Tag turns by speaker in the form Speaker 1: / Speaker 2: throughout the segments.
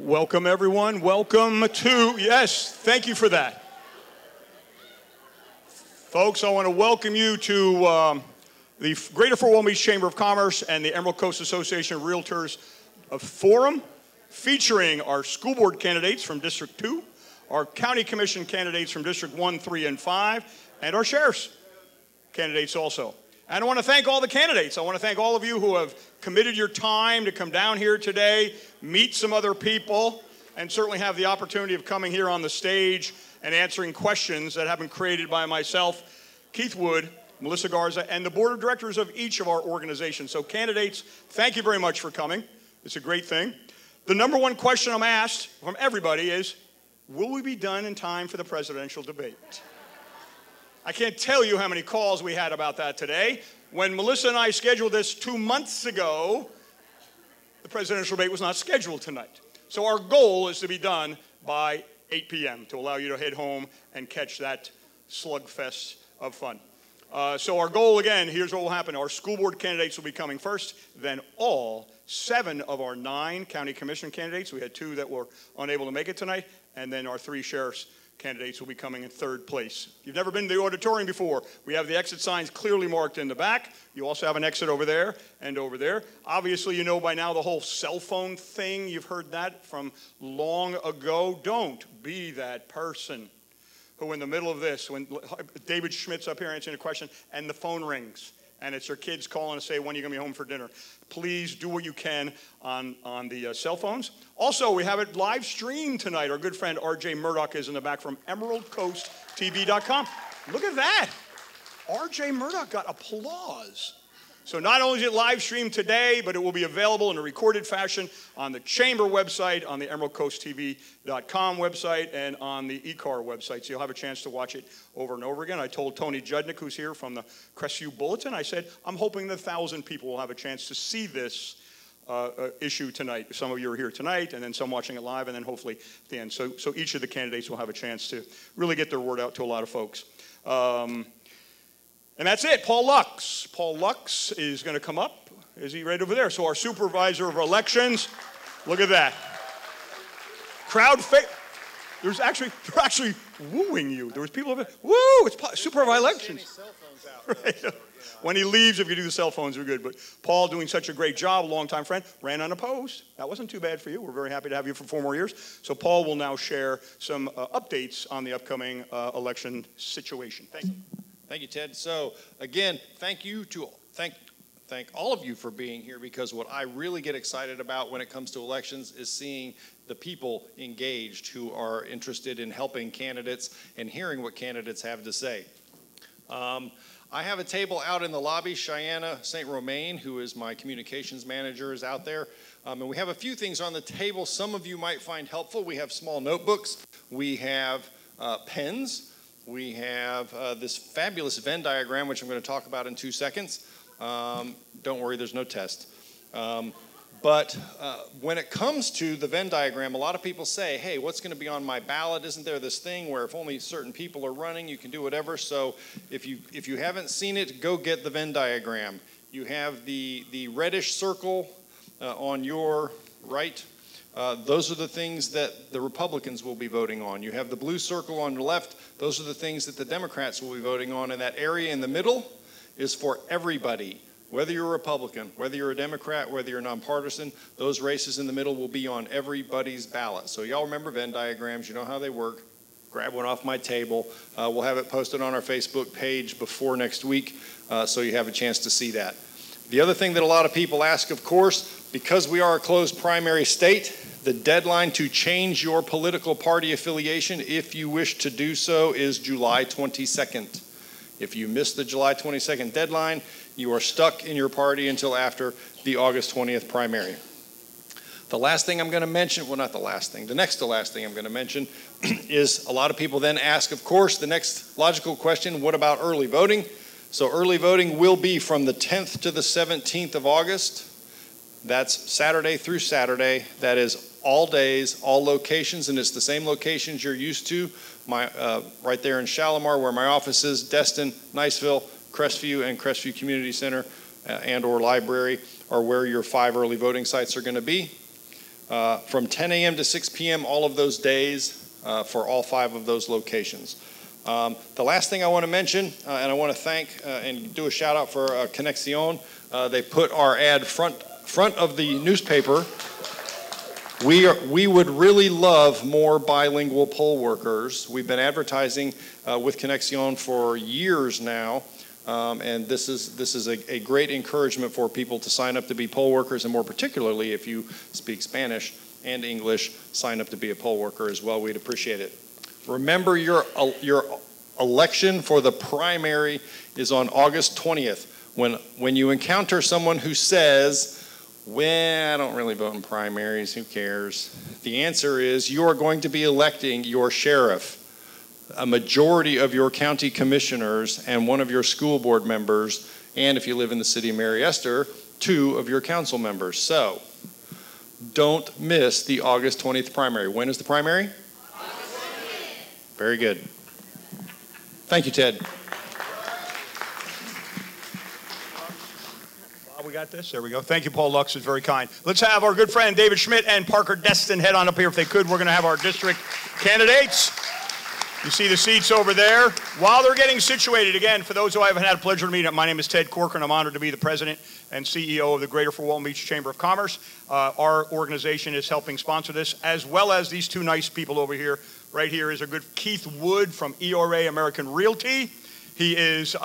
Speaker 1: Welcome, everyone. Welcome to, yes, thank you for that. Folks, I want to welcome you to the Greater Fort Walton Beach Chamber of Commerce and the Emerald Coast Association of Realtors Forum, featuring our school board candidates from District 2, our county commission candidates from District 1, 3, and 5, and our sheriff's candidates also. And I want to thank all the candidates. I want to thank all of you who have committed your time to come down here today, meet some other people, and certainly have the opportunity of coming here on the stage and answering questions that have been created by myself, Keith Wood, Melissa Garza, and the board of directors of each of our organizations. So candidates, thank you very much for coming. It's a great thing. The number one question I'm asked from everybody is, will we be done in time for the presidential debate? I can't tell you how many calls we had about that today. When Melissa and I scheduled this 2 months ago, the presidential debate was not scheduled tonight. So our goal is to be done by 8 p.m. to allow you to head home and catch that slugfest of fun. So our goal, again, here's what will happen. Our school board candidates will be coming first, then all 7 of our 9 county commission candidates. We had 2 that were unable to make it tonight, and then our 3 sheriff's candidates will be coming in 3rd place. If you've never been to the auditorium before, we have the exit signs clearly marked in the back. You also have an exit over there and over there. Obviously, you know by now the whole cell phone thing. You've heard that from long ago. Don't be that person who in the middle of this, when David Schmidt's up here answering a question and the phone rings and it's your kids calling to say, when are you going to be home for dinner? Please do what you can on the cell phones. Also, we have it live streamed tonight. Our good friend RJ Murdoch is in the back from emeraldcoasttv.com. Look at that. RJ Murdoch got applause. So not only is it live streamed today, but it will be available in a recorded fashion on the Chamber website, on the emeraldcoasttv.com website, and on the ECAR website. So you'll have a chance to watch it over and over again. I told Tony Judnick, who's here from the Crestview Bulletin, I said, I'm hoping that 1,000 people will have a chance to see this issue tonight. Some of you are here tonight, and then some watching it live, and then hopefully at the end. So each of the candidates will have a chance to really get their word out to a lot of folks. And that's it, Paul Lux. Paul Lux is going to come up. Is he right over there? So our supervisor of elections, look at that. They're actually wooing you. There was people over there, woo, it's supervisor elections. Right. When he leaves, if you do the cell phones, we're good. But Paul doing such a great job, longtime friend, ran unopposed. That wasn't too bad for you. We're very happy to have you for 4 more years. So Paul will now share some updates on the upcoming election situation. Thank you.
Speaker 2: Thank you, Ted. So again, thank all of you for being here, because what I really get excited about when it comes to elections is seeing the people engaged who are interested in helping candidates and hearing what candidates have to say. I have a table out in the lobby. Cheyenne St. Romain, who is my communications manager, is out there. And we have a few things on the table some of you might find helpful. We have small notebooks. We have pens. We have this fabulous Venn diagram, which I'm going to talk about in 2 seconds. Don't worry, there's no test. But when it comes to the Venn diagram, a lot of people say, hey, what's going to be on my ballot? Isn't there this thing where if only certain people are running, you can do whatever? So if you haven't seen it, go get the Venn diagram. You have the reddish circle on your right. Those are the things that the Republicans will be voting on. You have the blue circle on the left. Those are the things that the Democrats will be voting on. And that area in the middle is for everybody. Whether you're a Republican, whether you're a Democrat, whether you're nonpartisan, those races in the middle will be on everybody's ballot. So y'all remember Venn diagrams. You know how they work. Grab one off my table. We'll have it posted on our Facebook page before next week, so you have a chance to see that. The other thing that a lot of people ask, of course, because we are a closed primary state, the deadline to change your political party affiliation, if you wish to do so, is July 22nd. If you miss the July 22nd deadline, you are stuck in your party until after the August 20th primary. The last thing I'm going to mention, well, not the last thing, the next to last thing I'm going to mention is a lot of people then ask, of course, the next logical question, what about early voting? So early voting will be from the 10th to the 17th of August. That's Saturday through Saturday. That is all days, all locations, and it's the same locations you're used to. Right there in Shalimar, where my office is, Destin, Niceville, Crestview, and Crestview Community Center and or library are where your 5 early voting sites are going to be. from 10 a.m. to 6 p.m. all of those days for all 5 of those locations. The last thing I want to mention, and I want to thank and do a shout out for Conexion. They put our ad front of the newspaper. We would really love more bilingual poll workers. We've been advertising with Conexion for years now, and this is a great encouragement for people to sign up to be poll workers, and more particularly if you speak Spanish and English, sign up to be a poll worker as well. We'd appreciate it. Remember, your election for the primary is on August 20th. When you encounter someone who says, well, I don't really vote in primaries, who cares? The answer is you are going to be electing your sheriff, a majority of your county commissioners, and one of your school board members, and if you live in the city of Mary Esther, 2 of your council members. So don't miss the August 20th primary. When is the primary? August 20th. Very good. Thank you, Ted.
Speaker 1: We got this. There we go. Thank you, Paul Lux. It's very kind. Let's have our good friend David Schmidt and Parker Destin head on up here if they could. We're going to have our district candidates. You see the seats over there. While they're getting situated, again, for those who I haven't had a pleasure to meet, my name is Ted Corcoran. I'm honored to be the president and CEO of the Greater Fort Walton Beach Chamber of Commerce. Our organization is helping sponsor this, as well as these 2 nice people over here. Right here is a good Keith Wood from ERA American Realty. He is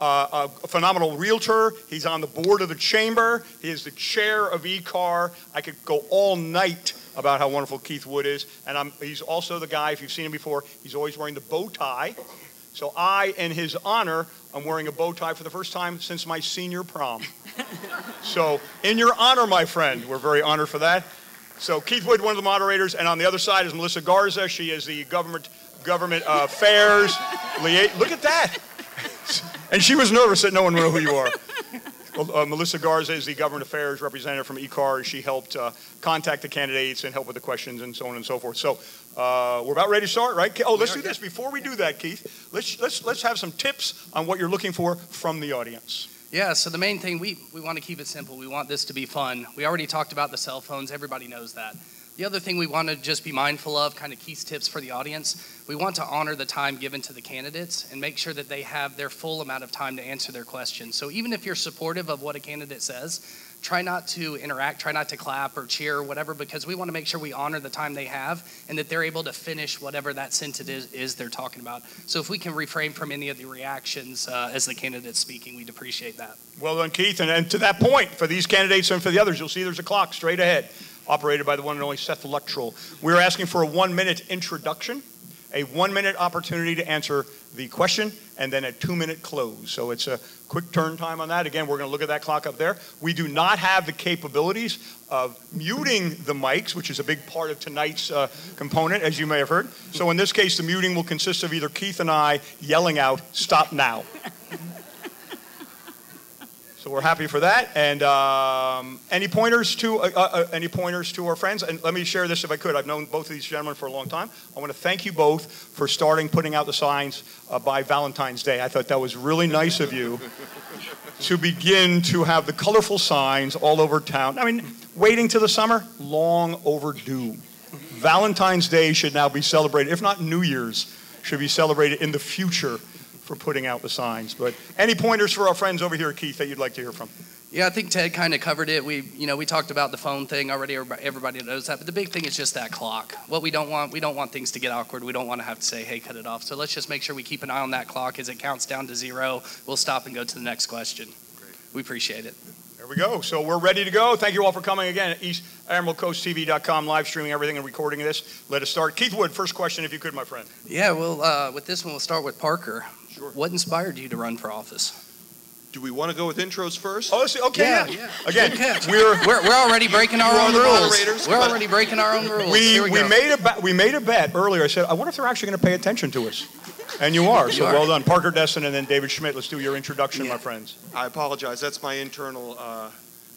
Speaker 1: a phenomenal realtor. He's on the board of the chamber. He is the chair of ECAR. I could go all night about how wonderful Keith Wood is. And he's also the guy, if you've seen him before, he's always wearing the bow tie. So I, in his honor, I'm wearing a bow tie for the first time since my senior prom. So in your honor, my friend, we're very honored for that. So Keith Wood, one of the moderators, and on the other side is Melissa Garza. She is the government affairs liaison. Look at that. And she was nervous that no one would know who you are. Well, Melissa Garza is the government affairs representative from ECAR. She helped contact the candidates and help with the questions and so on and so forth. So we're about ready to start, right? Oh, let's do this. Before we do that, Keith, let's have some tips on what you're looking for from the audience.
Speaker 3: Yeah, so the main thing, we want to keep it simple. We want this to be fun. We already talked about the cell phones. Everybody knows that. The other thing we want to just be mindful of, kind of Keith's tips for the audience, we want to honor the time given to the candidates and make sure that they have their full amount of time to answer their questions. So even if you're supportive of what a candidate says, try not to interact, try not to clap or cheer or whatever, because we want to make sure we honor the time they have and that they're able to finish whatever that sentence is they're talking about. So if we can refrain from any of the reactions as the candidate's speaking, we'd appreciate that.
Speaker 1: Well done, Keith. And to that point, for these candidates and for the others, you'll see there's a clock straight ahead, operated by the one and only Seth Luttrell. We're asking for a 1-minute introduction, a 1-minute opportunity to answer the question, and then a 2-minute close. So it's a quick turn time on that. Again, we're going to look at that clock up there. We do not have the capabilities of muting the mics, which is a big part of tonight's component, as you may have heard. So in this case, the muting will consist of either Keith and I yelling out, "Stop now." So we're happy for that. And any pointers to our friends? And let me share this if I could. I've known both of these gentlemen for a long time. I want to thank you both for putting out the signs by Valentine's Day. I thought that was really nice of you to begin to have the colorful signs all over town. I mean, waiting till the summer, long overdue. Valentine's Day should now be celebrated, if not New Year's, should be celebrated in the future for putting out the signs. But any pointers for our friends over here, Keith, that you'd like to hear from?
Speaker 3: Yeah, I think Ted kind of covered it. We talked about the phone thing already. Everybody knows that. But the big thing is just that clock. What we don't want things to get awkward. We don't want to have to say, hey, cut it off. So let's just make sure we keep an eye on that clock. As it counts down to 0, we'll stop and go to the next question. Great. We appreciate it.
Speaker 1: There we go. So we're ready to go. Thank you all for coming again at EastEmeraldCoastTV.com, live streaming everything and recording this. Let us start. Keith Wood, first question, if you could, my friend.
Speaker 3: Yeah, well, with this one, we'll start with Parker.
Speaker 1: Sure.
Speaker 3: What inspired you to run for office?
Speaker 4: Do we want to go with intros first?
Speaker 1: Oh, okay, yeah. Again,
Speaker 3: we're already breaking our own rules. We're already breaking our own rules.
Speaker 1: We made a bet earlier. I said, I wonder if they're actually going to pay attention to us. And you are. So well done. Parker Destin and then David Schmidt. Let's do your introduction, my friends.
Speaker 4: I apologize. That's my internal,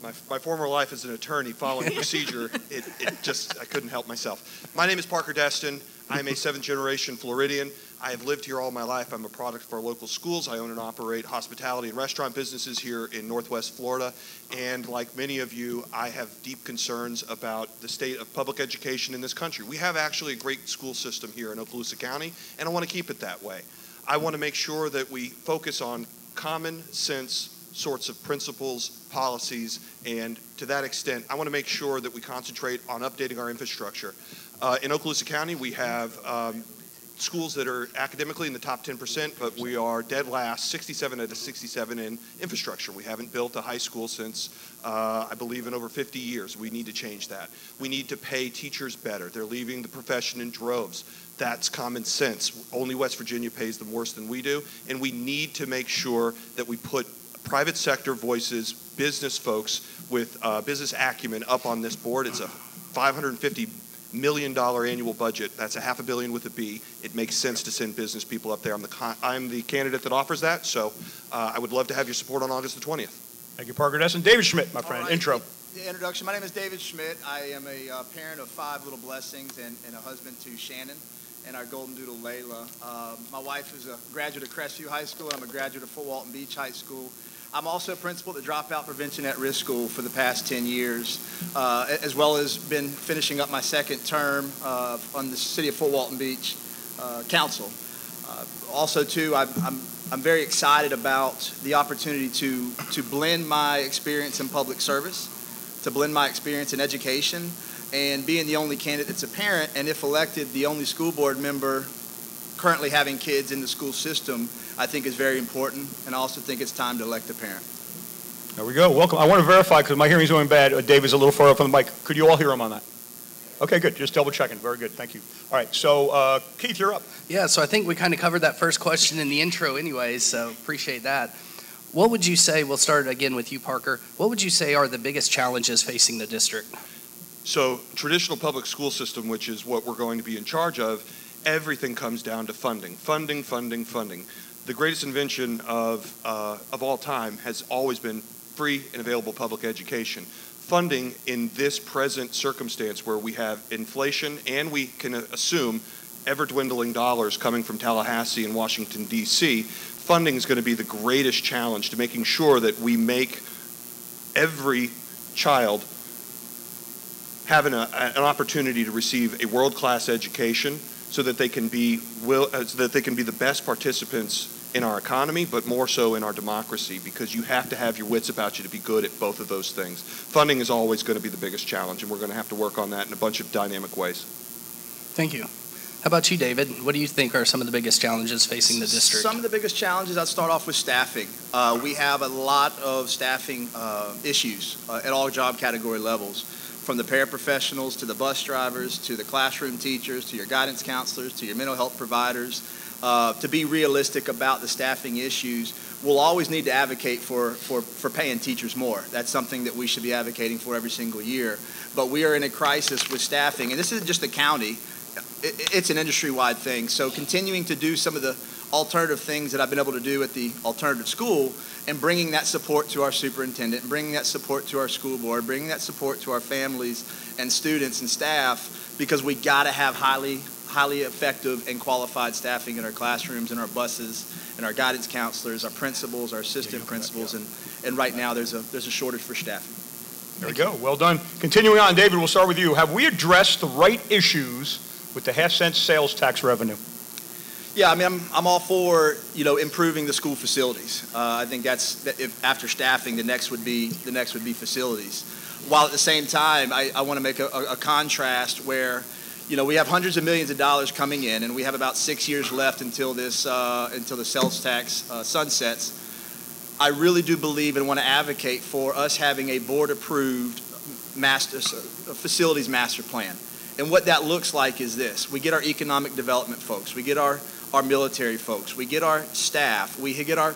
Speaker 4: my former life as an attorney following the procedure. I couldn't help myself. My name is Parker Destin. I'm a 7th-generation Floridian. I have lived here all my life. I'm a product of our local schools. I own and operate hospitality and restaurant businesses here in Northwest Florida. And like many of you, I have deep concerns about the state of public education in this country. We have actually a great school system here in Okaloosa County, and I want to keep it that way. I want to make sure that we focus on common sense sorts of principles, policies, and to that extent, I want to make sure that we concentrate on updating our infrastructure. In Okaloosa County, we have schools that are academically in the top 10%, but we are dead last, 67 out of 67 in infrastructure. We haven't built a high school since, I believe, in over 50 years. We need to change that. We need to pay teachers better. They're leaving the profession in droves. That's common sense. Only West Virginia pays them worse than we do, and we need to make sure that we put private sector voices, business folks with business acumen up on this board. It's a $550 million annual budget. That's $500 million with a B. It makes sense to send business people up there. I'm the candidate that offers that, so I would love to have your support on August the 20th.
Speaker 1: Thank you, Parker Desson. David Schmidt, my friend.
Speaker 5: Right.
Speaker 1: Intro.
Speaker 5: The introduction. My name is David Schmidt. I am a parent of 5 little blessings and a husband to Shannon and our golden doodle Layla. My wife is a graduate of Crestview High School. I'm a graduate of Fort Walton Beach High School. I'm also a principal at the Dropout Prevention at Risk School for the past 10 years, as well as been finishing up my second term on the City of Fort Walton Beach Council. Also, too, I'm very excited about the opportunity to blend my experience in public service, to blend my experience in education, and being the only candidate that's a parent, and if elected, the only school board member currently having kids in the school system, I think is very important, and I also think it's time to elect a parent.
Speaker 1: There we go. Welcome. I want to verify, because my hearing's going bad. David's a little far up on the mic. Could you all hear him on that? Okay, good. Just double checking. Very good. Thank you. All right. So, Keith, you're up.
Speaker 3: Yeah, so I think we kind of covered that first question in the intro anyways, so appreciate that. What would you say, we'll start again with you, Parker, what would you say are the biggest challenges facing the district?
Speaker 4: So, traditional public school system, which is what we're going to be in charge of, everything comes down to funding. Funding, funding, funding. The greatest invention of all time has always been free and available public education. Funding in this present circumstance where we have inflation and we can assume ever-dwindling dollars coming from Tallahassee and Washington, D.C., funding is going to be the greatest challenge to making sure that we make every child have an opportunity to receive a world-class education so that they can be the best participants in our economy, but more so in our democracy, because you have to have your wits about you to be good at both of those things. Funding is always going to be the biggest challenge, and we're going to have to work on that in a bunch of dynamic ways.
Speaker 3: Thank you. How about you, David? What do you think are some of the biggest challenges facing the district?
Speaker 5: Some of the biggest challenges, I'd start off with staffing. We have a lot of staffing issues at all job category levels, from the paraprofessionals to the bus drivers to the classroom teachers to your guidance counselors to your mental health providers. To be realistic about the staffing issues, we'll always need to advocate for paying teachers more. That's something that we should be advocating for every single year. But we are in a crisis with staffing, and this isn't just the county. It's an industry-wide thing. So continuing to do some of the alternative things that I've been able to do at the alternative school and bringing that support to our superintendent, bringing that support to our school board, bringing that support to our families and students and staff, because we got to have highly effective and qualified staffing in our classrooms, in our buses, and our guidance counselors, our principals, our assistant principals, and right now there's a shortage for staffing.
Speaker 1: There we go. Well done. Continuing on, David, we'll start with you. Have we addressed the right issues with the half-cent sales tax revenue?
Speaker 5: Yeah, I mean, I'm all for improving the school facilities. I think after staffing, the next would be facilities. While at the same time, I want to make a contrast where we have hundreds of millions of dollars coming in, and we have about 6 years left until the sales tax sunsets. I really do believe and want to advocate for us having a board-approved facilities master plan. And what that looks like is this. We get our economic development folks. We get our military folks. We get our staff. We get our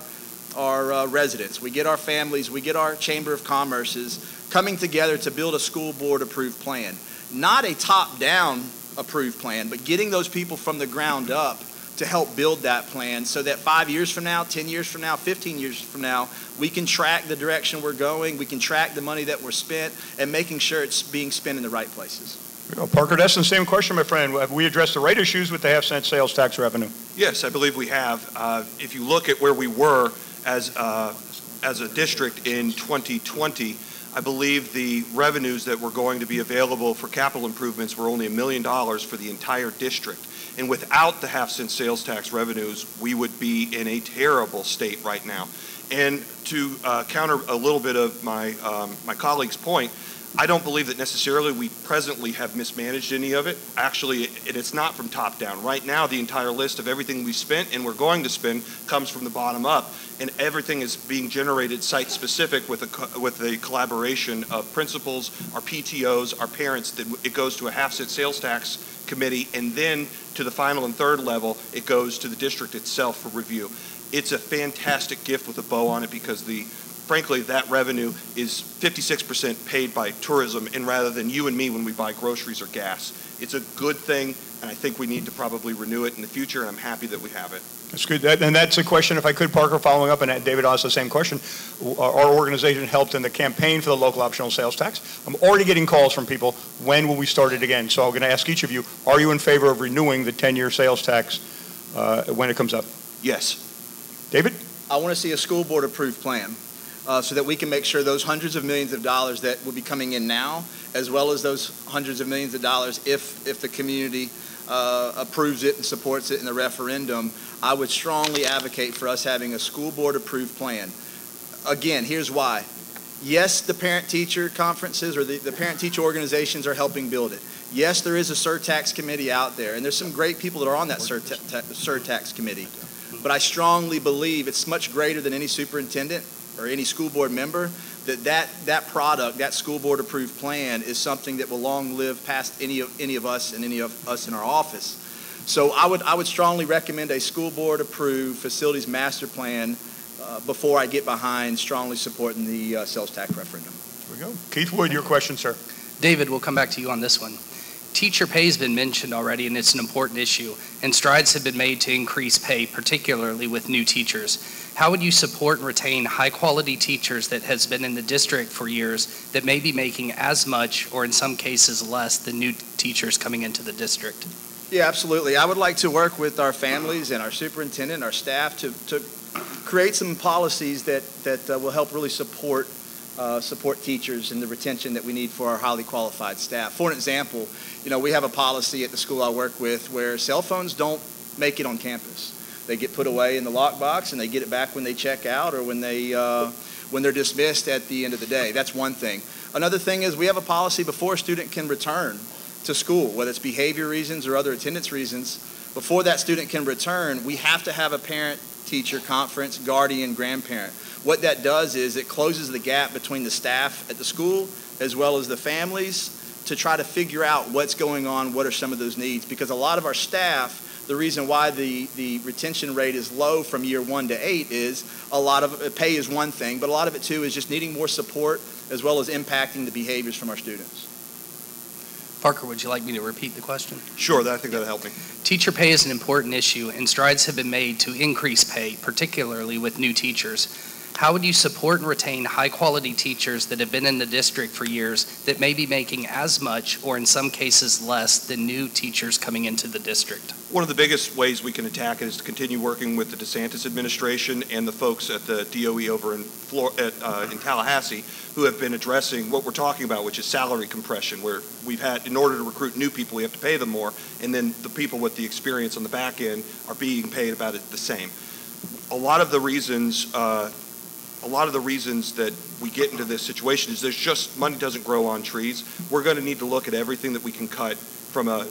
Speaker 5: residents. We get our families. We get our Chamber of Commerce's coming together to build a school board-approved plan. Not a top-down approved plan, but getting those people from the ground up to help build that plan so that 5 years from now, 10 years from now, 15 years from now, we can track the direction we're going, we can track the money that we're spent, and making sure it's being spent in the right places.
Speaker 1: Parker Desson, same question, my friend. Have we addressed the right issues with the half-cent sales tax revenue?
Speaker 4: Yes, I believe we have. If you look at where we were as a district in 2020, I believe the revenues that were going to be available for capital improvements were only $1 million for the entire district. And without the half-cent sales tax revenues, we would be in a terrible state right now. And to counter a little bit of my colleague's point, I don't believe that necessarily we presently have mismanaged any of it. Actually, it's not from top down. Right now, the entire list of everything we spent and we're going to spend comes from the bottom up, and everything is being generated site-specific with a collaboration of principals, our PTOs, our parents. That it goes to a half-cent sales tax committee, and then to the final and third level, it goes to the district itself for review. It's a fantastic gift with a bow on it because frankly, that revenue is 56% paid by tourism, and rather than you and me when we buy groceries or gas. It's a good thing, and I think we need to probably renew it in the future, and I'm happy that we have it.
Speaker 1: That's good. And that's a question, if I could, Parker, following up, and David asked the same question. Our organization helped in the campaign for the local optional sales tax. I'm already getting calls from people, when will we start it again? So I'm going to ask each of you, are you in favor of renewing the 10-year sales tax when it comes up?
Speaker 4: Yes.
Speaker 1: David?
Speaker 5: I want to see a school board approved plan. So that we can make sure those hundreds of millions of dollars that will be coming in now, as well as those hundreds of millions of dollars if the community approves it and supports it in the referendum, I would strongly advocate for us having a school board approved plan. Again, here's why. Yes, the parent-teacher conferences or the parent-teacher organizations are helping build it. Yes, there is a surtax committee out there, and there's some great people that are on that surtax committee. But I strongly believe it's much greater than any superintendent or any school board member, that product, that school board approved plan is something that will long live past any of us and any of us in our office. So I would strongly recommend a school board approved facilities master plan before I get behind strongly supporting the sales tax referendum.
Speaker 1: There we go. Keith Wood, your question, sir.
Speaker 3: David, we'll come back to you on this one. Teacher pay has been mentioned already, and it's an important issue, and strides have been made to increase pay, particularly with new teachers. How would you support and retain high-quality teachers that has been in the district for years that may be making as much or in some cases less than new teachers coming into the district?
Speaker 5: Yeah, absolutely. I would like to work with our families and our superintendent, our staff to create some policies that will help really support teachers and the retention that we need for our highly qualified staff. For an example, we have a policy at the school I work with where cell phones don't make it on campus. They get put away in the lockbox and they get it back when they check out or when they're dismissed at the end of the day. That's one thing. Another thing is we have a policy before a student can return to school, whether it's behavior reasons or other attendance reasons, before that student can return, we have to have a parent-teacher conference, guardian, grandparent. What that does is it closes the gap between the staff at the school as well as the families to try to figure out what's going on, what are some of those needs. Because a lot of our staff, the reason why the retention rate is low from year 1 to 8 is a lot of pay is one thing, but a lot of it too is just needing more support as well as impacting the behaviors from our students.
Speaker 3: Parker, would you like me to repeat the question?
Speaker 4: Sure, I think that'll help me.
Speaker 3: Teacher pay is an important issue, and strides have been made to increase pay, particularly with new teachers. How would you support and retain high-quality teachers that have been in the district for years that may be making as much or in some cases less than new teachers coming into the district?
Speaker 4: One of the biggest ways we can attack it is to continue working with the DeSantis administration and the folks at the DOE over in Tallahassee who have been addressing what we're talking about, which is salary compression, where we've had, in order to recruit new people, we have to pay them more, and then the people with the experience on the back end are being paid about it the same. A lot of the reasons that we get into this situation is there's just money doesn't grow on trees. We're going to need to look at everything that we can cut from an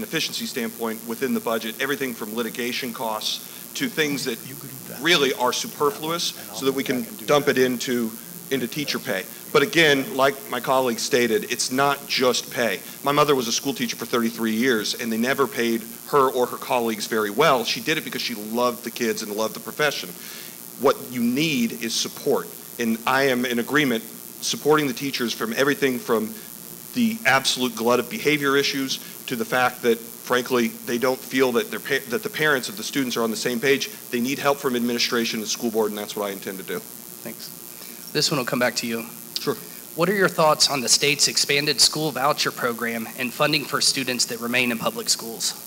Speaker 4: efficiency standpoint within the budget, everything from litigation costs to things that really are superfluous so that we can dump it into teacher pay. But again, like my colleague stated, it's not just pay. My mother was a school teacher for 33 years, and they never paid her or her colleagues very well. She did it because she loved the kids and loved the profession. What you need is support, and I am in agreement supporting the teachers from everything from the absolute glut of behavior issues to the fact that, frankly, they don't feel that that the parents of the students are on the same page. They need help from administration and school board, and that's what I intend to do.
Speaker 3: Thanks. This one will come back to you.
Speaker 4: Sure.
Speaker 3: What are your thoughts on the state's expanded school voucher program and funding for students that remain in public schools?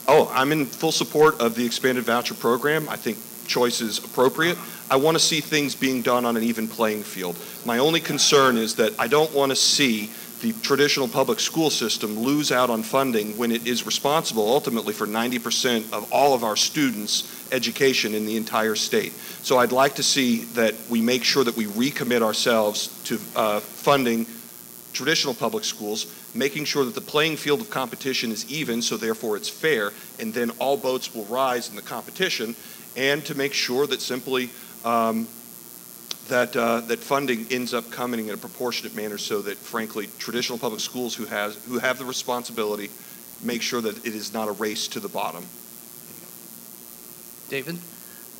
Speaker 4: Oh, I'm in full support of the expanded voucher program. I think choice is appropriate. I want to see things being done on an even playing field. My only concern is that I don't want to see the traditional public school system lose out on funding when it is responsible ultimately for 90% of all of our students' education in the entire state. So I'd like to see that we make sure that we recommit ourselves to funding traditional public schools, making sure that the playing field of competition is even, so therefore it's fair, and then all boats will rise in the competition, and to make sure that simply that funding ends up coming in a proportionate manner, so that frankly traditional public schools who have the responsibility make sure that it is not a race to the bottom.
Speaker 3: David?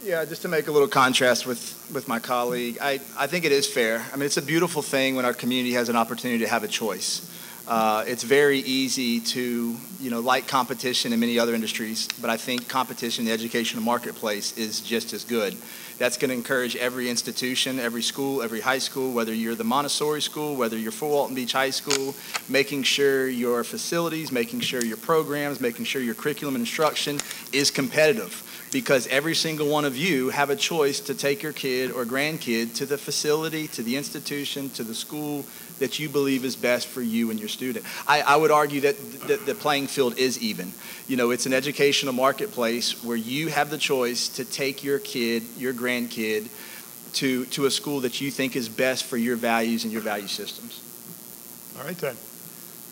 Speaker 5: Yeah, just to make a little contrast with my colleague, I think it is fair. I mean, it's a beautiful thing when our community has an opportunity to have a choice. It's very easy to, like competition in many other industries, but I think competition in the educational marketplace is just as good. That's going to encourage every institution, every school, every high school, whether you're the Montessori school, whether you're for Walton Beach High School, making sure your facilities, making sure your programs, making sure your curriculum and instruction is competitive. Because every single one of you have a choice to take your kid or grandkid to the facility, to the institution, to the school that you believe is best for you and your student. I would argue that the playing field is even. It's an educational marketplace where you have the choice to take your kid, your grandkid, to a school that you think is best for your values and your value systems.
Speaker 1: All right, then.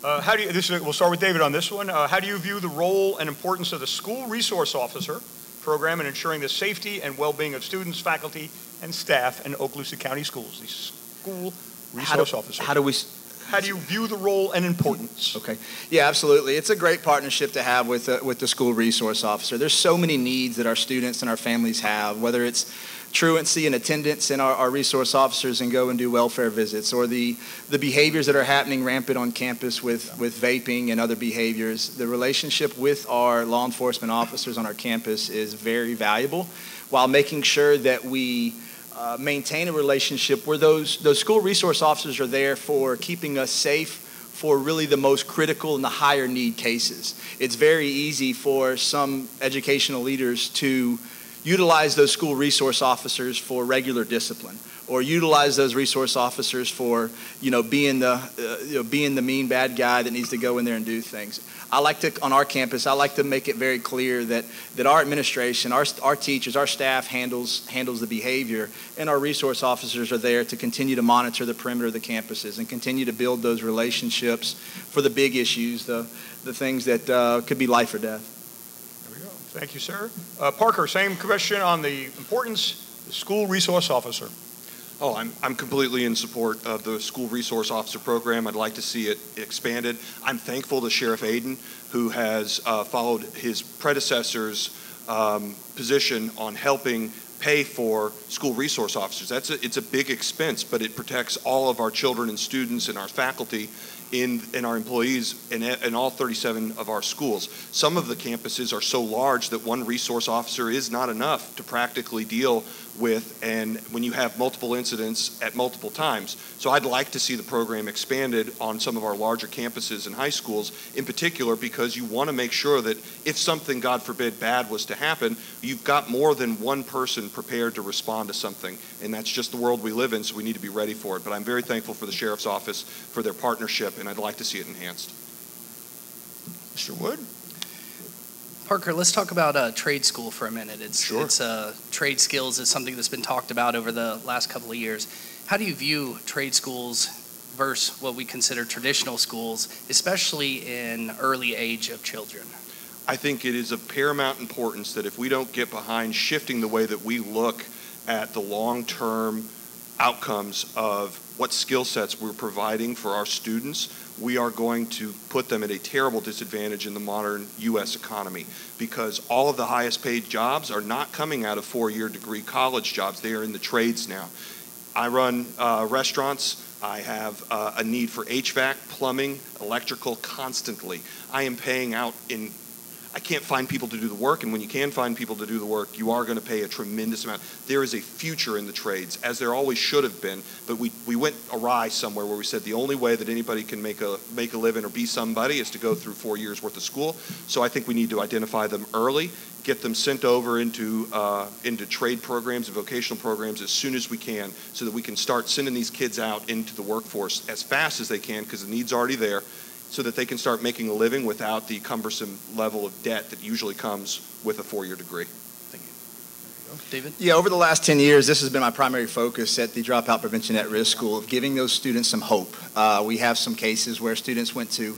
Speaker 1: We'll start with David on this one. How do you view the role and importance of the school resource officer program in ensuring the safety and well-being of students, faculty, and staff in Okaloosa County Schools? The school resource officer. How do you view the role and importance?
Speaker 5: Okay. Yeah, absolutely. It's a great partnership to have with the school resource officer. There's so many needs that our students and our families have, whether it's truancy and attendance in our resource officers and go and do welfare visits, or the behaviors that are happening rampant on campus with vaping and other behaviors. The relationship with our law enforcement officers on our campus is very valuable, while making sure that we maintain a relationship where those school resource officers are there for keeping us safe for really the most critical and the higher need cases. It's very easy for some educational leaders to utilize those school resource officers for regular discipline, or utilize those resource officers for being the mean bad guy that needs to go in there and do things. On our campus, I like to make it very clear that our administration, our teachers, our staff handles the behavior, and our resource officers are there to continue to monitor the perimeter of the campuses and continue to build those relationships for the big issues, the things that could be life or death.
Speaker 1: Thank you, sir. Parker, same question on the importance of the school resource officer.
Speaker 4: Oh, I'm completely in support of the school resource officer program. I'd like to see it expanded. I'm thankful to Sheriff Aden, who has followed his predecessor's position on helping pay for school resource officers. It's a big expense, but it protects all of our children and students and our faculty and our employees in all 37 of our schools. Some of the campuses are so large that one resource officer is not enough to practically deal with, and when you have multiple incidents at multiple times. So I'd like to see the program expanded on some of our larger campuses and high schools in particular, because you want to make sure that if something, God forbid, bad was to happen, you've got more than one person prepared to respond to something. And that's just the world we live in, so we need to be ready for it. But I'm very thankful for the Sheriff's Office for their partnership, and I'd like to see it enhanced.
Speaker 1: Mr. Wood?
Speaker 3: Parker, let's talk about trade school for a minute.
Speaker 1: Sure.
Speaker 3: Trade skills is something that's been talked about over the last couple of years. How do you view trade schools versus what we consider traditional schools, especially in early age of children?
Speaker 4: I think it is of paramount importance that if we don't get behind shifting the way that we look at the long-term outcomes of what skill sets we're providing for our students, we are going to put them at a terrible disadvantage in the modern U.S. economy, because all of the highest paid jobs are not coming out of four-year degree college jobs. They are in the trades now. I run restaurants. I have a need for HVAC, plumbing, electrical constantly. I am paying out I can't find people to do the work, and when you can find people to do the work, you are going to pay a tremendous amount. There is a future in the trades, as there always should have been, but we went awry somewhere where we said the only way that anybody can make a living or be somebody is to go through 4 years worth of school. So I think we need to identify them early, get them sent over into trade programs and vocational programs as soon as we can, so that we can start sending these kids out into the workforce as fast as they can, because the need's already there, so that they can start making a living without the cumbersome level of debt that usually comes with a 4-year degree.
Speaker 3: Thank you. David?
Speaker 5: Yeah, over the last 10 years, this has been my primary focus at the Dropout Prevention at Risk School, of giving those students some hope. We have some cases where students went to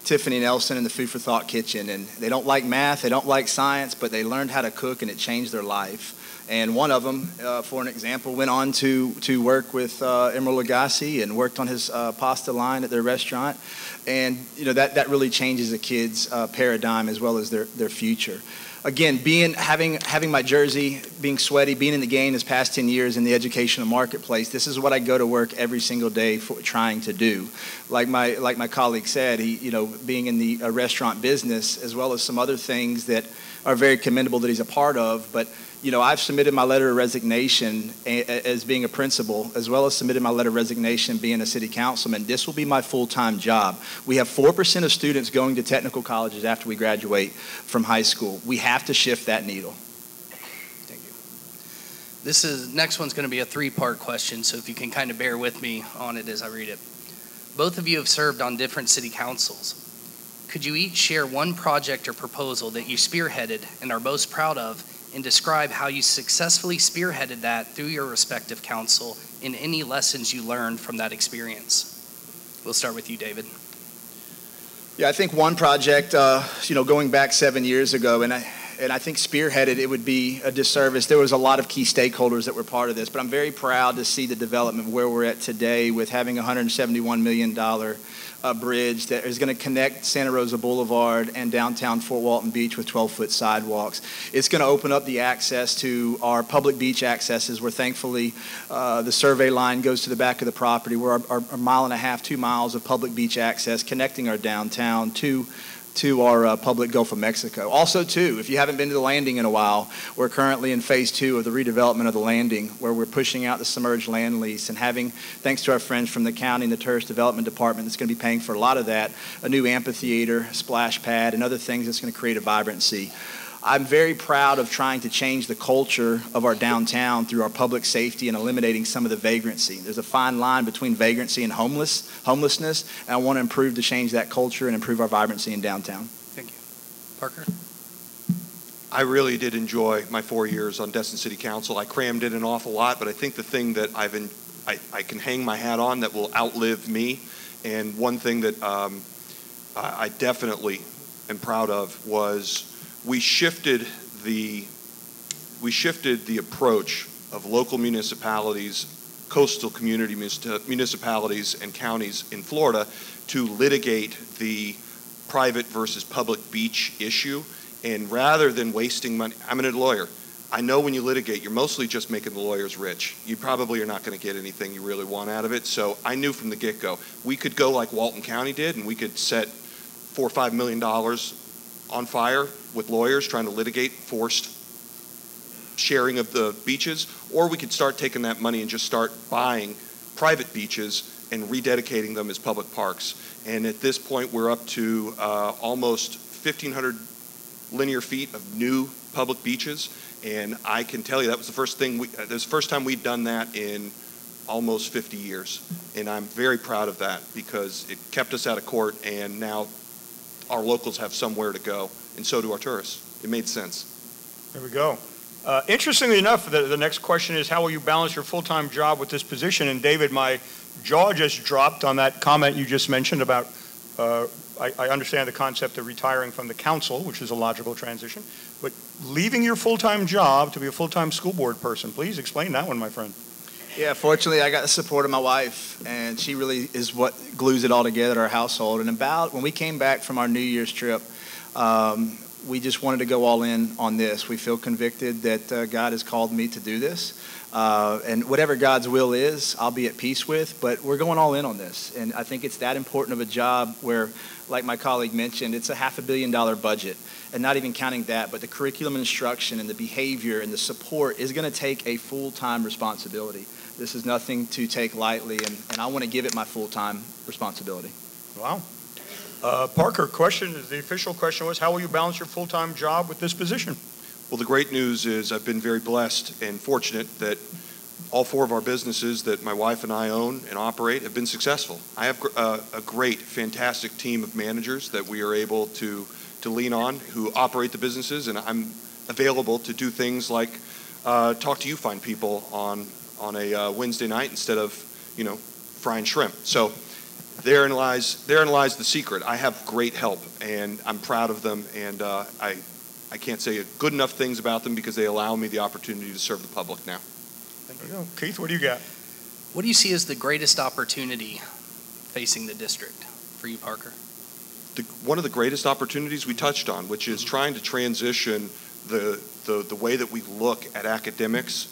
Speaker 5: Tiffany Nelson in the Food for Thought kitchen, and they don't like math, they don't like science, but they learned how to cook, and it changed their life. And one of them, for an example, went on to work with Emeril Lagasse and worked on his pasta line at their restaurant. And that really changes a kid's paradigm as well as their future. Again, having my jersey, being sweaty, being in the game this past 10 years in the educational marketplace, this is what I go to work every single day for trying to do. Like my colleague said, being in the restaurant business, as well as some other things that are very commendable that he's a part of. But I've submitted my letter of resignation as being a principal, as well as submitted my letter of resignation being a city councilman. This will be my full-time job. We have 4% of students going to technical colleges after we graduate from high school. We have to shift that needle.
Speaker 3: Thank you. Next one's going to be a 3-part question, so if you can kind of bear with me on it as I read it. Both of you have served on different city councils. Could you each share one project or proposal that you spearheaded and are most proud of, and describe how you successfully spearheaded that through your respective council and any lessons you learned from that experience? We'll start with you, David.
Speaker 5: Yeah, I think one project, going back 7 years ago, and I think spearheaded, it would be a disservice. There was a lot of key stakeholders that were part of this, but I'm very proud to see the development where we're at today with having a $171 million bridge that is going to connect Santa Rosa Boulevard and downtown Fort Walton Beach with 12-foot sidewalks. It's going to open up the access to our public beach accesses, where thankfully the survey line goes to the back of the property, where our 1.5 miles, 2 miles of public beach access connecting our downtown to our public Gulf of Mexico. Also, too, if you haven't been to the landing in a while, we're currently in phase 2 of the redevelopment of the landing, where we're pushing out the submerged land lease and having, thanks to our friends from the county and the Tourist Development Department that's going to be paying for a lot of that, a new amphitheater, splash pad, and other things that's going to create a vibrancy. I'm very proud of trying to change the culture of our downtown through our public safety and eliminating some of the vagrancy. There's a fine line between vagrancy and homelessness, and I want to improve to change that culture and improve our vibrancy in downtown.
Speaker 3: Thank you. Parker?
Speaker 4: I really did enjoy my 4 years on Destin City Council. I crammed in an awful lot, but I think the thing that I can hang my hat on that will outlive me, and one thing that I definitely am proud of, was we shifted the approach of local municipalities, coastal community municipalities and counties in Florida to litigate the private versus public beach issue. And rather than wasting money, I'm a lawyer. I know when you litigate, you're mostly just making the lawyers rich. You probably are not going to get anything you really want out of it. So I knew from the get-go, we could go like Walton County did, and we could set $4 or $5 million on fire with lawyers trying to litigate forced sharing of the beaches, or we could start taking that money and just start buying private beaches and rededicating them as public parks. And at this point, we're up to almost 1,500 linear feet of new public beaches. And I can tell you that was the first time we'd done that in almost 50 years. And I'm very proud of that, because it kept us out of court, and now our locals have somewhere to go, and so do our tourists. It made sense.
Speaker 1: There we go. Interestingly enough, the next question is, how will you balance your full-time job with this position? And David, my jaw just dropped on that comment you just mentioned about, I understand the concept of retiring from the council, which is a logical transition, but leaving your full-time job to be a full-time school board person. Please explain that one, my friend.
Speaker 5: Yeah, fortunately, I got the support of my wife, and she really is what glues it all together at our household. And when we came back from our New Year's trip, we just wanted to go all in on this. We feel convicted that God has called me to do this. And whatever God's will is, I'll be at peace with, but we're going all in on this. And I think it's that important of a job where, like my colleague mentioned, it's a $500 million budget. And not even counting that, but the curriculum and instruction and the behavior and the support is going to take a full-time responsibility. This is nothing to take lightly, and I want to give it my full-time responsibility.
Speaker 1: Wow. Parker, the official question was, how will you balance your full-time job with this position?
Speaker 4: Well, the great news is I've been very blessed and fortunate that all 4 of our businesses that my wife and I own and operate have been successful. I have a great, fantastic team of managers that we are able to lean on who operate the businesses, and I'm available to do things like talk to you fine people on a Wednesday night instead of, frying shrimp. So therein lies the secret. I have great help, and I'm proud of them, and I can't say good enough things about them because they allow me the opportunity to serve the public now.
Speaker 1: Thank you. Keith, what do you got?
Speaker 3: What do you see as the greatest opportunity facing the district for you, Parker?
Speaker 4: One of the greatest opportunities we touched on, which is trying to transition the way that we look at academics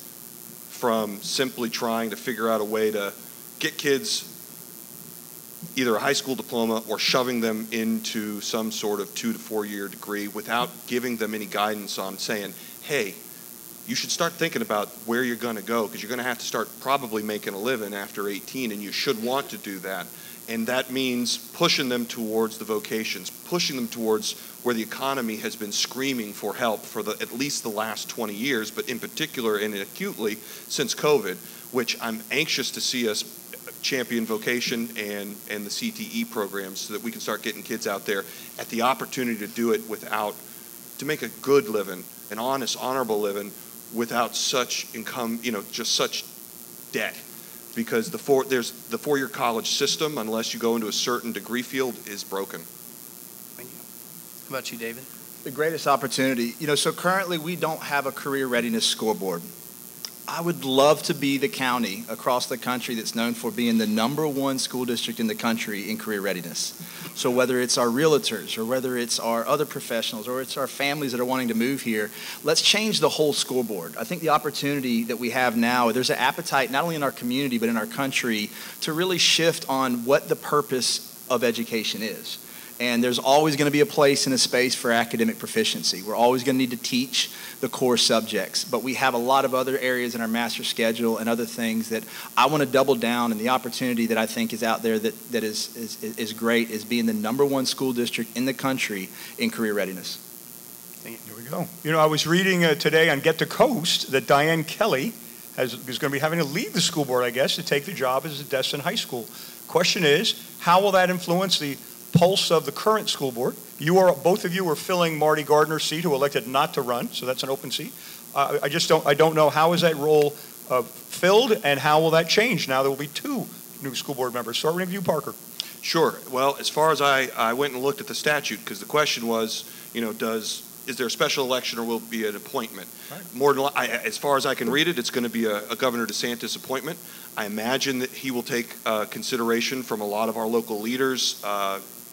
Speaker 4: from simply trying to figure out a way to get kids either a high school diploma or shoving them into some sort of 2 to 4 year degree without giving them any guidance on saying, hey, you should start thinking about where you're going to go, because you're going to have to start probably making a living after 18, and you should want to do that. And that means pushing them towards the vocations, pushing them towards where the economy has been screaming for help for at least the last 20 years, but in particular and acutely since COVID, which I'm anxious to see us champion vocation and the CTE programs so that we can start getting kids out there at the opportunity to do it to make a good living, an honest, honorable living without such income, just such debt. Because the 4-year college system, unless you go into a certain degree field, is broken.
Speaker 3: Thank you. How about you, David?
Speaker 5: The greatest opportunity, so currently we don't have a career readiness scoreboard. I would love to be the county across the country that's known for being the #1 school district in the country in career readiness. So whether it's our realtors or whether it's our other professionals or it's our families that are wanting to move here, let's change the whole scoreboard. I think the opportunity that we have now, there's an appetite not only in our community but in our country to really shift on what the purpose of education is. And there's always going to be a place and a space for academic proficiency. We're always going to need to teach the core subjects. But we have a lot of other areas in our master schedule and other things that I want to double down. And the opportunity that I think is out there that is great is being the #1 school district in the country in career readiness.
Speaker 1: Here we go. I was reading today on Get to Coast that Diane Kelly is going to be having to leave the school board, I guess, to take the job as a Destin High School. Question is, how will that influence the pulse of the current school board? Both of you are filling Marty Gardner's seat, who elected not to run, so that's an open seat. I don't know, how is that role filled, and how will that change? Now there will be 2 new school board members. Starting with you, Parker.
Speaker 4: Sure. Well, as far as I went and looked at the statute, because the question was, is there a special election or will it be an appointment? Right. As far as I can read it, it's going to be a Governor DeSantis appointment. I imagine that he will take consideration from a lot of our local leaders,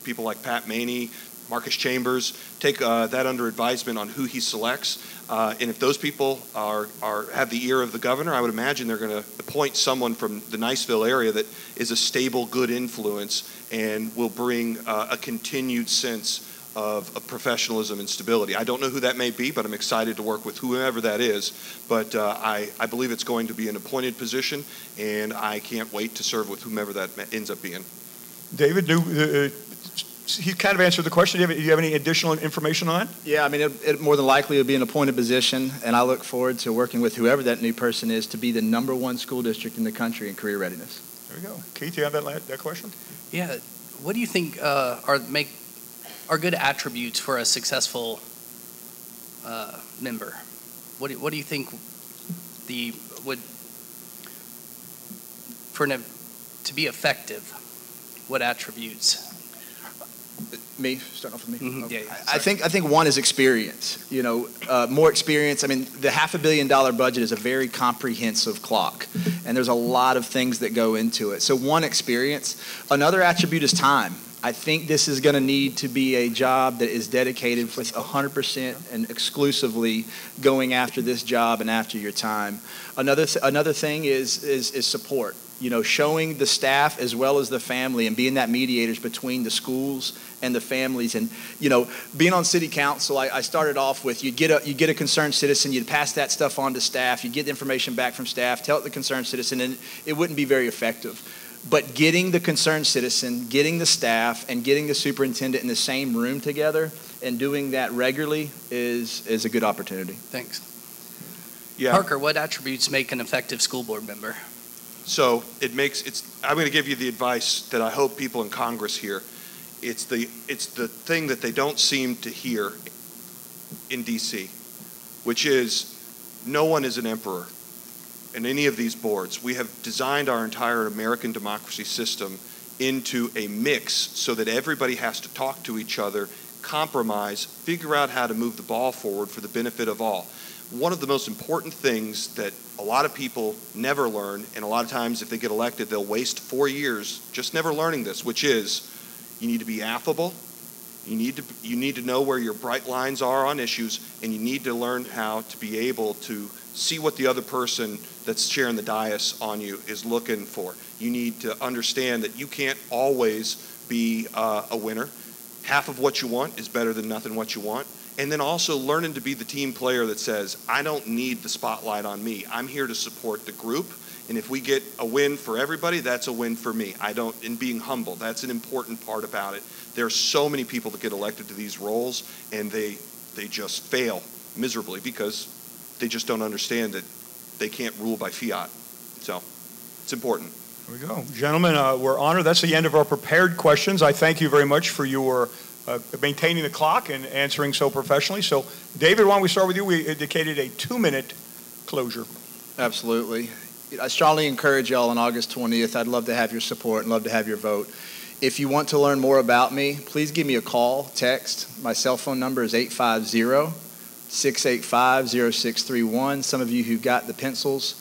Speaker 4: people like Pat Maney, Marcus Chambers, take that under advisement on who he selects. And if those people have the ear of the governor, I would imagine they're going to appoint someone from the Niceville area that is a stable, good influence and will bring a continued sense of professionalism and stability. I don't know who that may be, but I'm excited to work with whoever that is. But I believe it's going to be an appointed position, and I can't wait to serve with whomever that ends up being.
Speaker 1: David, he kind of answered the question. Do you have any additional information on it?
Speaker 5: Yeah, it more than likely will be an appointed position, and I look forward to working with whoever that new person is to be the #1 school district in the country in career readiness.
Speaker 1: There we go. Keith, you have that question?
Speaker 3: Yeah. What do you think are good attributes for a successful member? What do you think to be effective? What attributes?
Speaker 5: Me, starting off with me.
Speaker 3: Mm-hmm.
Speaker 5: Okay.
Speaker 3: Yeah.
Speaker 5: I think one is experience. More experience. The $500 million budget is a very comprehensive clock, and there's a lot of things that go into it. So one, experience. Another attribute is time. I think this is going to need to be a job that is dedicated with 100% and exclusively going after this job and after your time. Another thing is support. You know, showing the staff as well as the family and being that mediators between the schools and the families. And, you know, being on city council, I started off with you get a concerned citizen, you'd pass that stuff on to staff, you get the information back from staff, tell it the concerned citizen, and it wouldn't be very effective. But getting the concerned citizen, getting the staff, and getting the superintendent in the same room together and doing that regularly is a good opportunity.
Speaker 3: Thanks.
Speaker 4: Yeah.
Speaker 3: Parker, what attributes make an effective school board member?
Speaker 4: So I'm going to give you the advice that I hope people in Congress hear. It's the thing that they don't seem to hear in DC, which is no one is an emperor in any of these boards. We have designed our entire American democracy system into a mix so that everybody has to talk to each other, compromise, figure out how to move the ball forward for the benefit of all. One of the most important things that a lot of people never learn, and a lot of times if they get elected, they'll waste 4 years just never learning this, which is you need to be affable, you need to know where your bright lines are on issues, and you need to learn how to be able to see what the other person that's sharing the dais on you is looking for. You need to understand that you can't always be a winner. Half of what you want is better than nothing what you want. And then also learning to be the team player that says, I don't need the spotlight on me. I'm here to support the group. And if we get a win for everybody, that's a win for me. And being humble, that's an important part about it. There are so many people that get elected to these roles, and they just fail miserably because they just don't understand that they can't rule by fiat. So it's important.
Speaker 1: There we go. Gentlemen, we're honored. That's the end of our prepared questions. I thank you very much for your maintaining the clock and answering so professionally. So, David, why don't we start with you? We indicated a 2-minute closure.
Speaker 5: Absolutely. I strongly encourage y'all on August 20th. I'd love to have your support and love to have your vote. If you want to learn more about me, please give me a call, text. My cell phone number is 850-685-0631. Some of you who've got the pencils,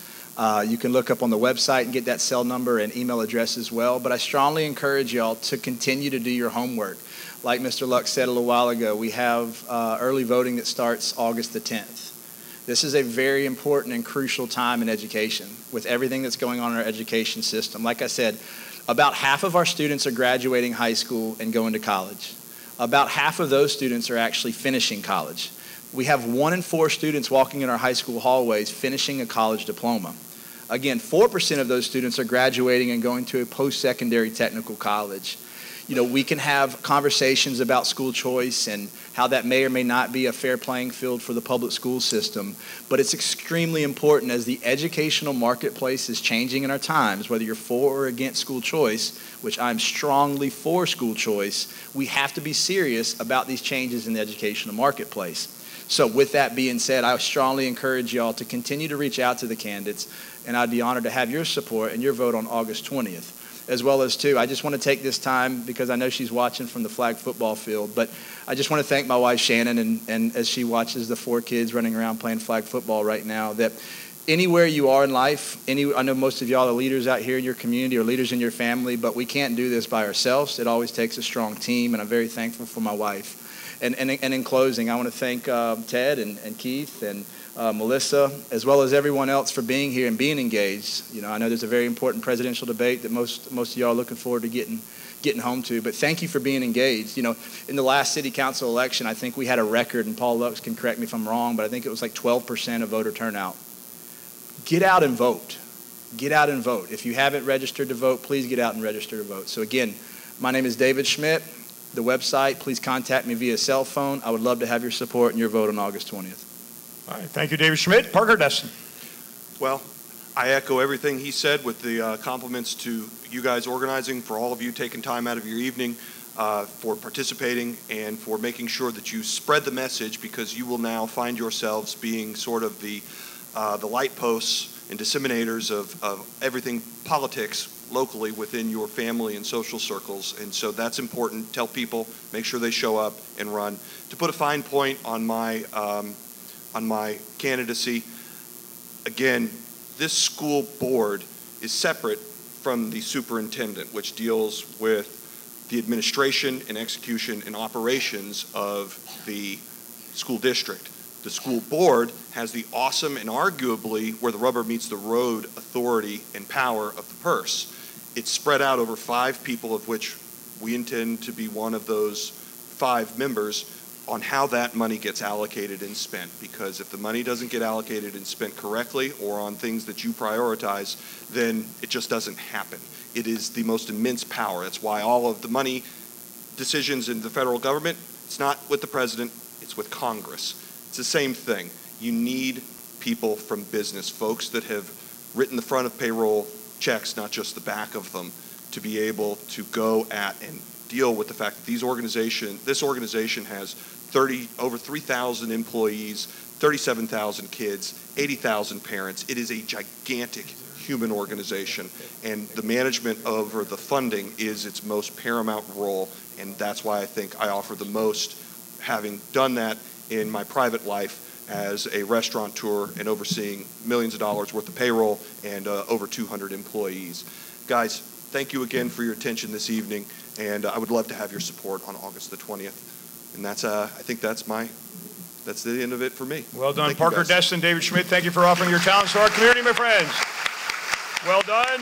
Speaker 5: you can look up on the website and get that cell number and email address as well. But I strongly encourage y'all to continue to do your homework. Like Mr. Luck said a little while ago, we have early voting that starts August the 10th. This is a very important and crucial time in education with everything that's going on in our education system. Like I said, about half of our students are graduating high school and going to college. About half of those students are actually finishing college. We have 1 in 4 students walking in our high school hallways finishing a college diploma. Again, 4% of those students are graduating and going to a post-secondary technical college. You know, we can have conversations about school choice and how that may or may not be a fair playing field for the public school system, but it's extremely important as the educational marketplace is changing in our times, whether you're for or against school choice, which I'm strongly for school choice, we have to be serious about these changes in the educational marketplace. So with that being said, I strongly encourage y'all to continue to reach out to the candidates, and I'd be honored to have your support and your vote on August 20th. As well as, too, I just want to take this time, because I know she's watching from the flag football field, but I just want to thank my wife, Shannon, and as she watches the 4 kids running around playing flag football right now, that anywhere you are in life, I know most of y'all are leaders out here in your community or leaders in your family, but we can't do this by ourselves. It always takes a strong team, and I'm very thankful for my wife. And in closing, I want to thank Ted and Keith and Melissa, as well as everyone else for being here and being engaged. You know, I know there's a very important presidential debate that most of y'all are looking forward to getting home to, but thank you for being engaged. You know, in the last city council election, I think we had a record, and Paul Lux can correct me if I'm wrong, but I think it was like 12% of voter turnout. Get out and vote. Get out and vote. If you haven't registered to vote, please get out and register to vote. So again, my name is David Schmidt. The website, please contact me via cell phone. I would love to have your support and your vote on August 20th.
Speaker 1: All right, thank you, David Schmidt. Parker Destin.
Speaker 4: Well, I echo everything he said with the compliments to you guys organizing, for all of you taking time out of your evening for participating and for making sure that you spread the message, because you will now find yourselves being sort of the light posts and disseminators of everything politics locally within your family and social circles. And so that's important. Tell people, make sure they show up and run. To put a fine point on my candidacy, again, this school board is separate from the superintendent, which deals with the administration and execution and operations of the school district. The school board has the awesome and arguably where the rubber meets the road authority and power of the purse. It's spread out over 5 people, of which we intend to be one of those 5 members, on how that money gets allocated and spent. Because if the money doesn't get allocated and spent correctly or on things that you prioritize, then it just doesn't happen. It is the most immense power. That's why all of the money decisions in the federal government, it's not with the president, it's with Congress. It's the same thing. You need people from business, folks that have written the front of payroll checks, not just the back of them, to be able to go at and deal with the fact that this organization has over 3,000 employees, 37,000 kids, 80,000 parents. It is a gigantic human organization, and the management over the funding is its most paramount role, and that's why I think I offer the most, having done that in my private life as a restaurateur and overseeing millions of dollars worth of payroll and over 200 employees. Guys, thank you again for your attention this evening, and I would love to have your support on August the 20th. And that's, I think that's the end of it for me.
Speaker 1: Well done,
Speaker 4: Thank
Speaker 1: Parker Destin, David Schmidt. Thank you for offering your talents to our community, my friends. Well done.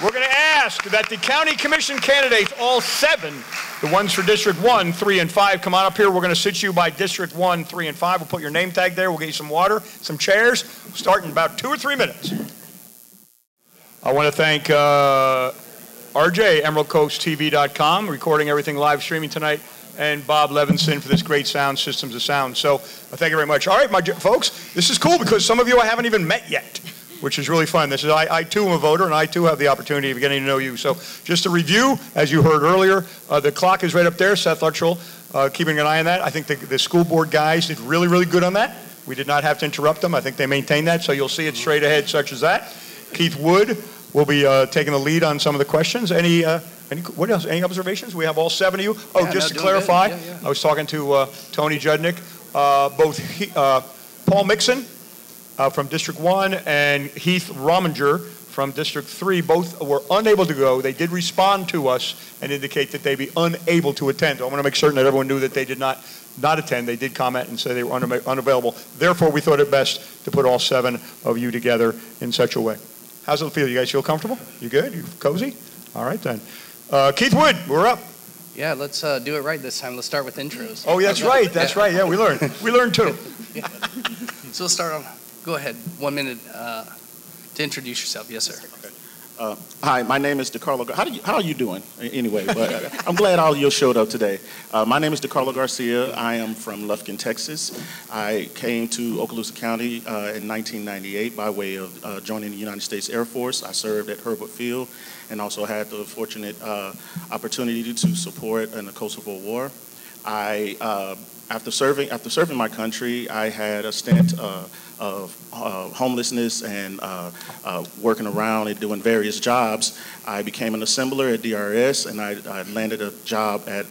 Speaker 1: We're going to ask that the county commission candidates, all 7, the ones for District 1, 3, and 5, come on up here. We're going to sit you by District 1, 3, and 5. We'll put your name tag there. We'll get you some water, some chairs. We'll start in about 2 or 3 minutes. I want to thank RJ, EmeraldCoastTV.com, recording everything live streaming tonight, and Bob Levinson for this great sound, Systems of Sound. So thank you very much. All right, my folks, this is cool because some of you I haven't even met yet, which is really fun. This is I too am a voter, and I too have the opportunity of getting to know you. So just to review, as you heard earlier, the clock is right up there. Seth Luttrell keeping an eye on that. I think the school board guys did really, really good on that. We did not have to interrupt them. I think they maintained that, so you'll see it straight ahead, such as that. Keith Wood will be taking the lead on some of the questions. What else? Any observations? We have all 7 of you. Oh, yeah, just to clarify, I was talking to Tony Judnick, Paul Mixon from District 1 and Heath Rominger from District 3. Both were unable to go. They did respond to us and indicate that they'd be unable to attend. I want to make certain that everyone knew that they did not attend. They did comment and say they were unavailable. Therefore, we thought it best to put all 7 of you together in such a way. How's it feel? You guys feel comfortable? You good? You cozy? All right, then. Keith Wood, we're up.
Speaker 3: Yeah, let's do it right this time. Let's start with intros.
Speaker 1: Oh, that's right. That's right. Yeah, we learned. We learned too.
Speaker 3: Yeah. So we'll start on. Go ahead. 1 minute to introduce yourself. Yes, sir.
Speaker 6: Okay. Hi, my name is DeCarlo. How are you doing? Anyway, but I'm glad all of you showed up today. My name is DeCarlo Garcia. I am from Lufkin, Texas. I came to Okaloosa County in 1998 by way of joining the United States Air Force. I served at Herbert Field and also had the fortunate opportunity to support in the Kosovo War. After serving my country, I had a stint of homelessness and working around and doing various jobs. I became an assembler at DRS, and I landed a job at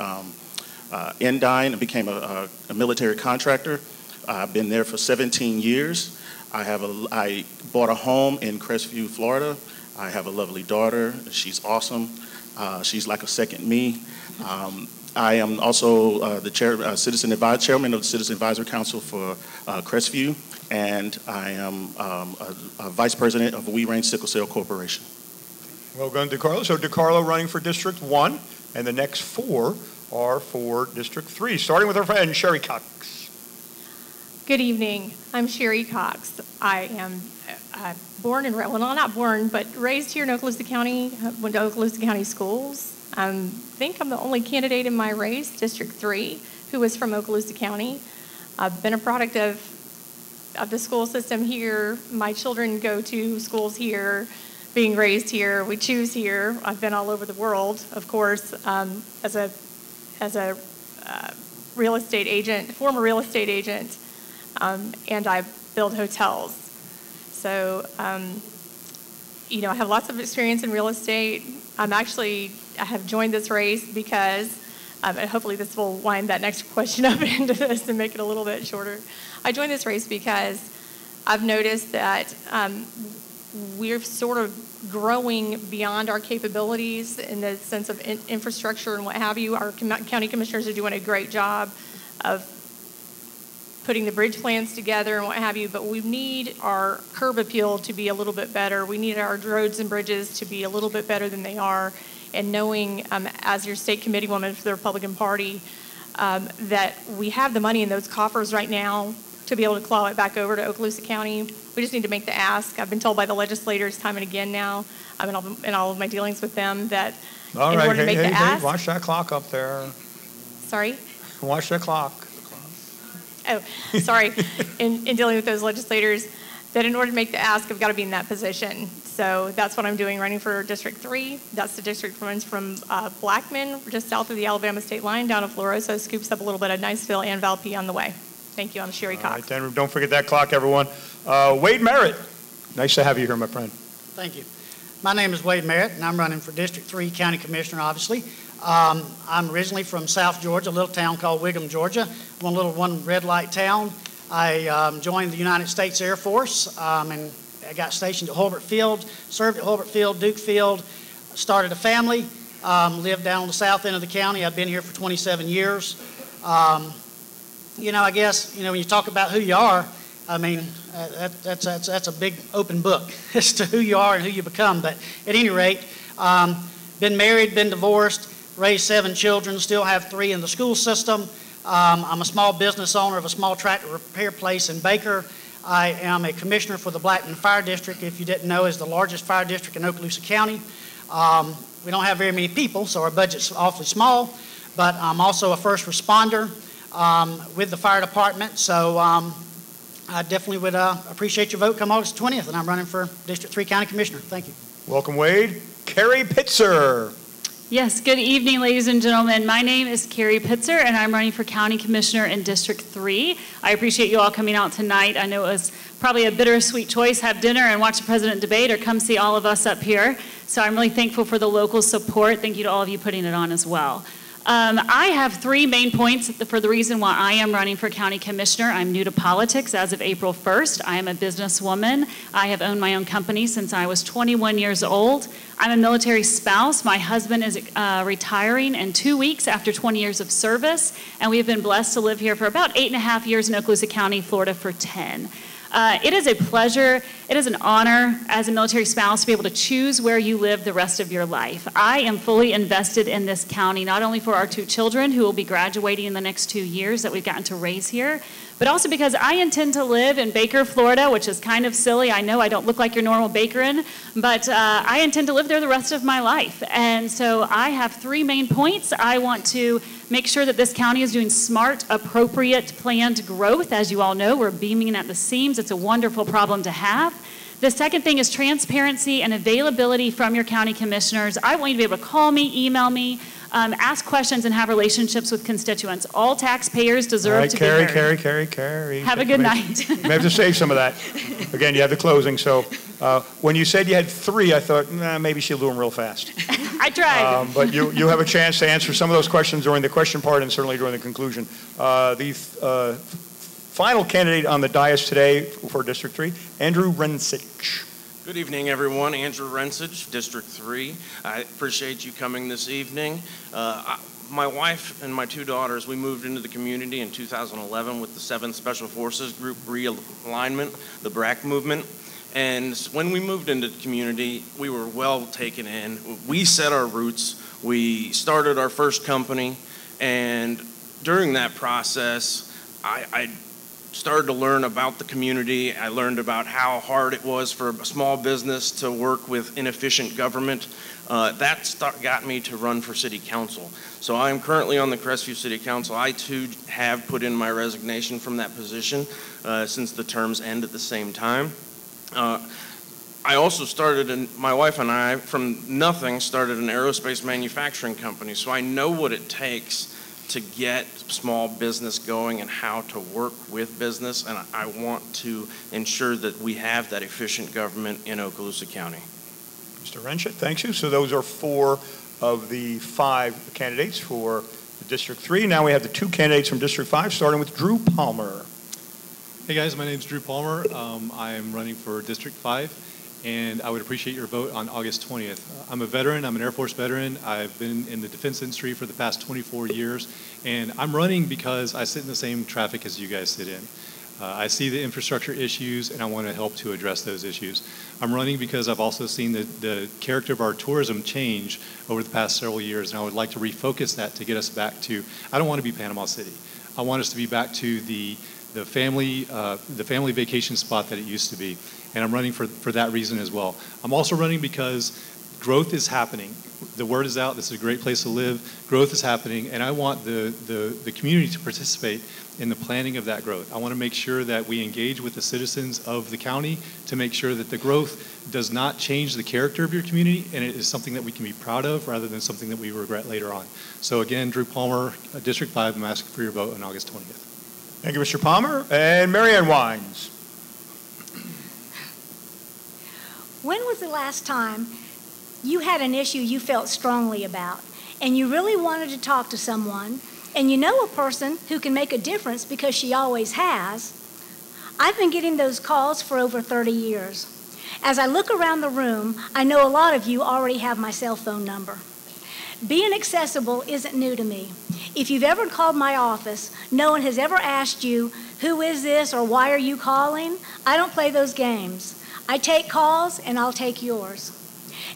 Speaker 6: Endyne and became a military contractor. I've been there for 17 years. I bought a home in Crestview, Florida. I have a lovely daughter. She's awesome. She's like a second me. I am also the chairman of the Citizen Advisory Council for Crestview, and I am a vice president of We Range Sickle Cell Corporation.
Speaker 1: Well done, DeCarlo. So DeCarlo running for District 1, and the next 4 are for District 3, starting with our friend Sherry Cox.
Speaker 7: Good evening. I'm Sherry Cox. I am born and not born, but raised here in Okaloosa County. Went to Okaloosa County schools. I think I'm the only candidate in my race, District 3, who was from Okaloosa County. I've been a product of the school system here. My children go to schools here, being raised here. We choose here. I've been all over the world, of course, as a real estate agent, former real estate agent, and I build hotels. So, I have lots of experience in real estate. I have joined this race because, and hopefully this will wind that next question up into this and make it a little bit shorter. I joined this race because I've noticed that we're sort of growing beyond our capabilities in the sense of infrastructure and what have you. Our county commissioners are doing a great job of putting the bridge plans together and what have you, but we need our curb appeal to be a little bit better. We need our roads and bridges to be a little bit better than they are. And knowing, as your state committee woman for the Republican Party, that we have the money in those coffers right now to be able to claw it back over to Okaloosa County. We just need to make the ask. I've been told by the legislators time and again now, in all of my dealings with them, that in order to make the ask.
Speaker 1: Watch that clock up there.
Speaker 7: Sorry?
Speaker 1: Watch that clock.
Speaker 7: Oh, sorry. In dealing with those legislators, that in order to make the ask, I've got to be in that position. So that's what I'm doing, running for District 3. That's the district runs from Blackman, just south of the Alabama state line, down to Florosa, scoops up a little bit of Niceville and Valpy on the way. Thank you. I'm Sherry Cox.
Speaker 1: All right, then don't forget that clock, everyone. Wade Merritt, nice to have you here, my friend.
Speaker 8: Thank you. My name is Wade Merritt, and I'm running for District 3 County Commissioner, obviously. I'm originally from South Georgia, a little town called Wiggum, Georgia, one red light town. I joined the United States Air Force, and I got stationed at Hulbert Field, served at Hulbert Field, Duke Field, started a family, lived down on the south end of the county. I've been here for 27 years. I guess, when you talk about who you are, that's a big open book as to who you are and who you become. But at any rate, been married, been divorced, raised 7 children, still have 3 in the school system. I'm a small business owner of a small tractor repair place in Baker. I am a commissioner for the Blackman Fire District, if you didn't know, is the largest fire district in Okaloosa County. We don't have very many people, so our budget's awfully small, but I'm also a first responder with the fire department, so I definitely would appreciate your vote come August 20th, and I'm running for District 3 County Commissioner. Thank you.
Speaker 1: Welcome, Wade. Carrie Pitzer.
Speaker 9: Yes, good evening, ladies and gentlemen. My name is Carrie Pitzer, and I'm running for County Commissioner in District 3. I appreciate you all coming out tonight. I know it was probably a bittersweet choice, have dinner and watch the president debate, or come see all of us up here. So I'm really thankful for the local support. Thank you to all of you putting it on as well. I have 3 main points for the reason why I am running for County Commissioner. I'm new to politics as of April 1st. I am a businesswoman. I have owned my own company since I was 21 years old. I'm a military spouse. My husband is retiring in 2 weeks after 20 years of service, and we have been blessed to live here for about 8.5 years in Okaloosa County, Florida for 10. It is a pleasure, it is an honor as a military spouse to be able to choose where you live the rest of your life. I am fully invested in this county, not only for our 2 children who will be graduating in the next 2 years that we've gotten to raise here, but also because I intend to live in Baker, Florida, which is kind of silly. I know I don't look like your normal Bakerin, but I intend to live there the rest of my life. And so I have 3 main points. I want to make sure that this county is doing smart, appropriate, planned growth. As you all know, we're beaming at the seams. It's a wonderful problem to have. The second thing is transparency and availability from your county commissioners. I want you to be able to call me, email me, ask questions, and have relationships with constituents. All taxpayers deserve to be heard.
Speaker 1: Carrie.
Speaker 9: Have a good night.
Speaker 1: You may have to save some of that. Again, you have the closing. So when you said you had 3, I thought, maybe she'll do them real fast.
Speaker 9: I tried.
Speaker 1: But you have a chance to answer some of those questions during the question part and certainly during the conclusion. The final candidate on the dais today for District 3, Andrew Rensich.
Speaker 10: Good evening, everyone. Andrew Rensich, District 3. I appreciate you coming this evening. My wife and my 2 daughters, we moved into the community in 2011 with the 7th Special Forces Group Realignment, the BRAC movement. And when we moved into the community, we were well taken in. We set our roots. We started our first company. And during that process, I started to learn about the community. I learned about how hard it was for a small business to work with inefficient government. That got me to run for city council. So I'm currently on the Crestview City Council. I too have put in my resignation from that position since the terms end at the same time. I also my wife and I, from nothing, started an aerospace manufacturing company. So I know what it takes to get small business going and how to work with business, and I want to ensure that we have that efficient government in Okaloosa County.
Speaker 1: Mr. Rensich, thank you. So those are 4 of the 5 candidates for the District 3. Now we have the 2 candidates from District 5, starting with Drew Palmer.
Speaker 11: Hey guys, my name is Drew Palmer. I am running for District 5, and I would appreciate your vote on August 20th. I'm a veteran. I'm an Air Force veteran. I've been in the defense industry for the past 24 years, and I'm running because I sit in the same traffic as you guys sit in. I see the infrastructure issues, and I want to help to address those issues. I'm running because I've also seen the character of our tourism change over the past several years, and I would like to refocus that to get us back to, I don't want to be Panama City. I want us to be back to the family vacation spot that it used to be, and I'm running for that reason as well. I'm also running because growth is happening. The word is out. This is a great place to live. Growth is happening, and I want the community to participate in the planning of that growth. I want to make sure that we engage with the citizens of the county to make sure that the growth does not change the character of your community, and it is something that we can be proud of rather than something that we regret later on. So again, Drew Palmer, District 5, I'm asking for your vote on August 20th.
Speaker 1: Thank you, Mr. Palmer. And Marianne Wines.
Speaker 12: When was the last time you had an issue you felt strongly about and you really wanted to talk to someone, and you know a person who can make a difference because she always has? I've been getting those calls for over 30 years. As I look around the room, I know a lot of you already have my cell phone number. Being accessible isn't new to me. If you've ever called my office, no one has ever asked you, who is this or why are you calling? I don't play those games. I take calls and I'll take yours.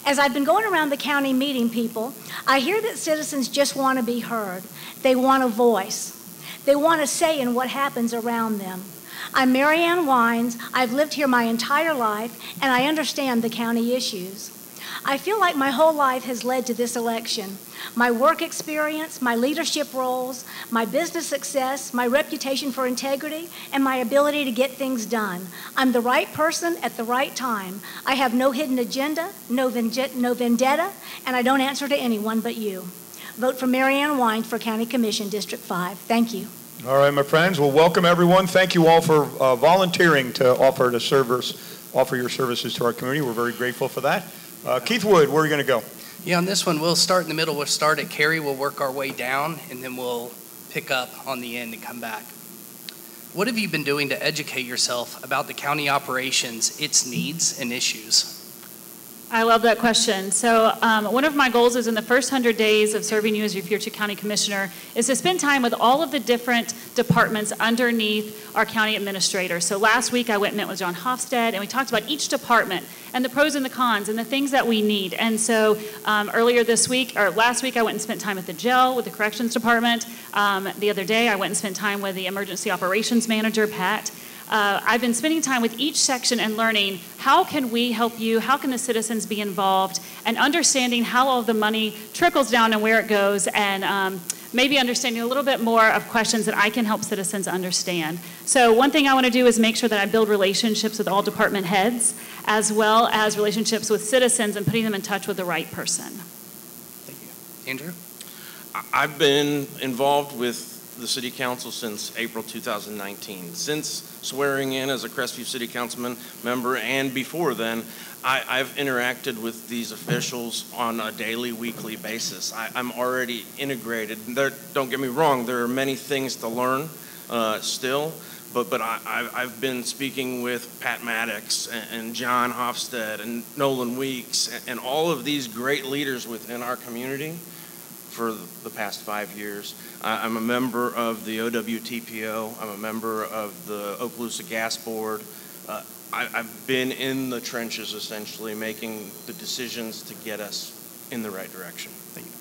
Speaker 12: As I've been going around the county meeting people, I hear that citizens just want to be heard. They want a voice. They want a say in what happens around them. I'm Marianne Wines. I've lived here my entire life, and I understand the county issues. I feel like my whole life has led to this election. My work experience, my leadership roles, my business success, my reputation for integrity, and my ability to get things done. I'm the right person at the right time. I have no hidden agenda, no vendetta, and I don't answer to anyone but you. Vote for Marianne Wines for County Commission, District 5. Thank you.
Speaker 1: All right, my friends. Well, welcome everyone. Thank you all for volunteering to offer your services to our community. We're very grateful for that. Keith Wood, where are you going to go?
Speaker 3: Yeah, on this one, we'll start in the middle. We'll start at Cary. We'll work our way down, and then we'll pick up on the end and come back. What have you been doing to educate yourself about the county operations, its needs and issues?
Speaker 9: I love that question. So one of my goals is in the first 100 days of serving you as your future county commissioner is to spend time with all of the different departments underneath our county administrator. So last week I went and met with John Hofstad, and we talked about each department and the pros and the cons and the things that we need. And so last week I went and spent time at the jail with the corrections department. The other day I went and spent time with the emergency operations manager, Pat. I've been spending time with each section and learning how can we help you, how can the citizens be involved, and understanding how all the money trickles down and where it goes, and maybe understanding a little bit more of questions that I can help citizens understand. So one thing I want to do is make sure that I build relationships with all department heads, as well as relationships with citizens and putting them in touch with the right person.
Speaker 3: Thank you. Andrew?
Speaker 10: I've been involved with the City Council since April 2019. Since swearing in as a Crestview City Councilman member and before then, I've interacted with these officials on a daily, weekly basis. I'm already integrated. Don't get me wrong, there are many things to learn still, but I've been speaking with Pat Maddox and John Hofstad and Nolan Weeks and all of these great leaders within our community for the past 5 years. I'm a member of the OWTPO. I'm a member of the Okaloosa Gas Board. I've been in the trenches, essentially, making the decisions to get us in the right direction.
Speaker 3: Thank you.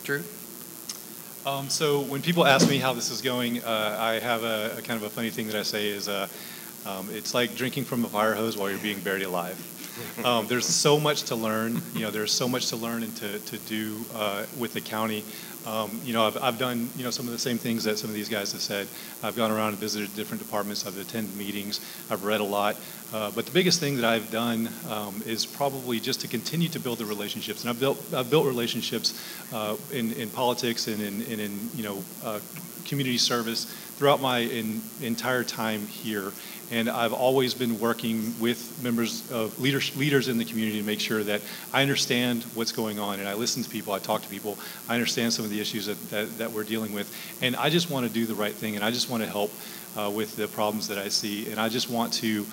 Speaker 3: Drew?
Speaker 11: So when people ask me how this is going, I have a kind of a funny thing that I say is it's like drinking from a fire hose while you're being buried alive. There's so much to learn. There's so much to learn and to do with the county. I've done, some of the same things that some of these guys have said. I've gone around and visited different departments. I've attended meetings. I've read a lot. But the biggest thing that I've done is probably just to continue to build the relationships. And I've built relationships in politics and in community service throughout my entire time here. And I've always been working with members of leaders in the community to make sure that I understand what's going on, and I listen to people, I talk to people, I understand some of the issues that we're dealing with, and I just want to do the right thing, and I just want to help with the problems that I see, and I just want to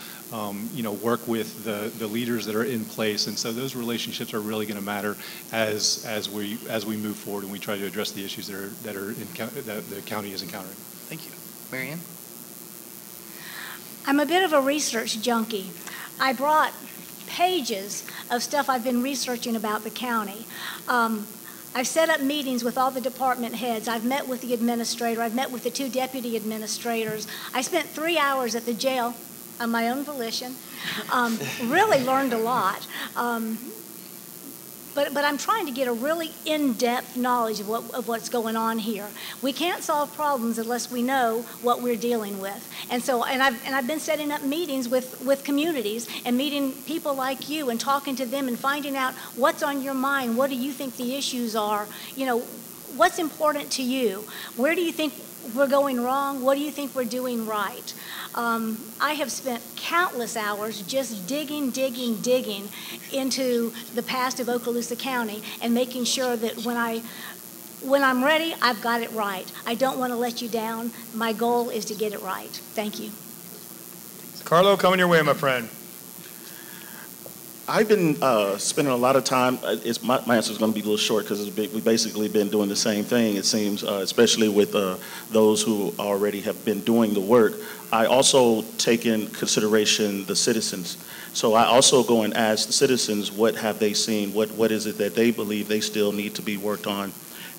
Speaker 11: work with the leaders that are in place, and so those relationships are really going to matter as we move forward and we try to address the issues that the county is encountering.
Speaker 3: Thank you. Mary Ann?
Speaker 12: I'm a bit of a research junkie. I brought pages of stuff I've been researching about the county. I've set up meetings with all the department heads. I've met with the administrator. I've met with the 2 deputy administrators. I spent 3 hours at the jail on my own volition. Really learned a lot. But I'm trying to get a really in-depth knowledge of what's going on here. We can't solve problems unless we know what we're dealing with. And I've been setting up meetings with communities and meeting people like you and talking to them and finding out what's on your mind. What do you think the issues are? What's important to you? Where do you think we're going wrong? What do you think we're doing right? I have spent countless hours just digging into the past of Okaloosa County and making sure that when I'm ready, I've got it right. I don't want to let you down. My goal is to get it right. Thank you.
Speaker 1: Carlo, coming your way, my friend.
Speaker 6: I've been spending a lot of time, my answer is going to be a little short because we've basically been doing the same thing, it seems, especially with those who already have been doing the work. I also take in consideration the citizens. So I also go and ask the citizens, what have they seen? What is it that they believe they still need to be worked on?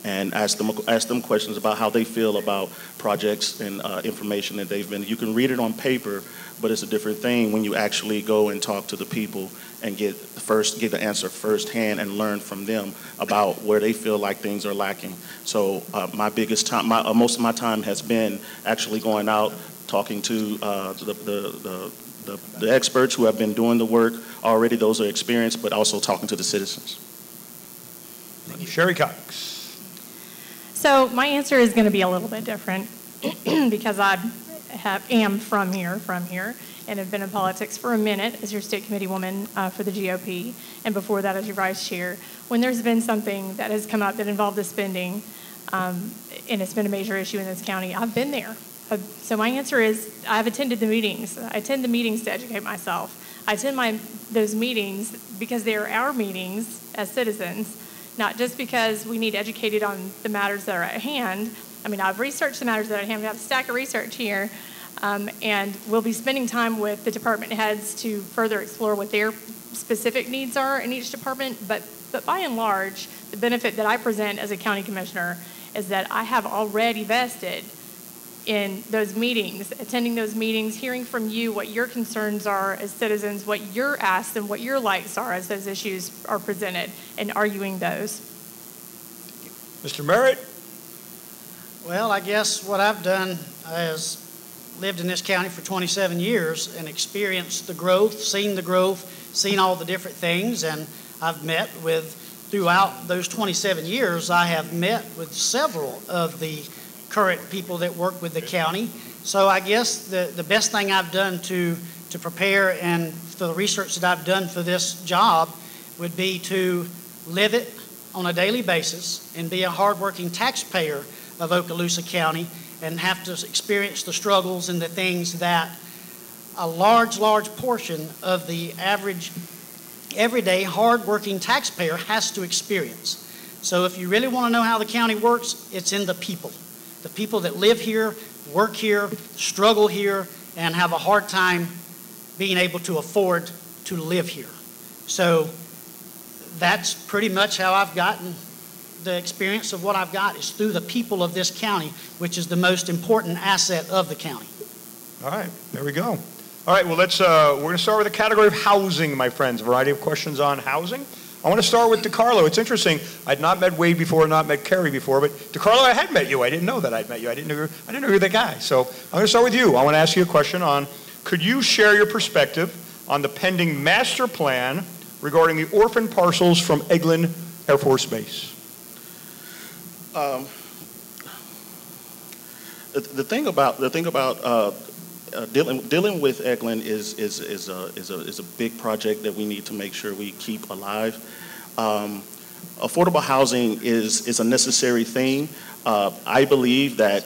Speaker 6: And ask them questions about how they feel about projects and information that they've been. You can read it on paper, but it's a different thing when you actually go and talk to the people and get the answer firsthand and learn from them about where they feel like things are lacking. So most of my time has been actually going out, talking to the experts who have been doing the work already. Those are experienced, but also talking to the citizens.
Speaker 1: Thank you. Sherry Cox.
Speaker 7: So my answer is going to be a little bit different because I am from here, and have been in politics for a minute as your state committee woman for the GOP, and before that as your vice chair. When there's been something that has come up that involved the spending, and it's been a major issue in this county, I've been there. So my answer is I've attended the meetings. I attend the meetings to educate myself. I attend those meetings because they are our meetings as citizens, not just because we need educated on the matters that are at hand. I mean, I've researched the matters that are at hand. We have a stack of research here, and we'll be spending time with the department heads to further explore what their specific needs are in each department. But by and large, the benefit that I present as a county commissioner is that I have already vested in those meetings, attending those meetings, hearing from you what your concerns are as citizens, what you're asked and what your likes are as those issues are presented, and arguing those.
Speaker 1: Mr. Merritt?
Speaker 8: Well, I guess what I've done is lived in this county for 27 years and experienced the growth, seen all the different things, and I've met with, throughout those 27 years, I have met with several of the current people that work with the county. So I guess the best thing I've done to prepare and for the research that I've done for this job would be to live it on a daily basis and be a hardworking taxpayer of Okaloosa County and have to experience the struggles and the things that a large portion of the average everyday hardworking taxpayer has to experience. So if you really want to know how the county works, it's in the people. The people that live here, work here, struggle here, and have a hard time being able to afford to live here. So that's pretty much how I've gotten the experience of what I've got is through the people of this county, which is the most important asset of the county.
Speaker 1: All right, there we go. All right, well, we're going to start with the category of housing, my friends. A variety of questions on housing. I want to start with DeCarlo. It's interesting. I'd not met Wade before, not met Kerry before, but DeCarlo, I had met you. I didn't know that I'd met you. I didn't know you were the guy. So I'm going to start with you. I want to ask you a question on, could you share your perspective on the pending master plan regarding the orphan parcels from Eglin Air Force Base?
Speaker 6: the thing about dealing with Eglin is a big project that we need to make sure we keep alive. Affordable housing is a necessary thing. I believe that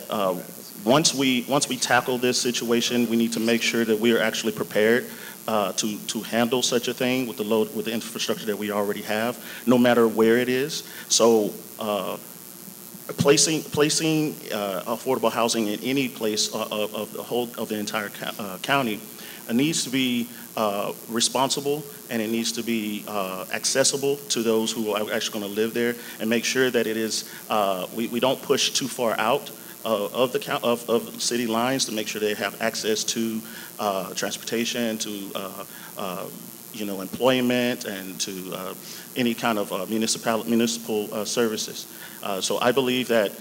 Speaker 6: once we tackle this situation, we need to make sure that we are actually prepared to handle such a thing with the infrastructure that we already have, no matter where it is. So placing affordable housing in any place of the entire county needs to be responsible, and it needs to be accessible to those who are actually going to live there, and make sure that it is we don't push too far out of the city lines, to make sure they have access to transportation, to employment, and to any kind of municipal services. So I believe that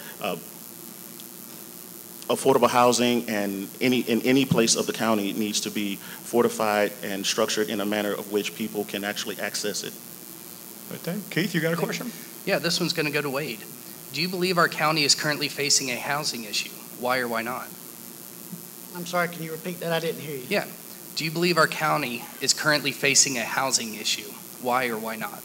Speaker 6: affordable housing in any place of the county needs to be fortified and structured in a manner of which people can actually access it.
Speaker 1: Right then. Keith, you got a question?
Speaker 3: Yeah, this one's going to go to Wade. Do you believe our county is currently facing a housing issue? Why or why not?
Speaker 8: I'm sorry, can you repeat that? I didn't hear you.
Speaker 3: Yeah. Do you believe our county is currently facing a housing issue? Why or why not?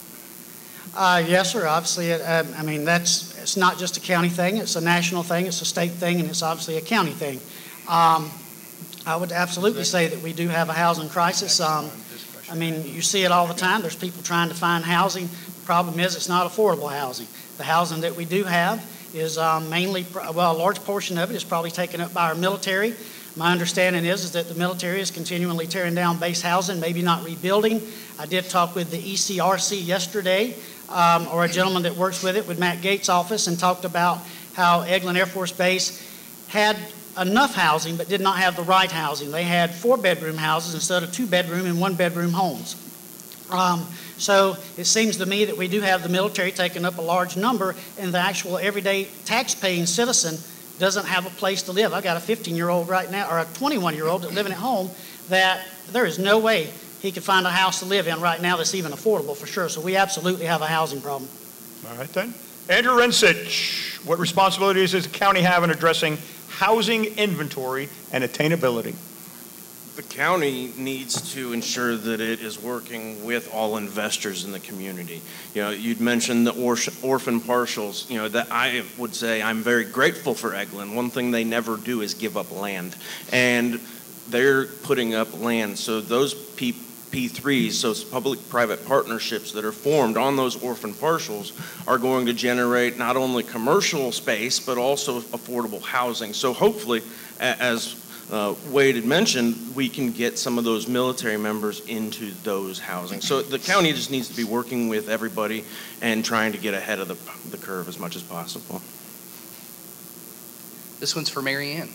Speaker 8: Yes, sir. Obviously, it's not just a county thing. It's a national thing. It's a state thing, and it's obviously a county thing. I would absolutely say that we do have a housing crisis. You see it all the time. There's people trying to find housing. The problem is it's not affordable housing. The housing that we do have is mainly, a large portion of it is probably taken up by our military. My understanding is that the military is continually tearing down base housing, maybe not rebuilding. I did talk with the ECRC yesterday, or a gentleman that works with it, with Matt Gates' office, and talked about how Eglin Air Force Base had enough housing but did not have the right housing. They had 4-bedroom houses instead of 2-bedroom and 1-bedroom homes. So it seems to me that we do have the military taking up a large number, and the actual everyday tax-paying citizen doesn't have a place to live. I got a 15-year-old right now, or a 21-year-old that's living at home, that there is no way he could find a house to live in right now that's even affordable for sure. So we absolutely have a housing problem.
Speaker 1: All right then. Andrew Rensich, what responsibilities does the county have in addressing housing inventory and attainability?
Speaker 10: The county needs to ensure that it is working with all investors in the community. You'd mentioned the orphan parcels, that I would say I'm very grateful for Eglin. One thing they never do is give up land. And they're putting up land. So those P3s, those public-private partnerships that are formed on those orphan parcels, are going to generate not only commercial space, but also affordable housing. So hopefully, as Wade had mentioned, we can get some of those military members into those housing. So the county just needs to be working with everybody and trying to get ahead of the curve as much as possible.
Speaker 3: This one's for Mary Ann.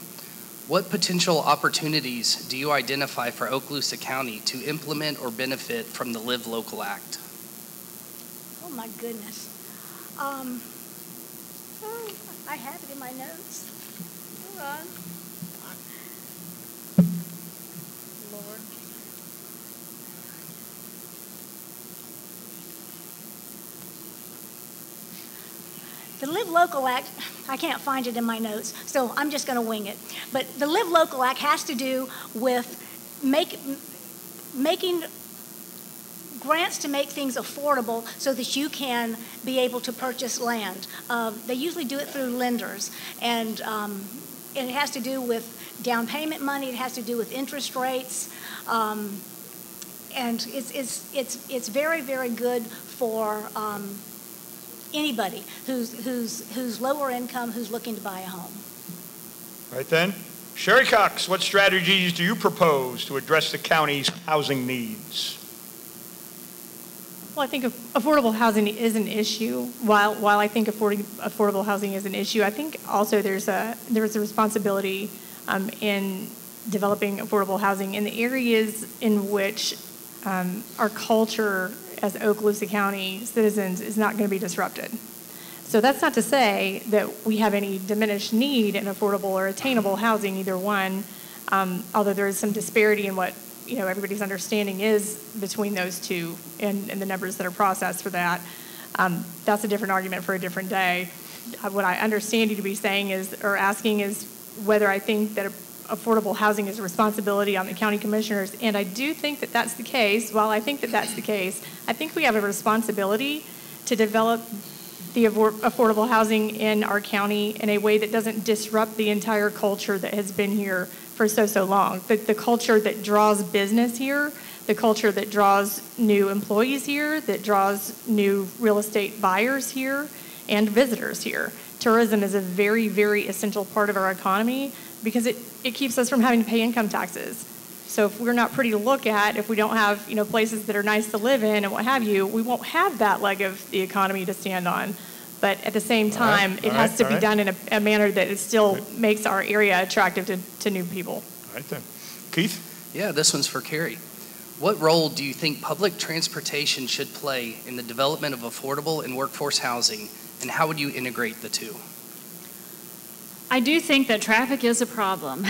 Speaker 3: What potential opportunities do you identify for Okaloosa County to implement or benefit from the Live Local Act?
Speaker 12: Oh my goodness. I have it in my notes. Hold on. Lord. The Live Local Act, I can't find it in my notes, so I'm just going to wing it. But the Live Local Act has to do with making grants to make things affordable so that you can be able to purchase land. They usually do it through lenders, and it has to do with down payment money. It has to do with interest rates, and it's very, very good for anybody who's lower income, who's looking to buy a home.
Speaker 1: Right then. Sherry Cox, what strategies do you propose to address the county's housing needs?
Speaker 7: Well, I think affordable housing is an issue. While I think affordable housing is an issue, I think also there's a responsibility in developing affordable housing in the areas in which our culture as Okaloosa County citizens is not going to be disrupted. So that's not to say that we have any diminished need in affordable or attainable housing, either one, although there is some disparity in what everybody's understanding is between those two and the numbers that are processed for that. That's a different argument for a different day. What I understand you to be saying is, or asking is, whether I think that affordable housing is a responsibility on the county commissioners, and I do think that that's the case. While I think that that's the case, I think we have a responsibility to develop the affordable housing in our county in a way that doesn't disrupt the entire culture that has been here for so long. The culture that draws business here, the culture that draws new employees here, that draws new real estate buyers here, and visitors here. Tourism is a very, very essential part of our economy because it keeps us from having to pay income taxes. So if we're not pretty to look at, if we don't have places that are nice to live in and what have you, we won't have that leg of the economy to stand on. But at the same time, it has to be done in a manner that it still makes our area attractive to new people.
Speaker 1: All right then. Keith?
Speaker 3: Yeah, this one's for Carrie. What role do you think public transportation should play in the development of affordable and workforce housing, and how would you integrate the two?
Speaker 9: I do think that traffic is a problem.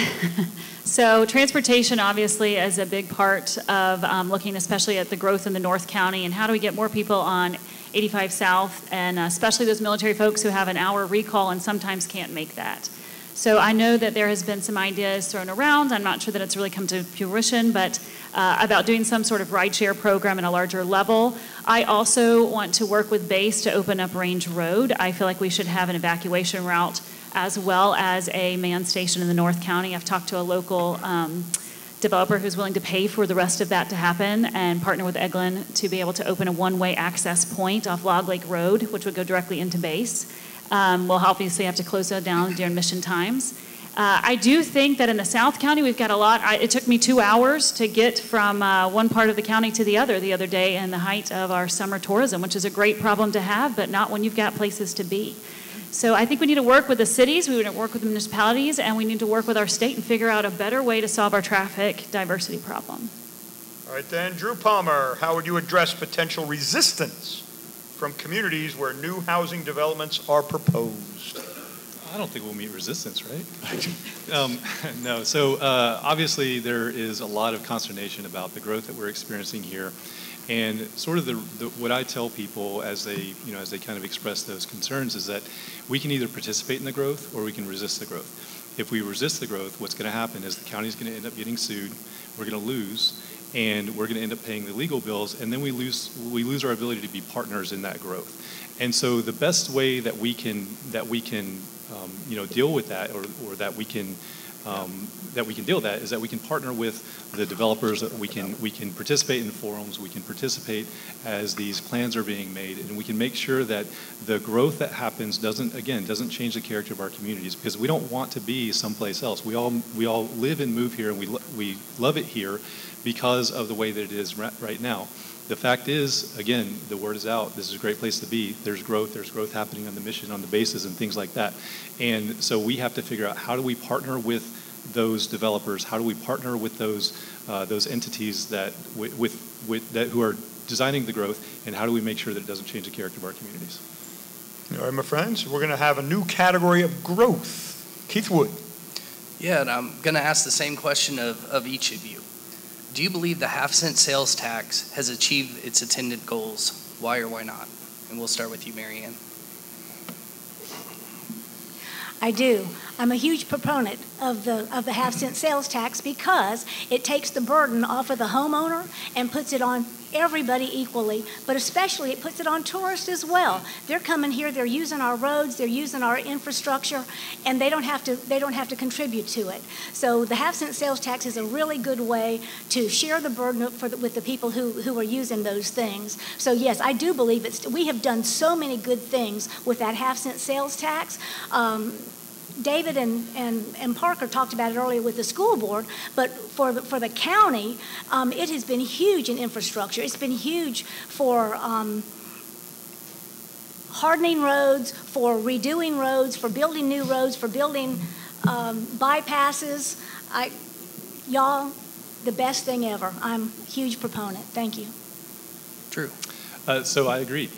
Speaker 9: So transportation obviously is a big part of looking especially at the growth in the North County and how do we get more people on 85 South, and especially those military folks who have an hour recall and sometimes can't make that. So I know that there has been some ideas thrown around. I'm not sure that it's really come to fruition, but about doing some sort of rideshare program at a larger level. I also want to work with Base to open up Range Road. I feel like we should have an evacuation route as well as a man station in the North County. I've talked to a local developer who's willing to pay for the rest of that to happen and partner with Eglin to be able to open a one-way access point off Log Lake Road, which would go directly into Base. We'll obviously have to close that down during mission times. I do think that in the South County, we've got a lot. It took me 2 hours to get from one part of the county to the other day in the height of our summer tourism, which is a great problem to have, but not when you've got places to be. So I think we need to work with the cities, we need to work with the municipalities, and we need to work with our state and figure out a better way to solve our traffic diversity problem.
Speaker 1: All right then, Drew Palmer, how would you address potential resistance from communities where new housing developments are proposed?
Speaker 11: I don't think we'll meet resistance, right? No. So obviously there is a lot of consternation about the growth that we're experiencing here, and sort of what I tell people as they kind of express those concerns is that we can either participate in the growth or we can resist the growth. If we resist the growth, what's going to happen is the county's going to end up getting sued. We're going to lose, and we're going to end up paying the legal bills, and then we lose our ability to be partners in that growth. And so the best way that we can deal with that, or that we can deal with that, is that we can partner with the developers. That we can participate in forums. We can participate as these plans are being made, and we can make sure that the growth that happens doesn't change the character of our communities, because we don't want to be someplace else. We all live and move here, and we love it here because of the way that it is right now. The fact is, again, the word is out. This is a great place to be. There's growth happening on the mission, on the bases, and things like that. And so we have to figure out, how do we partner with those developers? How do we partner with those entities that who are designing the growth? And how do we make sure that it doesn't change the character of our communities?
Speaker 1: All right, my friends, we're going to have a new category of growth. Keith Wood.
Speaker 3: Yeah, and I'm going to ask the same question of each of you. Do you believe the half-cent sales tax has achieved its intended goals? Why or why not? And we'll start with you, Marianne.
Speaker 12: I do. I'm a huge proponent of the half-cent sales tax because it takes the burden off of the homeowner and puts it on everybody equally, but especially it puts it on tourists as well. They're coming here, they're using our roads, they're using our infrastructure, and they don't have to contribute to it. So the half-cent sales tax is a really good way to share the burden with the people who are using those things. So yes, I do believe we have done so many good things with that half-cent sales tax. David and Parker talked about it earlier with the school board, but for the county, it has been huge in infrastructure. It's been huge for hardening roads, for redoing roads, for building new roads, for building bypasses. Y'all, the best thing ever. I'm a huge proponent. Thank you.
Speaker 3: Drew.
Speaker 11: So I agree.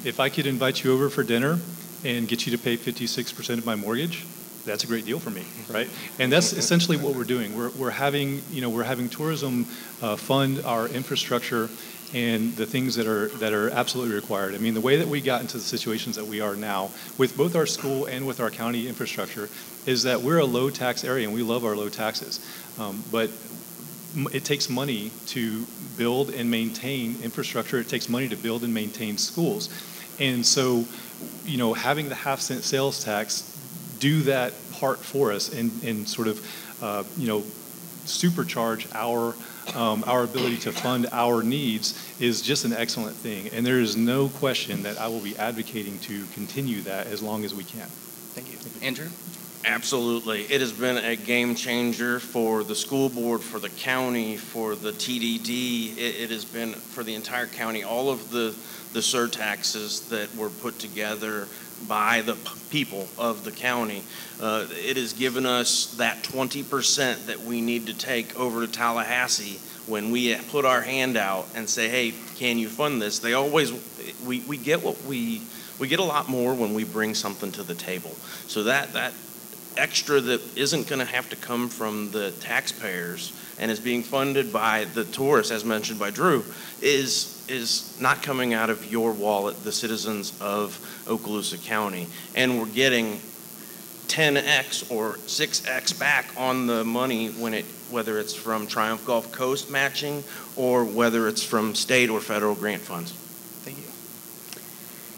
Speaker 11: If I could invite you over for dinner and get you to pay 56% of my mortgage, that's a great deal for me, right? And that's essentially what we're doing. We're having tourism fund our infrastructure, and the things that are absolutely required. I mean, the way that we got into the situations that we are now with both our school and with our county infrastructure is that we're a low tax area and we love our low taxes. But it takes money to build and maintain infrastructure. It takes money to build and maintain schools. And so, you know, having the half-cent sales tax do that part for us and sort of, you know, supercharge our ability to fund our needs is just an excellent thing. And there is no question that I will be advocating to continue that as long as we can.
Speaker 3: Thank you. Andrew?
Speaker 10: Absolutely. It has been a game changer for the school board, for the county, for the TDD. It has been for the entire county. All of the surtaxes that were put together by the people of the county. It has given us that 20% that we need to take over to Tallahassee when we put our hand out and say, hey, can you fund this? They always, we get what we get a lot more when we bring something to the table. So that extra that isn't going to have to come from the taxpayers and is being funded by the tourists, as mentioned by Drew, is not coming out of your wallet, the citizens of Okaloosa County. And we're getting 10x or 6x back on the money whether it's from Triumph Gulf Coast matching or whether it's from state or federal grant funds.
Speaker 3: Thank you.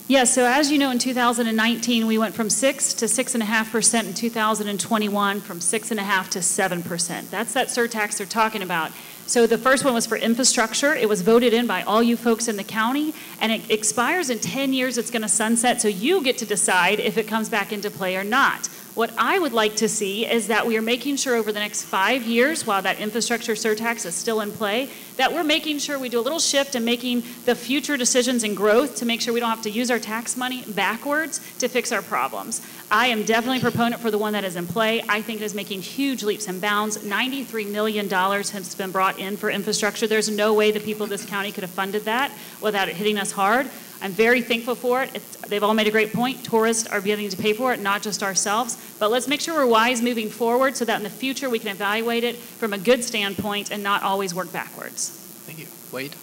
Speaker 9: Yeah, so as you know, in 2019, we went from 6 to 6.5%. In 2021, from 6.5 to 7%. That's that surtax they're talking about. So the first one was for infrastructure. It was voted in by all you folks in the county, and it expires in 10 years. It's going to sunset, so you get to decide if it comes back into play or not. What I would like to see is that we are making sure over the next 5 years, while that infrastructure surtax is still in play, that we're making sure we do a little shift in making the future decisions and growth to make sure we don't have to use our tax money backwards to fix our problems. I am definitely a proponent for the one that is in play. I think it is making huge leaps and bounds. $93 million has been brought in for infrastructure. There's no way the people of this county could have funded that without it hitting us hard. I'm very thankful for it. They've all made a great point. Tourists are beginning to pay for it, not just ourselves. But let's make sure we're wise moving forward so that in the future we can evaluate it from a good standpoint and not always work backwards.
Speaker 3: Thank you. Wade?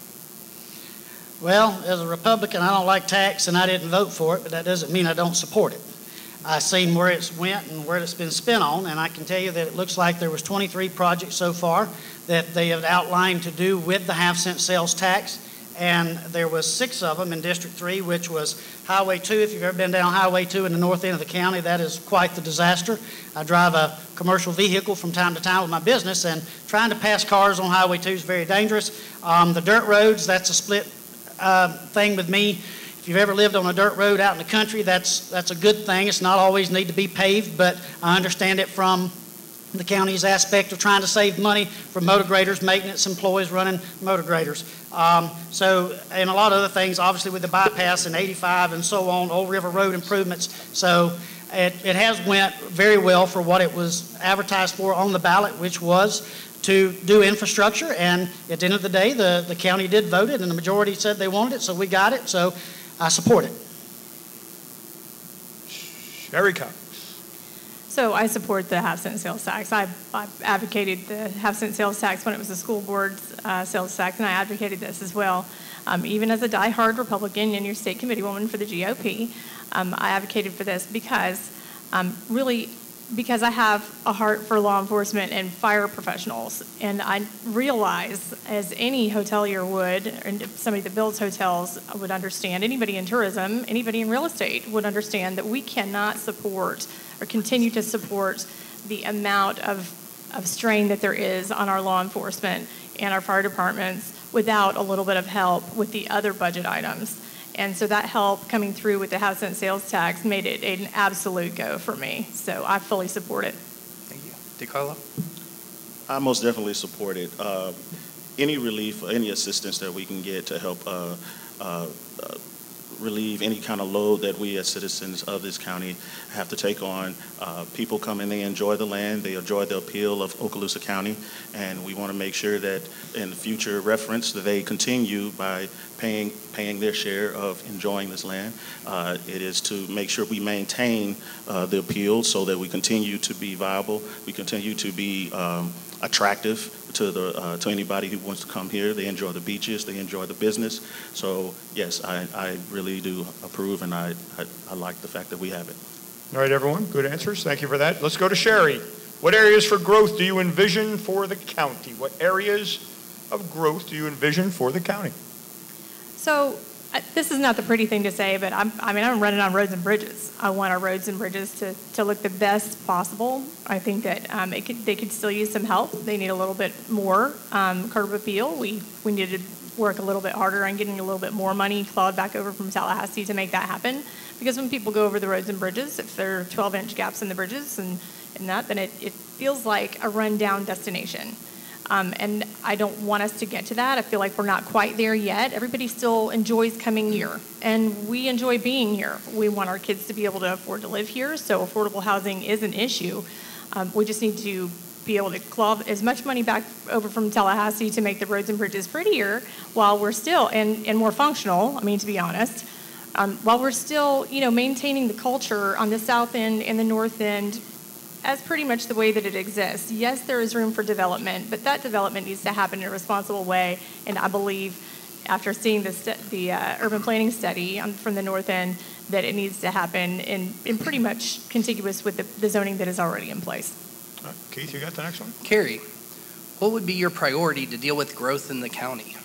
Speaker 8: Well, as a Republican, I don't like tax, and I didn't vote for it, but that doesn't mean I don't support it. I've seen where it's went and where it's been spent on, and I can tell you that it looks like there was 23 projects so far that they have outlined to do with the half-cent sales tax. And there was 6 of them in District 3, which was Highway 2. If you've ever been down Highway 2 in the north end of the county, that is quite the disaster. I drive a commercial vehicle from time to time with my business, and trying to pass cars on Highway 2 is very dangerous. The dirt roads, that's a split thing with me. If you've ever lived on a dirt road out in the country, that's a good thing. It's not always need to be paved, but I understand it from the county's aspect of trying to save money for motor graders, maintenance employees running motor graders. And a lot of other things, obviously with the bypass and 85 and so on, Old River Road improvements. So it has went very well for what it was advertised for on the ballot, which was to do infrastructure. And at the end of the day, the county did vote it, and the majority said they wanted it, so we got it. So I support it.
Speaker 1: Sherry Cox.
Speaker 7: So I support the half-cent sales tax. I advocated the half-cent sales tax when it was the school board's sales tax, and I advocated this as well. Even as a diehard Republican and your state committee woman for the GOP, I advocated for this because because I have a heart for law enforcement and fire professionals. And I realize, as any hotelier would, and somebody that builds hotels would understand, anybody in tourism, anybody in real estate would understand that we cannot support or continue to support the amount of strain that there is on our law enforcement and our fire departments without a little bit of help with the other budget items. And so that help coming through with the half-cent sales tax made it an absolute go for me. So I fully support it.
Speaker 3: Thank you. DeCarlo?
Speaker 6: I most definitely support it. Any relief, any assistance that we can get to help relieve any kind of load that we as citizens of this county have to take on. People come and they enjoy the land, they enjoy the appeal of Okaloosa County, and we want to make sure that in future reference that they continue by paying their share of enjoying this land. It is to make sure we maintain the appeal so that we continue to be viable, we continue to be attractive to anybody who wants to come here. They enjoy the beaches, they enjoy the business. So yes, I really do approve, and I like the fact that we have it.
Speaker 1: All right, everyone, good answers. Thank you for that. Let's go to Sherry. What areas for growth do you envision for the county? What areas of growth do you envision for the county?
Speaker 7: So this is not the pretty thing to say, but I'm running on roads and bridges. I want our roads and bridges to look the best possible. I think that they could still use some help. They need a little bit more curb appeal. We need to work a little bit harder on getting a little bit more money clawed back over from Tallahassee to make that happen. Because when people go over the roads and bridges, if there are 12-inch gaps in the bridges and that, then it feels like a rundown destination. And I don't want us to get to that. I feel like we're not quite there yet. Everybody still enjoys coming here, and we enjoy being here. We want our kids to be able to afford to live here, so affordable housing is an issue. We just need to be able to claw as much money back over from Tallahassee to make the roads and bridges prettier while we're still, and more functional, to be honest, while we're still, maintaining the culture on the south end and the north end as pretty much the way that it exists. Yes, there is room for development, but that development needs to happen in a responsible way. And I believe, after seeing the urban planning study from the north end, that it needs to happen in pretty much contiguous with the zoning that is already in place.
Speaker 1: Keith, you got the next one?
Speaker 3: Carrie, what would be your priority to deal with growth in the county?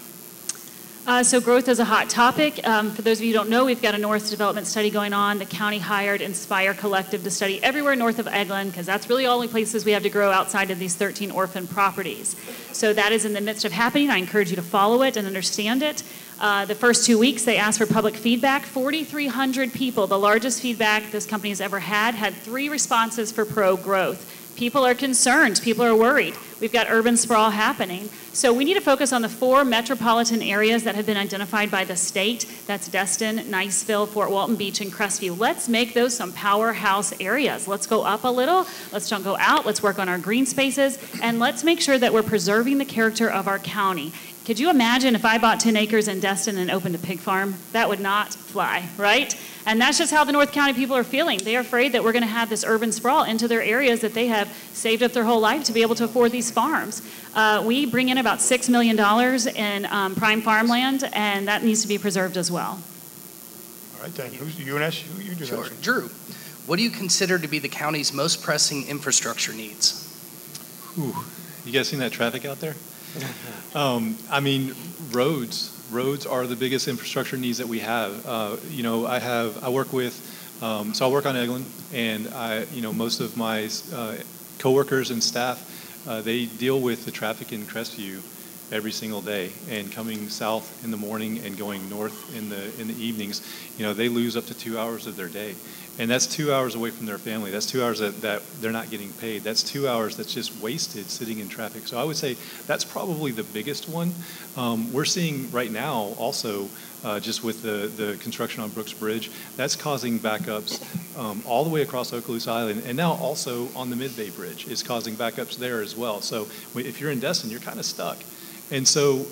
Speaker 9: So growth is a hot topic. For those of you who don't know, we've got a North Development Study going on. The county hired Inspire Collective to study everywhere north of Eglin, because that's really the only places we have to grow outside of these 13 orphan properties. So that is in the midst of happening. I encourage you to follow it and understand it. The first 2 weeks, they asked for public feedback. 4,300 people, the largest feedback this company has ever had 3 responses for pro-growth. People are concerned. People are worried. We've got urban sprawl happening. So we need to focus on the 4 metropolitan areas that have been identified by the state. That's Destin, Niceville, Fort Walton Beach, and Crestview. Let's make those some powerhouse areas. Let's go up a little. Let's don't go out. Let's work on our green spaces. And let's make sure that we're preserving the character of our county. Could you imagine if I bought 10 acres in Destin and opened a pig farm? That would not fly, right? And that's just how the North County people are feeling. They are afraid that we're going to have this urban sprawl into their areas that they have saved up their whole life to be able to afford these farms. We bring in about $6 million in prime farmland, and that needs to be preserved as well.
Speaker 1: All right, thank you. UNS, you do
Speaker 3: Sure.
Speaker 1: that.
Speaker 3: Drew, what do you consider to be the county's most pressing infrastructure needs?
Speaker 11: You guys seen that traffic out there? Roads are the biggest infrastructure needs that we have. I work with, so I work on Eglin, and most of my coworkers and staff, they deal with the traffic in Crestview every single day, and coming south in the morning and going north in the evenings, they lose up to 2 hours of their day. And that's 2 hours away from their family. That's 2 hours that they're not getting paid. That's 2 hours that's just wasted sitting in traffic. So I would say that's probably the biggest one. We're seeing right now also, just with the construction on Brooks Bridge, that's causing backups all the way across Okaloosa Island. And now also on the Mid-Bay Bridge is causing backups there as well. So if you're in Destin, you're kind of stuck. And so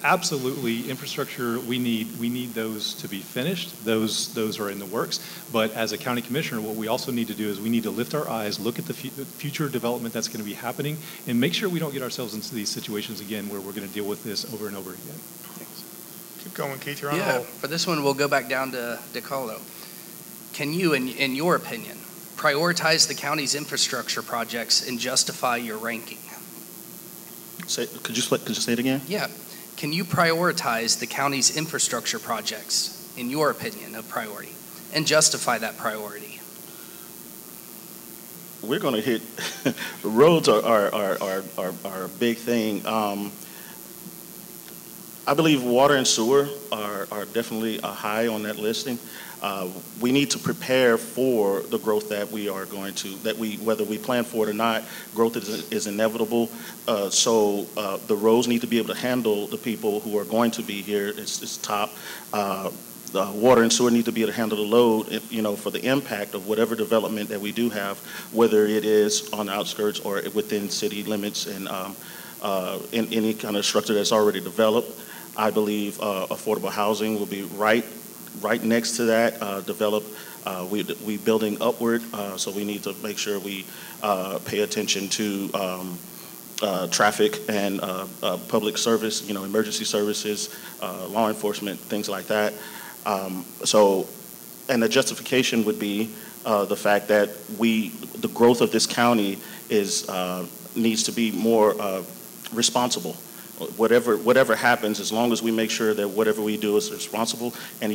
Speaker 11: absolutely, infrastructure, we need those to be finished. Those are in the works. But as a county commissioner, what we also need to do is we need to lift our eyes, look at the future development that's going to be happening, and make sure we don't get ourselves into these situations again where we're going to deal with this over and over again. Thanks.
Speaker 1: Keep going, Keith. You're on a
Speaker 3: Yeah,
Speaker 1: roll.
Speaker 3: for this one, we'll go back down to DeCarlo. Can you, in your opinion, prioritize the county's infrastructure projects and justify your ranking?
Speaker 6: Could you say it again?
Speaker 3: Yeah. Can you prioritize the county's infrastructure projects, in your opinion, of priority, and justify that priority?
Speaker 6: We're going to hit roads are a big thing. I believe water and sewer are definitely high on that listing. We need to prepare for the growth that we are going to, whether we plan for it or not, growth is inevitable. So the roads need to be able to handle the people who are going to be here. It's top. The water and sewer need to be able to handle the load, for the impact of whatever development that we do have, whether it is on the outskirts or within city limits and in any kind of structure that's already developed. I believe affordable housing will be right next to that. We building upward, so we need to make sure we pay attention to traffic and public service, emergency services, law enforcement, things like that. And the justification would be the fact that the growth of this county needs to be more responsible. Whatever happens, as long as we make sure that whatever we do is responsible, and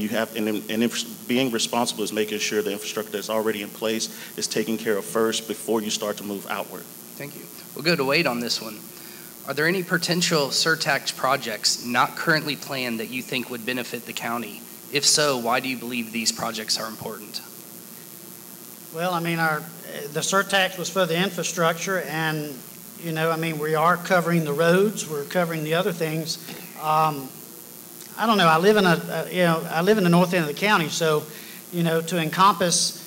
Speaker 6: being responsible is making sure the infrastructure that's already in place is taken care of first before you start to move outward.
Speaker 3: Thank you. We'll go to Wade on this one. Are there any potential surtax projects not currently planned that you think would benefit the county? If so, why do you believe these projects are important?
Speaker 8: Well, the surtax was for the infrastructure, and we are covering the roads, we're covering the other things. I don't know. I live in the north end of the county, so to encompass,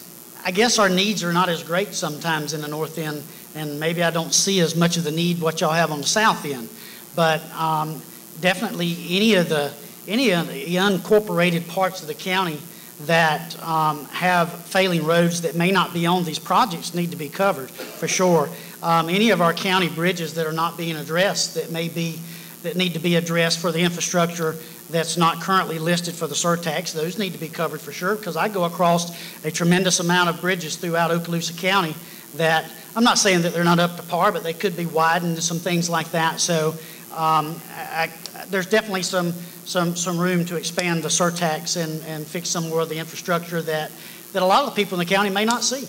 Speaker 8: I guess our needs are not as great sometimes in the north end, and maybe I don't see as much of the need what y'all have on the south end. But definitely any of the unincorporated parts of the county that have failing roads that may not be on these projects need to be covered for sure. Any of our county bridges that are not being addressed that need to be addressed for the infrastructure that's not currently listed for the surtax, those need to be covered for sure, because I go across a tremendous amount of bridges throughout Okaloosa County that I'm not saying that they're not up to par, but they could be widened and some things like that. So there's definitely some room to expand the surtax and fix some more of the infrastructure that a lot of the people in the county may not see,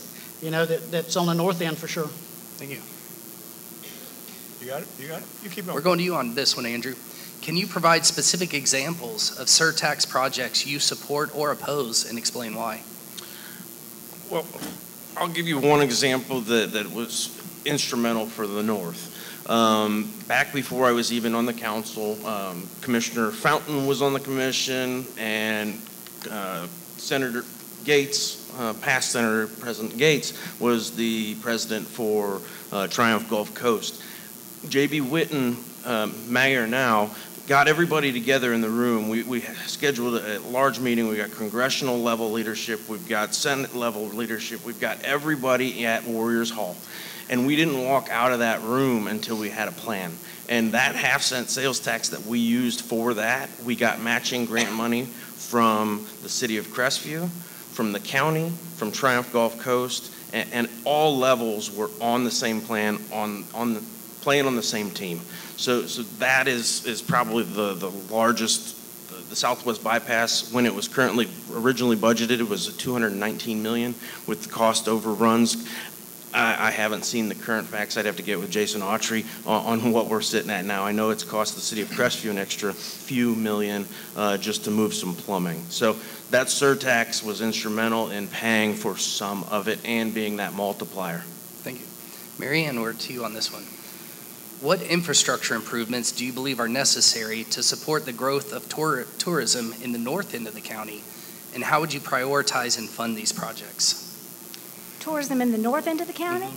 Speaker 8: that's on the north end for sure.
Speaker 3: Thank you.
Speaker 1: You got it? You keep going.
Speaker 3: We're going to you on this one, Andrew. Can you provide specific examples of surtax projects you support or oppose and explain why?
Speaker 10: Well, I'll give you one example that was instrumental for the north. Back before I was even on the council, Commissioner Fountain was on the commission, and Senator Gates, past Senator President Gates, was the president for Triumph Gulf Coast. J.B. Whitten, mayor now, got everybody together in the room. We scheduled a large meeting. We got congressional level leadership. We've got Senate level leadership. We've got everybody at Warriors Hall. And we didn't walk out of that room until we had a plan. And that half-cent sales tax that we used for that, we got matching grant money from the city of Crestview, from the county, from Triumph Gulf Coast, and all levels were on the same plan, playing on the same team. So that is probably the largest. The Southwest Bypass, when it was originally budgeted, it was $219 million with the cost overruns. I haven't seen the current facts. I'd have to get with Jason Autry on what we're sitting at now. I know it's cost the city of Crestview an extra few million just to move some plumbing. So that surtax was instrumental in paying for some of it and being that multiplier.
Speaker 3: Thank you. Mary Ann, we're to you on this one. What infrastructure improvements do you believe are necessary to support the growth of tourism in the north end of the county, and how would you prioritize and fund these projects?
Speaker 12: Tourism in the north end of the county?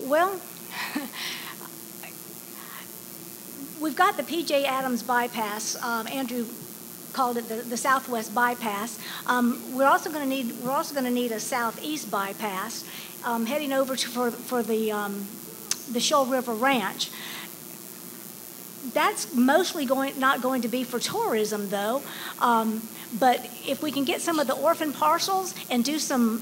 Speaker 12: Well, we've got the P.J. Adams bypass. Andrew called it the Southwest bypass. We're also going to need a southeast bypass heading over for the Shoal River Ranch. That's mostly not going to be for tourism, though. But if we can get some of the orphan parcels and do some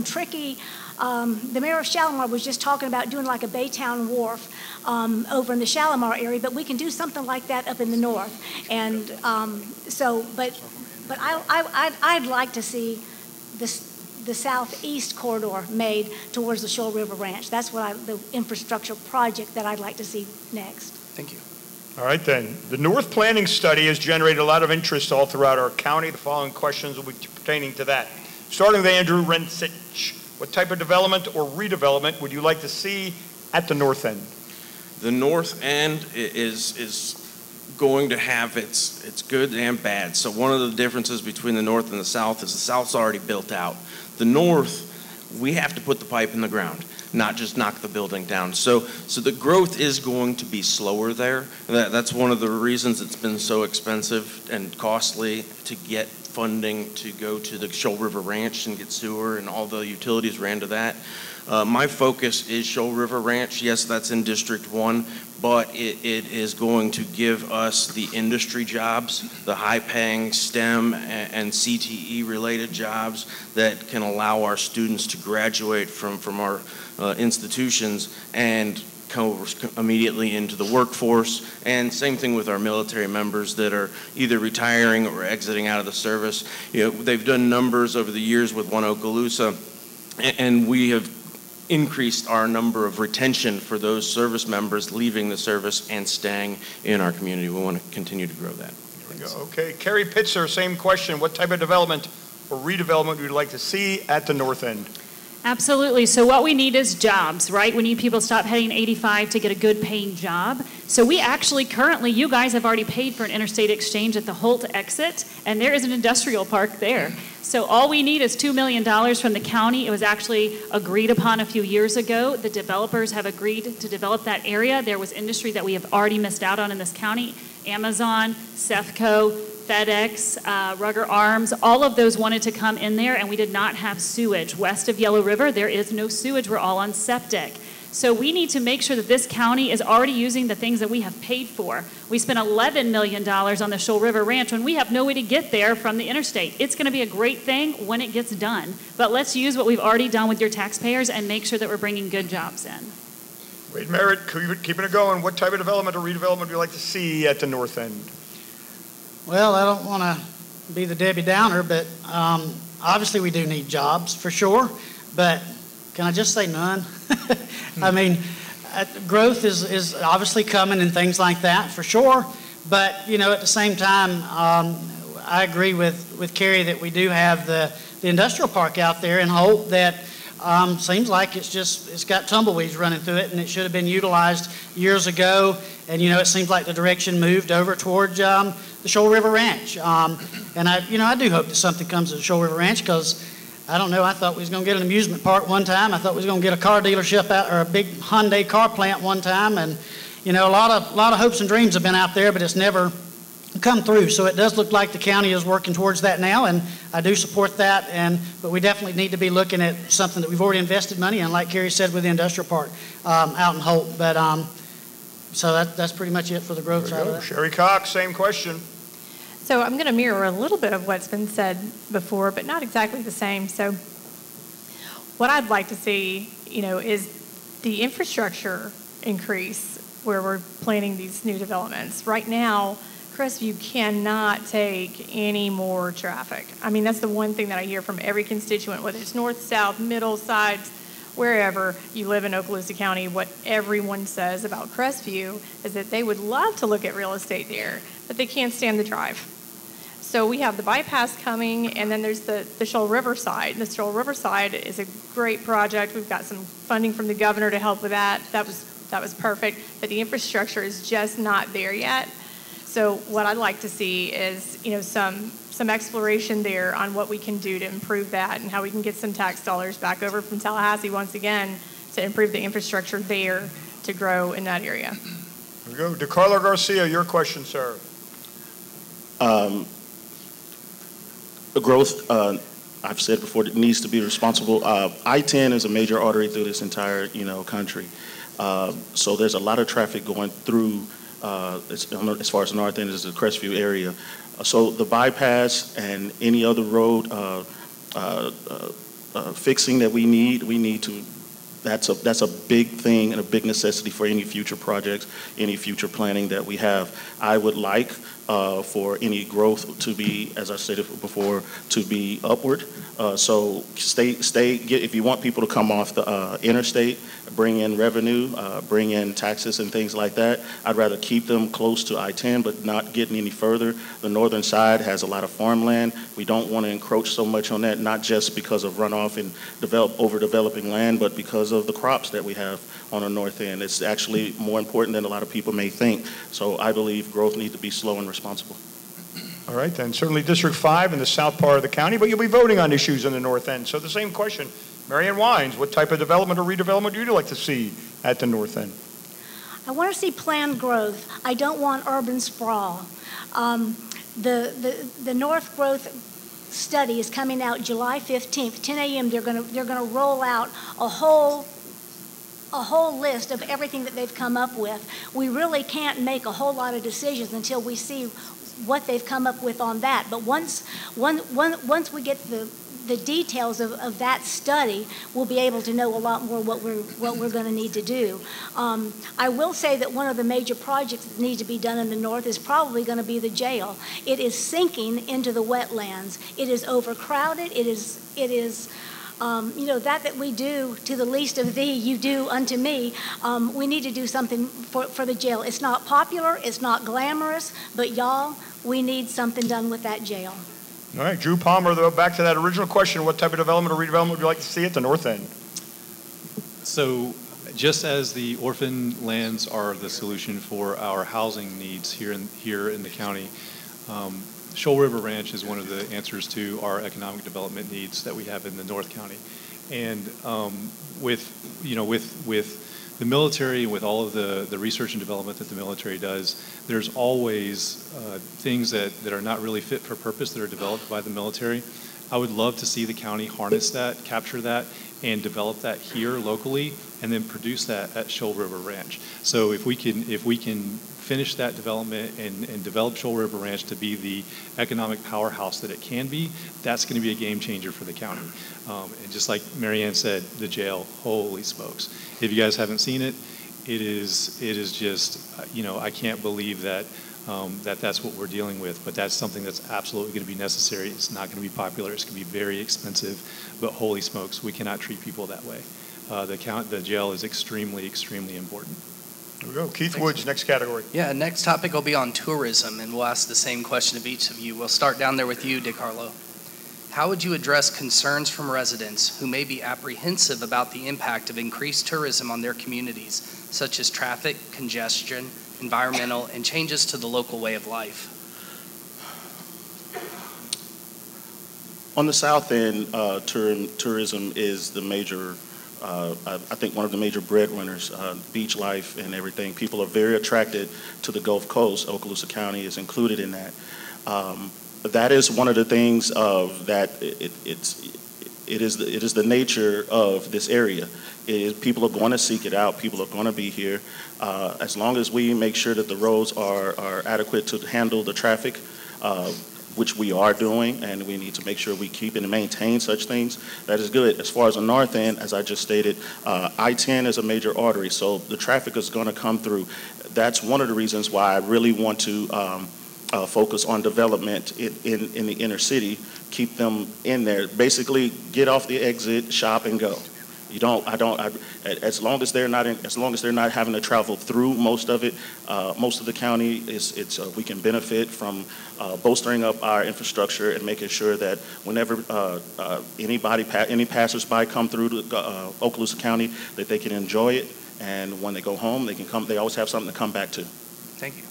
Speaker 12: tricky, the mayor of Shalimar was just talking about doing like a Baytown wharf over in the Shalimar area, but we can do something like that up in the north. And but I'd like to see the southeast corridor made towards the Shoal River Ranch. That's the infrastructure project that I'd like to see next.
Speaker 3: Thank you.
Speaker 1: All right, then. The North Planning Study has generated a lot of interest all throughout our county. The following questions will be pertaining to that. Starting with Andrew Rensich, what type of development or redevelopment would you like to see at the north end?
Speaker 10: The north end is going to have its good and bad. So one of the differences between the north and the south is the south's already built out. The north, we have to put the pipe in the ground, not just knock the building down. So the growth is going to be slower there. That's one of the reasons it's been so expensive and costly to get funding to go to the Shoal River Ranch and get sewer, and all the utilities ran to that. My focus is Shoal River Ranch. Yes, that's in District 1, but it is going to give us the industry jobs, the high-paying STEM and CTE-related jobs that can allow our students to graduate from our institutions and go immediately into the workforce. And same thing with our military members that are either retiring or exiting out of the service. You know, they've done numbers over the years with One Okaloosa, and we have increased our number of retention for those service members leaving the service and staying in our community. We want to continue to grow that.
Speaker 1: There we go. Okay, Carrie Pitzer, same question. What type of development or redevelopment would you like to see at the north end?
Speaker 9: Absolutely. So what we need is jobs, right? We need people to stop heading 85 to get a good paying job. So we actually currently, you guys have already paid for an interstate exchange at the Holt exit, and there is an industrial park there. So all we need is $2 million from the county. It was actually agreed upon a few years ago. The developers have agreed to develop that area. There was industry that we have already missed out on in this county. Amazon, Sefco, FedEx, Rugger Arms, all of those wanted to come in there, and we did not have sewage. West of Yellow River, there is no sewage. We're all on septic. So we need to make sure that this county is already using the things that we have paid for. We spent $11 million on the Shoal River Ranch when we have no way to get there from the interstate. It's going to be a great thing when it gets done. But let's use what we've already done with your taxpayers and make sure that we're bringing good jobs in.
Speaker 1: Wade Merritt, keeping it going. What type of development or redevelopment would you like to see at the north end?
Speaker 8: Well, I don't want to be the Debbie Downer, but obviously we do need jobs for sure. But can I just say none? I mean, growth is obviously coming and things like that for sure. But, you know, at the same time, I agree with Carrie that we do have the industrial park out there in Holt that seems like it's got tumbleweeds running through it, and it should have been utilized years ago. And, you know, it seems like the direction moved over towards the Shoal River Ranch. And I do hope that something comes to the Shoal River Ranch, because I don't know, I thought we was going to get an amusement park one time. I thought we was going to get a car dealership out, or a big Hyundai car plant one time. And, you know, a lot of hopes and dreams have been out there, but it's never come through. So it does look like the county is working towards that now, and I do support that. But we definitely need to be looking at something that we've already invested money in, like Carrie said, with the industrial park out in Holt. But so that's pretty much it for the growth side of that.
Speaker 1: Sherry Cox, same question.
Speaker 7: So I'm going to mirror a little bit of what's been said before, but not exactly the same. So what I'd like to see, you know, is the infrastructure increase where we're planning these new developments. Right now, Crestview cannot take any more traffic. I mean, that's the one thing that I hear from every constituent, whether it's north, south, middle, sides, wherever you live in Okaloosa County. What everyone says about Crestview is that they would love to look at real estate there, but they can't stand the drive. So we have the bypass coming, and then there's the Shoal River side. The Shoal River side is a great project. We've got some funding from the governor to help with that. That was perfect, but the infrastructure is just not there yet. So what I'd like to see is, you know, some exploration there on what we can do to improve that, and how we can get some tax dollars back over from Tallahassee once again to improve the infrastructure there to grow in that area.
Speaker 1: Here we go. DeCarlo Garcia, your question, sir.
Speaker 6: The growth, I've said before, it needs to be responsible. I-10 is a major artery through this entire, you know, country. So there's a lot of traffic going through, as far as the north end is the Crestview area. So the bypass and any other road fixing that we need to, that's a big thing and a big necessity for any future projects, any future planning that we have. I would like for any growth to be, as I stated before, to be upward. So if you want people to come off the interstate, bring in revenue, bring in taxes and things like that, I'd rather keep them close to I-10, but not getting any further. The northern side has a lot of farmland. We don't want to encroach so much on that, not just because of runoff and overdeveloping land, but because of the crops that we have on the north end. It's actually more important than a lot of people may think. So I believe growth needs to be slow and responsible.
Speaker 1: All right, then certainly District 5 in the south part of the county, but you'll be voting on issues in the north end. So the same question, Marianne Wines, what type of development or redevelopment would you like to see at the north end?
Speaker 12: I want to see planned growth. I don't want urban sprawl. The North Growth study is coming out July 15th, 10 a.m. They're going to roll out a whole list of everything that they've come up with. We really can't make a whole lot of decisions until we see what they've come up with on that. But once we get the details of that study, we'll be able to know a lot more what we're going to need to do. I will say that one of the major projects that need to be done in the north is probably going to be the jail. It is sinking into the wetlands. It is overcrowded. It is that we do to the least of thee, you do unto me. We need to do something for the jail. It's not popular. It's not glamorous, but y'all, we need something done with that jail.
Speaker 1: All right, Drew Palmer, though, back to that original question, what type of development or redevelopment would you like to see at the north end?
Speaker 11: So just as the orphan lands are the solution for our housing needs here in the county, Shoal River Ranch is one of the answers to our economic development needs that we have in the North County. And with the military, with all of the research and development that the military does, there's always things that are not really fit for purpose that are developed by the military. I would love to see the county harness that, capture that, and develop that here locally, and then produce that at Shoal River Ranch. So if we can finish that development and develop Shoal River Ranch to be the economic powerhouse that it can be, that's going to be a game changer for the county. And just like Marianne said, the jail, holy smokes. If you guys haven't seen it, it is just, I can't believe that that's what we're dealing with, but that's something that's absolutely going to be necessary. It's not going to be popular. It's going to be very expensive, but holy smokes, we cannot treat people that way. The jail is extremely, extremely important.
Speaker 1: There we go. Keith Woods, next category.
Speaker 3: Yeah, next topic will be on tourism, and we'll ask the same question of each of you. We'll start down there with you, DeCarlo. How would you address concerns from residents who may be apprehensive about the impact of increased tourism on their communities, such as traffic, congestion, environmental, and changes to the local way of life?
Speaker 6: On the south end, tourism is the major, I think one of the major breadwinners, beach life and everything. People are very attracted to the Gulf Coast. Okaloosa County is included in that. That is one of the things of that it is the nature of this area. People are going to seek it out. People are going to be here. As long as we make sure that the roads are adequate to handle the traffic, which we are doing, and we need to make sure we keep and maintain such things, that is good. As far as the north end, as I just stated, I-10 is a major artery, so the traffic is going to come through. That's one of the reasons why I really want to focus on development in the inner city, keep them in there. Basically, get off the exit, shop, and go. As long as they're not having to travel through most of the county, we can benefit from bolstering up our infrastructure and making sure that whenever any passersby come through to Okaloosa County, that they can enjoy it, and when they go home, they always have something to come back to.
Speaker 3: Thank you.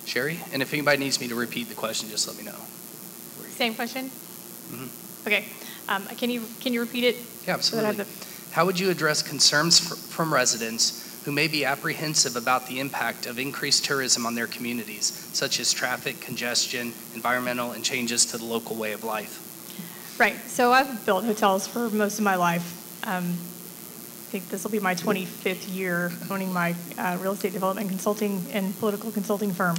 Speaker 3: Sherry, and if anybody needs me to repeat the question, just let me know.
Speaker 7: Same question?
Speaker 3: Mm-hmm.
Speaker 7: Okay. Can you repeat it?
Speaker 3: Yeah, absolutely. How would you address concerns from residents who may be apprehensive about the impact of increased tourism on their communities, such as traffic, congestion, environmental, and changes to the local way of life?
Speaker 7: Right. So I've built hotels for most of my life. I think this will be my 25th year owning my real estate development consulting and political consulting firm.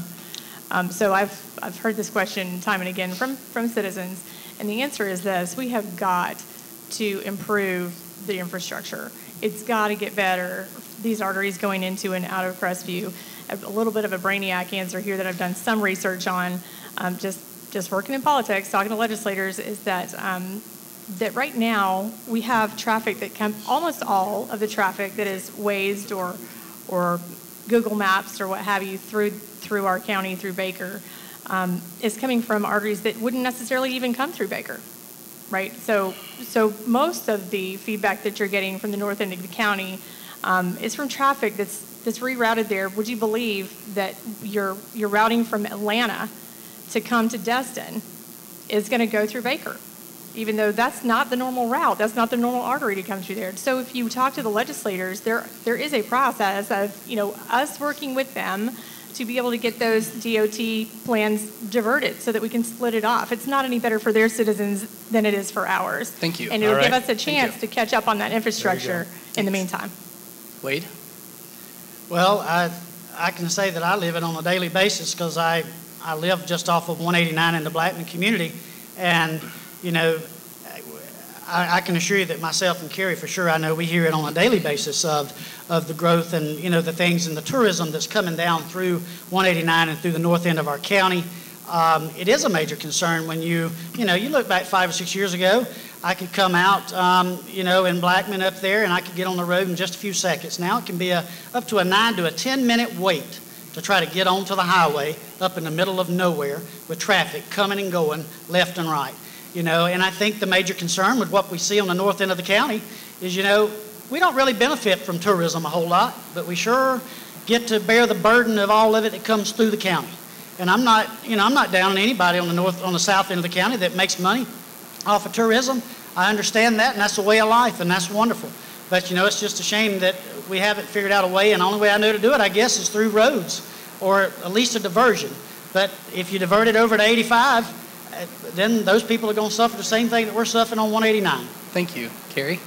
Speaker 7: So I've heard this question time and again from citizens, and the answer is this: we have got to improve the infrastructure. It's got to get better. These arteries going into and out of Crestview. A little bit of a brainiac answer here that I've done some research on, just working in politics, talking to legislators, is that that right now we have traffic that almost all of the traffic that is Waze or Google Maps or what have you through our county, through Baker, is coming from arteries that wouldn't necessarily even come through Baker, right? So most of the feedback that you're getting from the north end of the county is from traffic that's rerouted there. Would you believe that your routing from Atlanta to come to Destin is going to go through Baker? even though that's not the normal route. That's not the normal artery to come through there. So if you talk to the legislators, there is a process of, us working with them to be able to get those DOT plans diverted so that we can split it off. It's not any better for their citizens than it is for ours.
Speaker 3: Thank you.
Speaker 7: And it'll give us a chance to catch up on that infrastructure in the meantime.
Speaker 3: Wade?
Speaker 8: Well, I can say that I live it on a daily basis because I live just off of 189 in the Blackman community. And, I can assure you that myself and Carrie, for sure, I know we hear it on a daily basis of the growth and, the things and the tourism that's coming down through 189 and through the north end of our county. It is a major concern when you look back 5 or 6 years ago, I could come out, in Blackman up there and I could get on the road in just a few seconds. Now it can be up to a 9 to a 10-minute wait to try to get onto the highway up in the middle of nowhere with traffic coming and going left and right. And I think the major concern with what we see on the north end of the county is, we don't really benefit from tourism a whole lot, but we sure get to bear the burden of all of it that comes through the county. And I'm not down on anybody on the south end of the county that makes money off of tourism. I understand that, and that's the way of life, and that's wonderful. But, it's just a shame that we haven't figured out a way, and the only way I know to do it, I guess, is through roads, or at least a diversion. But if you divert it over to 85, then those people are going to suffer the same thing that we're suffering on 189.
Speaker 3: Thank you. Carrie?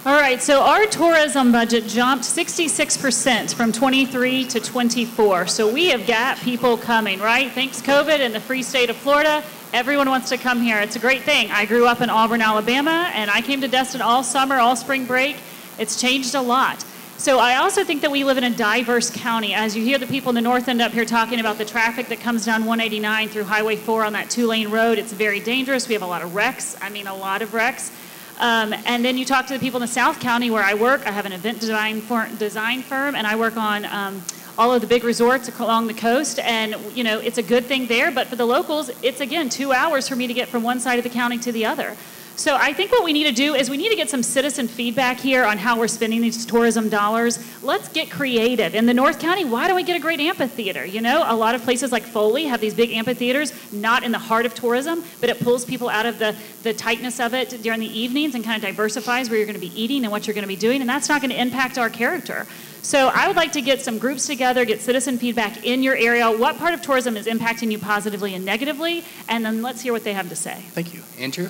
Speaker 9: All right, so our tourism budget jumped 66% from 23 to 24. So we have got people coming, right? Thanks COVID and the free state of Florida, everyone wants to come here. It's a great thing. I grew up in Auburn, Alabama, and I came to Destin all summer, all spring break. It's changed a lot. So I also think that we live in a diverse county. As you hear the people in the north end up here talking about the traffic that comes down 189 through Highway 4 on that 2-lane road, it's very dangerous. We have a lot of wrecks. A lot of wrecks. And then you talk to the people in the South County where I work. I have an event design firm, and I work on all of the big resorts along the coast. And, it's a good thing there. But for the locals, it's, again, 2 hours for me to get from one side of the county to the other. So I think what we need to do is we need to get some citizen feedback here on how we're spending these tourism dollars. Let's get creative. In the North County, why don't we get a great amphitheater? A lot of places like Foley have these big amphitheaters, not in the heart of tourism, but it pulls people out of the tightness of it during the evenings and kind of diversifies where you're going to be eating and what you're going to be doing, and that's not going to impact our character. So I would like to get some groups together, get citizen feedback in your area. What part of tourism is impacting you positively and negatively? And then let's hear what they have to say.
Speaker 3: Thank you. Andrew?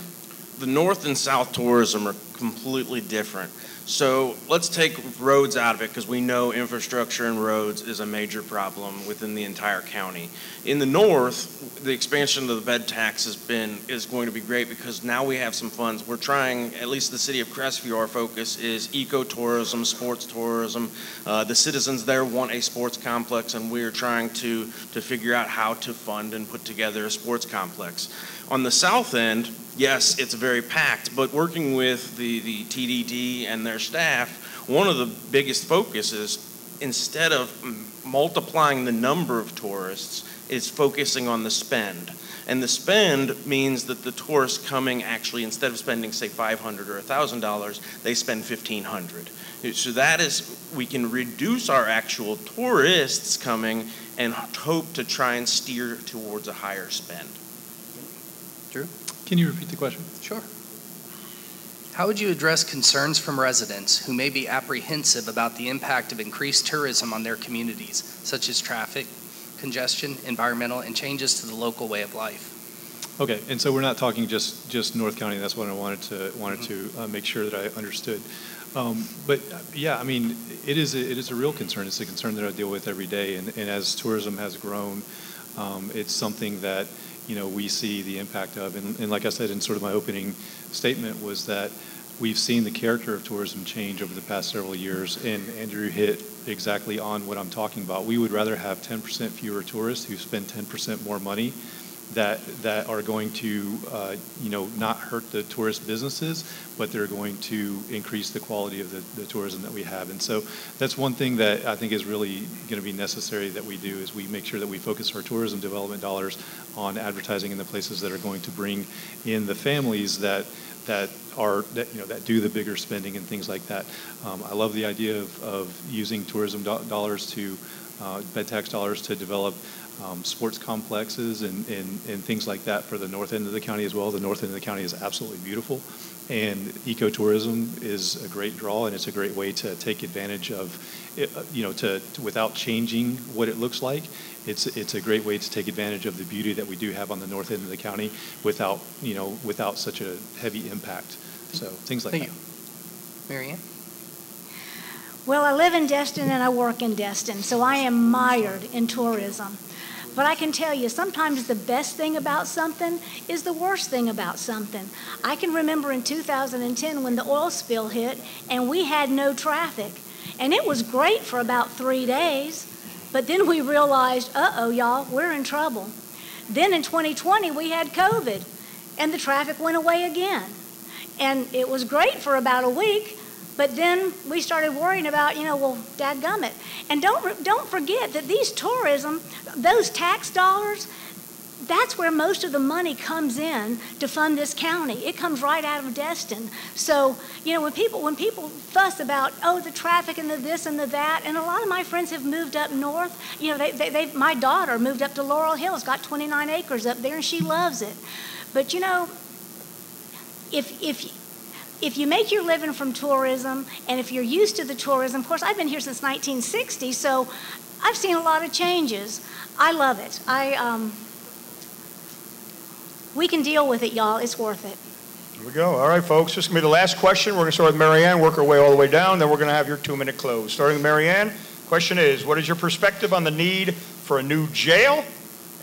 Speaker 10: The north and south tourism are completely different. So let's take roads out of it because we know infrastructure and roads is a major problem within the entire county. In the north, the expansion of the bed tax is going to be great because now we have some funds. We're trying, at least the city of Crestview, our focus is ecotourism, sports tourism. The citizens there want a sports complex, and we're trying to figure out how to fund and put together a sports complex. On the south end, yes, it's very packed, but working with the TDD and their staff, one of the biggest focuses, instead of multiplying the number of tourists, is focusing on the spend. And the spend means that the tourists coming actually, instead of spending, say, $500 or $1,000, they spend $1,500. So that is, we can reduce our actual tourists coming and hope to try and steer towards a higher spend.
Speaker 3: Drew?
Speaker 11: Can you repeat the question?
Speaker 3: Sure. How would you address concerns from residents who may be apprehensive about the impact of increased tourism on their communities, such as traffic, congestion, environmental, and changes to the local way of life?
Speaker 11: Okay, and so we're not talking just North County. That's what I wanted to make sure that I understood. But yeah, it is a real concern. It's a concern that I deal with every day, and as tourism has grown, it's something that we see the impact of. And like I said in sort of my opening statement was that we've seen the character of tourism change over the past several years, and Andrew hit exactly on what I'm talking about. We would rather have 10% fewer tourists who spend 10% more money that are going to not hurt the tourist businesses, but they're going to increase the quality of the tourism that we have. And so that's one thing that I think is really going to be necessary that we do, is we make sure that we focus our tourism development dollars on advertising in the places that are going to bring in the families that do the bigger spending and things like that. I love the idea of using tourism dollars to bed tax dollars to develop sports complexes and things like that for the north end of the county as well. The north end of the county is absolutely beautiful, and ecotourism is a great draw, and it's a great way to take advantage of, to without changing what it looks like. It's a great way to take advantage of the beauty that we do have on the north end of the county without such a heavy impact. So things like that.
Speaker 3: Thank you. Mary Ann?
Speaker 12: Well, I live in Destin and I work in Destin, so I am mired in tourism. But I can tell you, sometimes the best thing about something is the worst thing about something. I can remember in 2010 when the oil spill hit and we had no traffic. And it was great for about 3 days, but then we realized, uh-oh, y'all, we're in trouble. Then in 2020, we had COVID, and the traffic went away again. And it was great for about a week, but then we started worrying about, well, dadgummit. And don't forget that these tourism, those tax dollars, that's where most of the money comes in to fund this county. It comes right out of Destin. So, when people fuss about, the traffic and the this and the that, and a lot of my friends have moved up north. My daughter moved up to Laurel Hills, got 29 acres up there, and she loves it. But, if you make your living from tourism, and if you're used to the tourism, of course, I've been here since 1960, so I've seen a lot of changes. I love it. We can deal with it, y'all. It's worth it.
Speaker 1: Here we go. All right, folks. This is going to be the last question. We're going to start with Mary Ann, work our way all the way down, then we're going to have your 2-minute close. Starting with Mary Ann, question is, what is your perspective on the need for a new jail,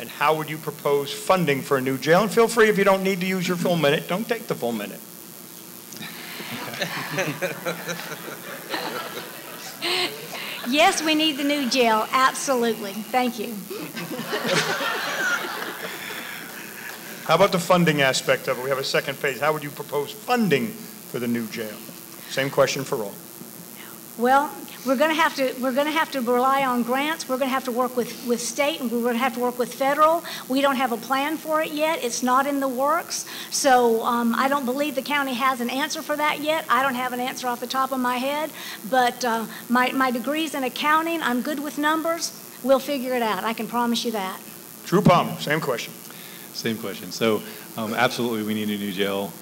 Speaker 1: and how would you propose funding for a new jail? And feel free, if you don't need to use your full minute, don't take the full minute.
Speaker 12: Yes, we need the new jail. Absolutely. Thank you.
Speaker 1: How about the funding aspect of it? We have a second phase. How would you propose funding for the new jail? Same question for all.
Speaker 12: Well, we're going to have to rely on grants. We're going to have to work with state, and we're going to have to work with federal. We don't have a plan for it yet. It's not in the works. So I don't believe the county has an answer for that yet. I don't have an answer off the top of my head. But my degree's in accounting. I'm good with numbers. We'll figure it out. I can promise you that.
Speaker 1: Drew Palmer, same question.
Speaker 11: Same question. So absolutely we need a new jail.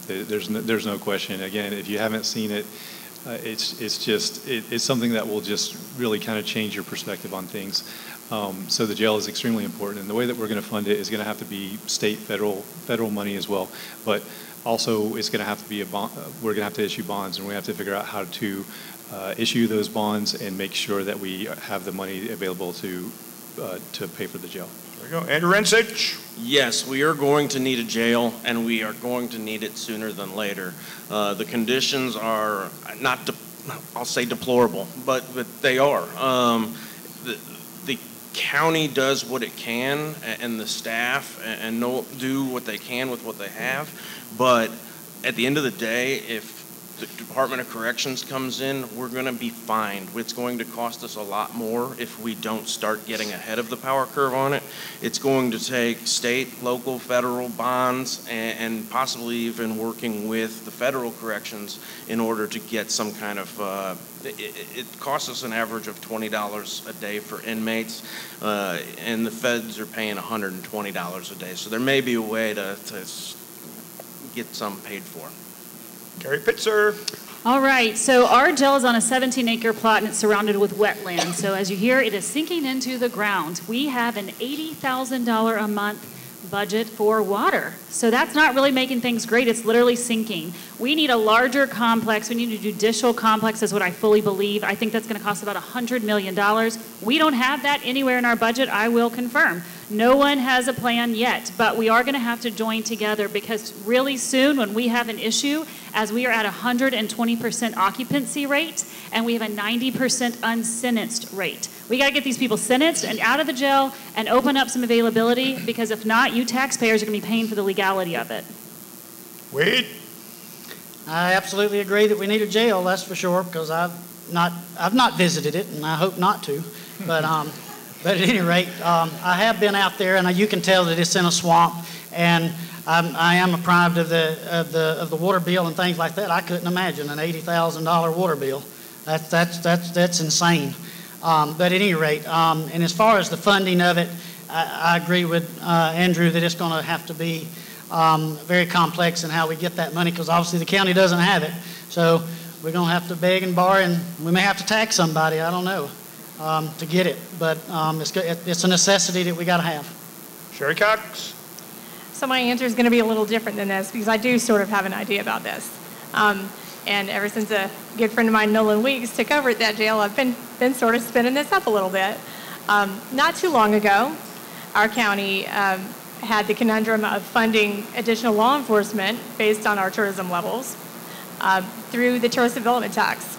Speaker 11: There's no question. Again, if you haven't seen it, it's something that will just really kind of change your perspective on things. So the jail is extremely important, and the way that we're going to fund it is going to have to be state, federal money as well. But also, it's going to have to be a bond. We're going to have to issue bonds, and we have to figure out how to issue those bonds and make sure that we have the money available to pay for the jail.
Speaker 1: There we go. Andrew Rensich.
Speaker 10: Yes, we are going to need a jail, and we are going to need it sooner than later. The conditions are I'll say deplorable, but they are. The county does what it can, and the staff and do what they can with what they have. But at the end of the day, if the Department of Corrections comes in, we're going to be fined. It's going to cost us a lot more if we don't start getting ahead of the power curve on it. It's going to take state, local, federal bonds, and possibly even working with the federal corrections in order to get some kind of, it costs us an average of $20 a day for inmates, and the feds are paying $120 a day. So there may be a way to get some paid for.
Speaker 1: Gary Pitzer.
Speaker 9: All right, so our jail is on a 17-acre plot and it's surrounded with wetlands. So as you hear, it is sinking into the ground. We have an $80,000 a month budget for water. So that's not really making things great. It's literally sinking. We need a larger complex. We need a judicial complex is what I fully believe. I think that's going to cost about $100 million. We don't have that anywhere in our budget, I will confirm. No one has a plan yet, but we are going to have to join together because really soon when we have an issue, as we are at 120% occupancy rate and we have a 90% unsentenced rate. We got to get these people sentenced and out of the jail and open up some availability because if not, you taxpayers are going to be paying for the legality of it.
Speaker 1: Wade?
Speaker 8: I absolutely agree that we need a jail, that's for sure, because I've not visited it and I hope not to. But at any rate, I have been out there, and you can tell that it's in a swamp, and I am deprived of the water bill and things like that. I couldn't imagine an $80,000 water bill. That's insane. But at any rate, and as far as the funding of it, I agree with Andrew that it's going to have to be very complex in how we get that money, because obviously the county doesn't have it. So we're going to have to beg and borrow, and we may have to tax somebody, I don't know, to get it. But it's a necessity that we got to have.
Speaker 1: Sherry Cox.
Speaker 7: So my answer is going to be a little different than this, because I do sort of have an idea about this. And ever since a good friend of mine, Nolan Weeks, took over at that jail, I've been sort of spinning this up a little bit. Not too long ago, our county had the conundrum of funding additional law enforcement based on our tourism levels through the tourist development tax.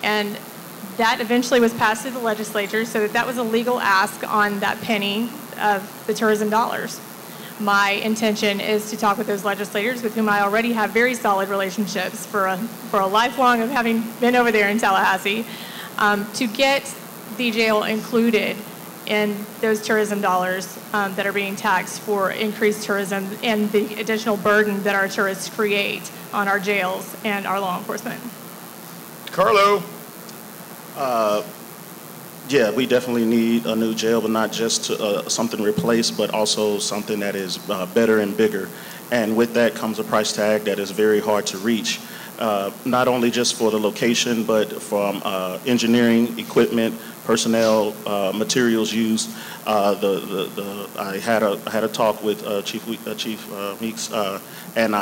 Speaker 7: And that eventually was passed through the legislature, so that was a legal ask on that penny of the tourism dollars. My intention is to talk with those legislators with whom I already have very solid relationships for a lifelong of having been over there in Tallahassee, to get the jail included in those tourism dollars that are being taxed for increased tourism and the additional burden that our tourists create on our jails and our law enforcement.
Speaker 1: Carlo.
Speaker 6: Yeah, we definitely need a new jail, but not just something replaced, but also something that is better and bigger. And with that comes a price tag that is very hard to reach, not only just for the location, but from engineering, equipment, personnel, materials used. I had a talk with Chief Meeks, and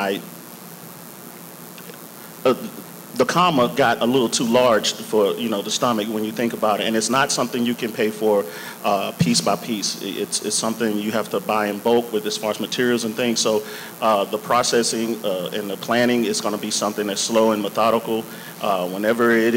Speaker 6: the comma got a little too large for the stomach when you think about it, and it's not something you can pay for piece by piece. It's something you have to buy in bulk with as far as materials and things. So the processing and the planning is going to be something that's slow and methodical. Whenever it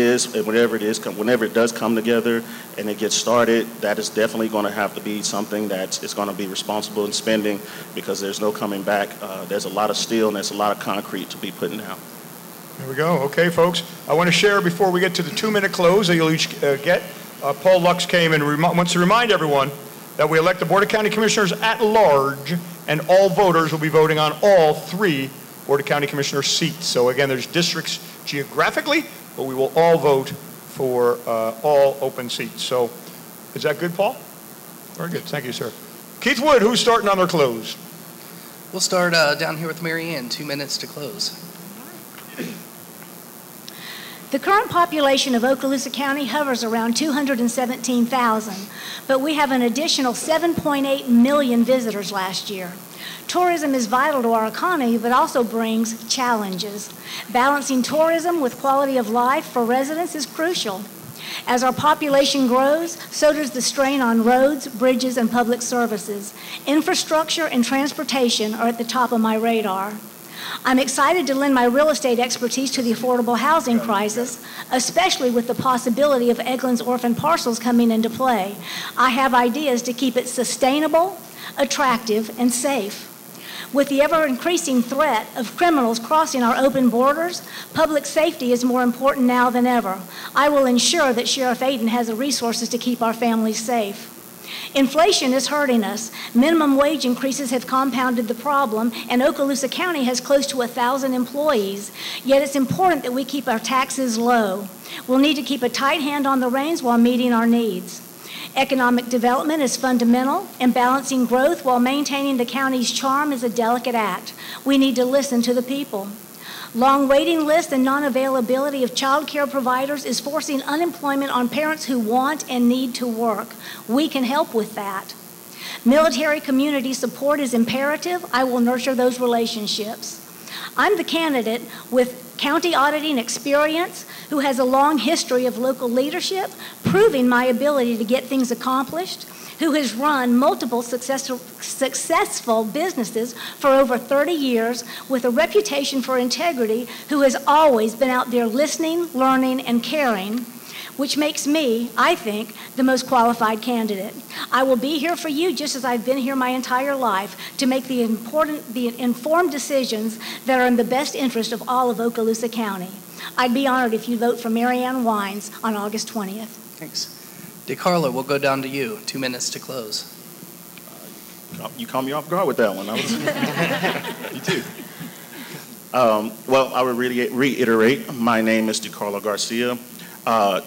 Speaker 6: does come together and it gets started, that is definitely going to have to be something that is going to be responsible in spending, because there's no coming back. There's a lot of steel and there's a lot of concrete to be putting down.
Speaker 1: There we go. Okay, folks. I want to share before we get to the 2-minute close that you'll each get. Paul Lux came and wants to remind everyone that we elect the Board of County Commissioners at large, and all voters will be voting on all 3 Board of County Commissioner seats. So again, there's districts geographically, but we will all vote for all open seats. So is that good, Paul? Very good. Thank you, sir. Keith Wood, who's starting on their close?
Speaker 3: We'll start down here with Mary Ann, 2 minutes to close.
Speaker 12: The current population of Okaloosa County hovers around 217,000, but we have an additional 7.8 million visitors last year. Tourism is vital to our economy, but also brings challenges. Balancing tourism with quality of life for residents is crucial. As our population grows, so does the strain on roads, bridges, and public services. Infrastructure and transportation are at the top of my radar. I'm excited to lend my real estate expertise to the affordable housing crisis, especially with the possibility of Eglins orphan parcels coming into play. I have ideas to keep it sustainable, attractive, and safe. With the ever-increasing threat of criminals crossing our open borders, public safety is more important now than ever. I will ensure that Sheriff Aiden has the resources to keep our families safe. Inflation is hurting us. Minimum wage increases have compounded the problem, and Okaloosa County has close to 1,000 employees. Yet it's important that we keep our taxes low. We'll need to keep a tight hand on the reins while meeting our needs. Economic development is fundamental, and balancing growth while maintaining the county's charm is a delicate act. We need to listen to the people. Long waiting lists and non-availability of child care providers is forcing unemployment on parents who want and need to work. We can help with that. Military community support is imperative. I will nurture those relationships. I'm the candidate with county auditing experience who has a long history of local leadership, proving my ability to get things accomplished, who has run multiple successful businesses for over 30 years with a reputation for integrity, who has always been out there listening, learning, and caring, which makes me, I think, the most qualified candidate. I will be here for you just as I've been here my entire life to make the informed decisions that are in the best interest of all of Okaloosa County. I'd be honored if you vote for Mary Ann Wines on August 20th.
Speaker 3: Thanks. DeCarlo, we'll go down to you. 2 minutes to close.
Speaker 6: You caught me off guard with that one. You too. Well, I will reiterate. My name is DeCarlo Garcia.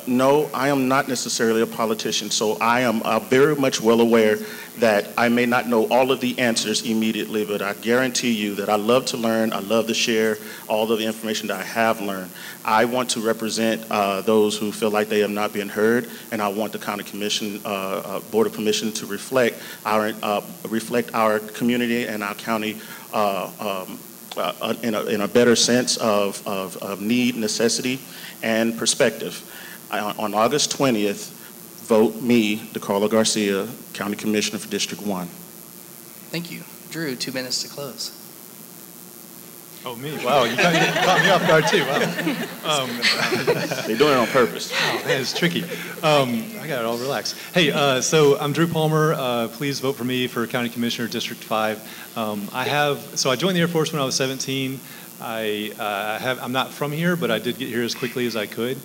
Speaker 6: No, I am not necessarily a politician, so I am very much well aware that I may not know all of the answers immediately, but I guarantee you that I love to learn, I love to share all of the information that I have learned. I want to represent those who feel like they have not been heard, and I want the County Commission, Board of Commission to reflect our community and our county in a better sense of need, necessity, and perspective. On August 20th, vote me, DeCarlo Garcia, County Commissioner for District 1.
Speaker 3: Thank you. Drew, 2 minutes to close.
Speaker 11: Oh, me? Wow, you caught me off guard too. Wow.
Speaker 6: They're doing it on purpose.
Speaker 11: Oh, man, it's tricky. I got it all relaxed. Hey, so I'm Drew Palmer. Please vote for me for County Commissioner, District 5. I joined the Air Force when I was 17. I'm not from here, but I did get here as quickly as I could.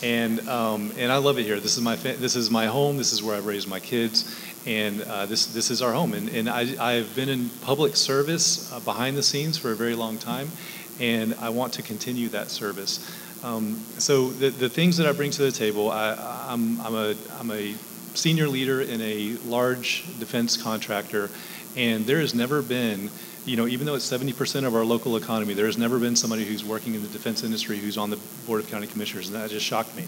Speaker 11: And I love it here. This is my home. This is where I've raised my kids, and this is our home. And I've been in public service behind the scenes for a very long time, and I want to continue that service. So the things that I bring to the table, I'm a senior leader in a large defense contractor, and there has never been, even though it's 70% of our local economy, there has never been somebody who's working in the defense industry who's on the Board of County Commissioners, and that just shocked me.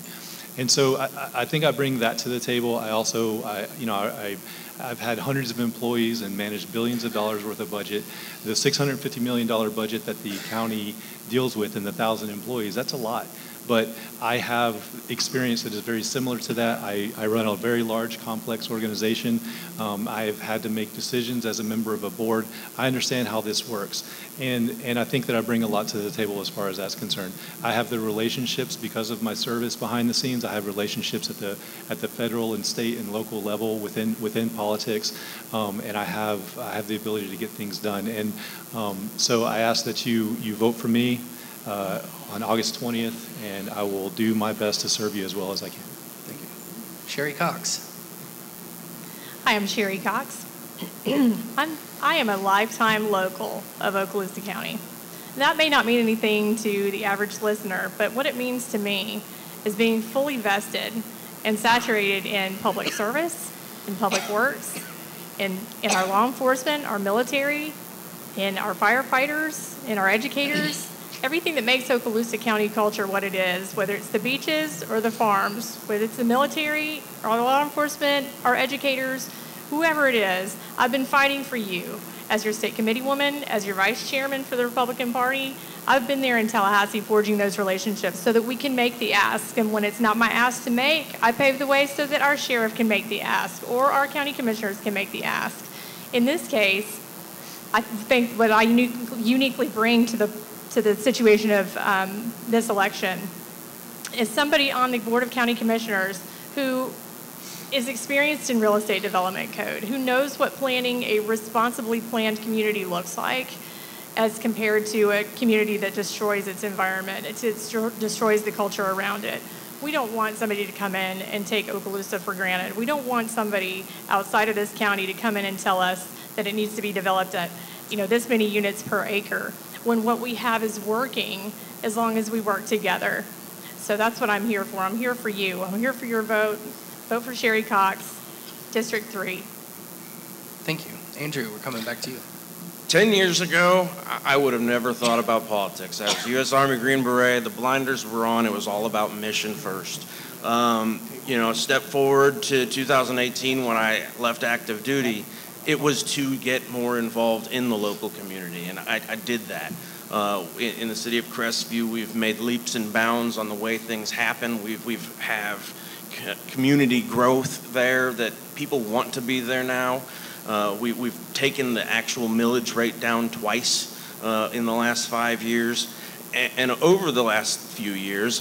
Speaker 11: And so I think I bring that to the table. I also, I've had hundreds of employees and managed billions of dollars worth of budget. The $650 million budget that the county deals with and the 1,000 employees, that's a lot. But I have experience that is very similar to that. I run a very large, complex organization. I've had to make decisions as a member of a board. I understand how this works. And I think that I bring a lot to the table as far as that's concerned. I have the relationships because of my service behind the scenes. I have relationships at the federal and state and local level within politics. And I have the ability to get things done. And so I ask that you vote for me on August 20th, and I will do my best to serve you as well as I can.
Speaker 3: Thank you. Sherry Cox.
Speaker 7: Hi, I'm Sherry Cox. I am a lifetime local of Okaloosa County. That may not mean anything to the average listener, but what it means to me is being fully vested and saturated in public service, in public works, in our law enforcement, our military, in our firefighters, in our educators, everything that makes Okaloosa County culture what it is, whether it's the beaches or the farms, whether it's the military or law enforcement, our educators, whoever it is. I've been fighting for you as your state committee woman, as your vice chairman for the Republican Party. I've been there in Tallahassee forging those relationships so that we can make the ask. And when it's not my ask to make, I pave the way so that our sheriff can make the ask or our county commissioners can make the ask. In this case, I think what I uniquely bring to the situation of this election is somebody on the Board of County Commissioners who is experienced in real estate development code, who knows what planning a responsibly planned community looks like as compared to a community that destroys its environment, it destroys the culture around it. We don't want somebody to come in and take Okaloosa for granted. We don't want somebody outside of this county to come in and tell us that it needs to be developed at this many units per acre, when what we have is working as long as we work together. So that's what I'm here for. I'm here for you. I'm here for your vote. Vote for Sherry Cox, District 3.
Speaker 3: Thank you. Andrew, we're coming back to you.
Speaker 10: 10 years ago, I would have never thought about politics. I was U.S. Army Green Beret. The blinders were on. It was all about mission first. Step forward to 2018 when I left active duty. It was to get more involved in the local community, and I did that. In the city of Crestview, we've made leaps and bounds on the way things happen. We've have community growth there that people want to be there now. We've taken the actual millage rate down twice in the last 5 years. And over the last few years,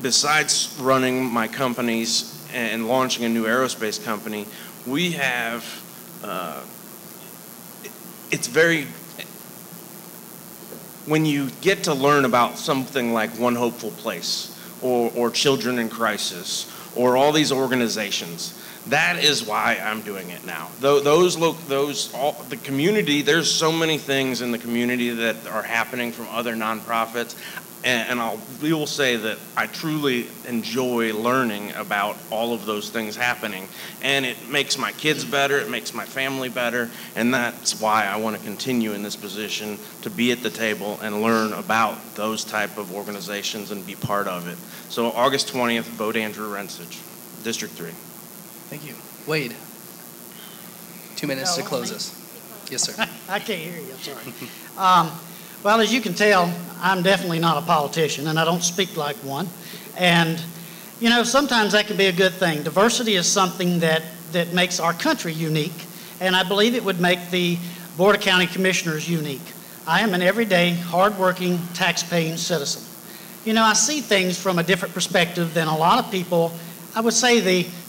Speaker 10: besides running my companies and launching a new aerospace company, we have when you get to learn about something like One Hopeful Place or Children in Crisis or all these organizations, that is why I'm doing it now. The community, there's so many things in the community that are happening from other nonprofits. And we will say that I truly enjoy learning about all of those things happening. And it makes my kids better, it makes my family better, and that's why I want to continue in this position, to be at the table and learn about those type of organizations and be part of it. So August 20th, vote Andrew Rensage, District 3.
Speaker 3: Thank you. Wade, 2 minutes to close us. Yes, sir.
Speaker 8: I can't hear you, I'm sorry. Well, as you can tell, I'm definitely not a politician, and I don't speak like one. And, you know, sometimes that can be a good thing. Diversity is something that makes our country unique, and I believe it would make the Board of County Commissioners unique. I am an everyday, hardworking, tax-paying citizen. You know, I see things from a different perspective than a lot of people. I would say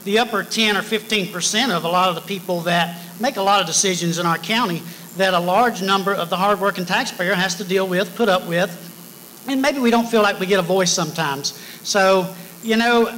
Speaker 8: the upper 10 or 15% of a lot of the people that make a lot of decisions in our county that a large number of the hardworking taxpayer has to deal with, put up with, and maybe we don't feel like we get a voice sometimes. So, you know,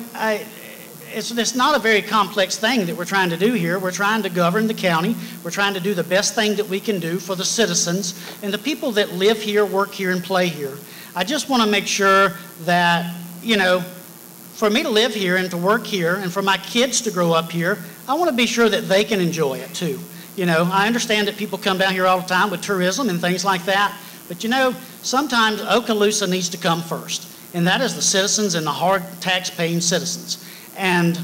Speaker 8: it's not a very complex thing that we're trying to do here. We're trying to govern the county. We're trying to do the best thing that we can do for the citizens and the people that live here, work here, and play here. I just want to make sure that, you know, for me to live here and to work here and for my kids to grow up here, I want to be sure that they can enjoy it too. You know, I understand that people come down here all the time with tourism and things like that, but you know, sometimes Okaloosa needs to come first, and that is the citizens and the hard tax-paying citizens. And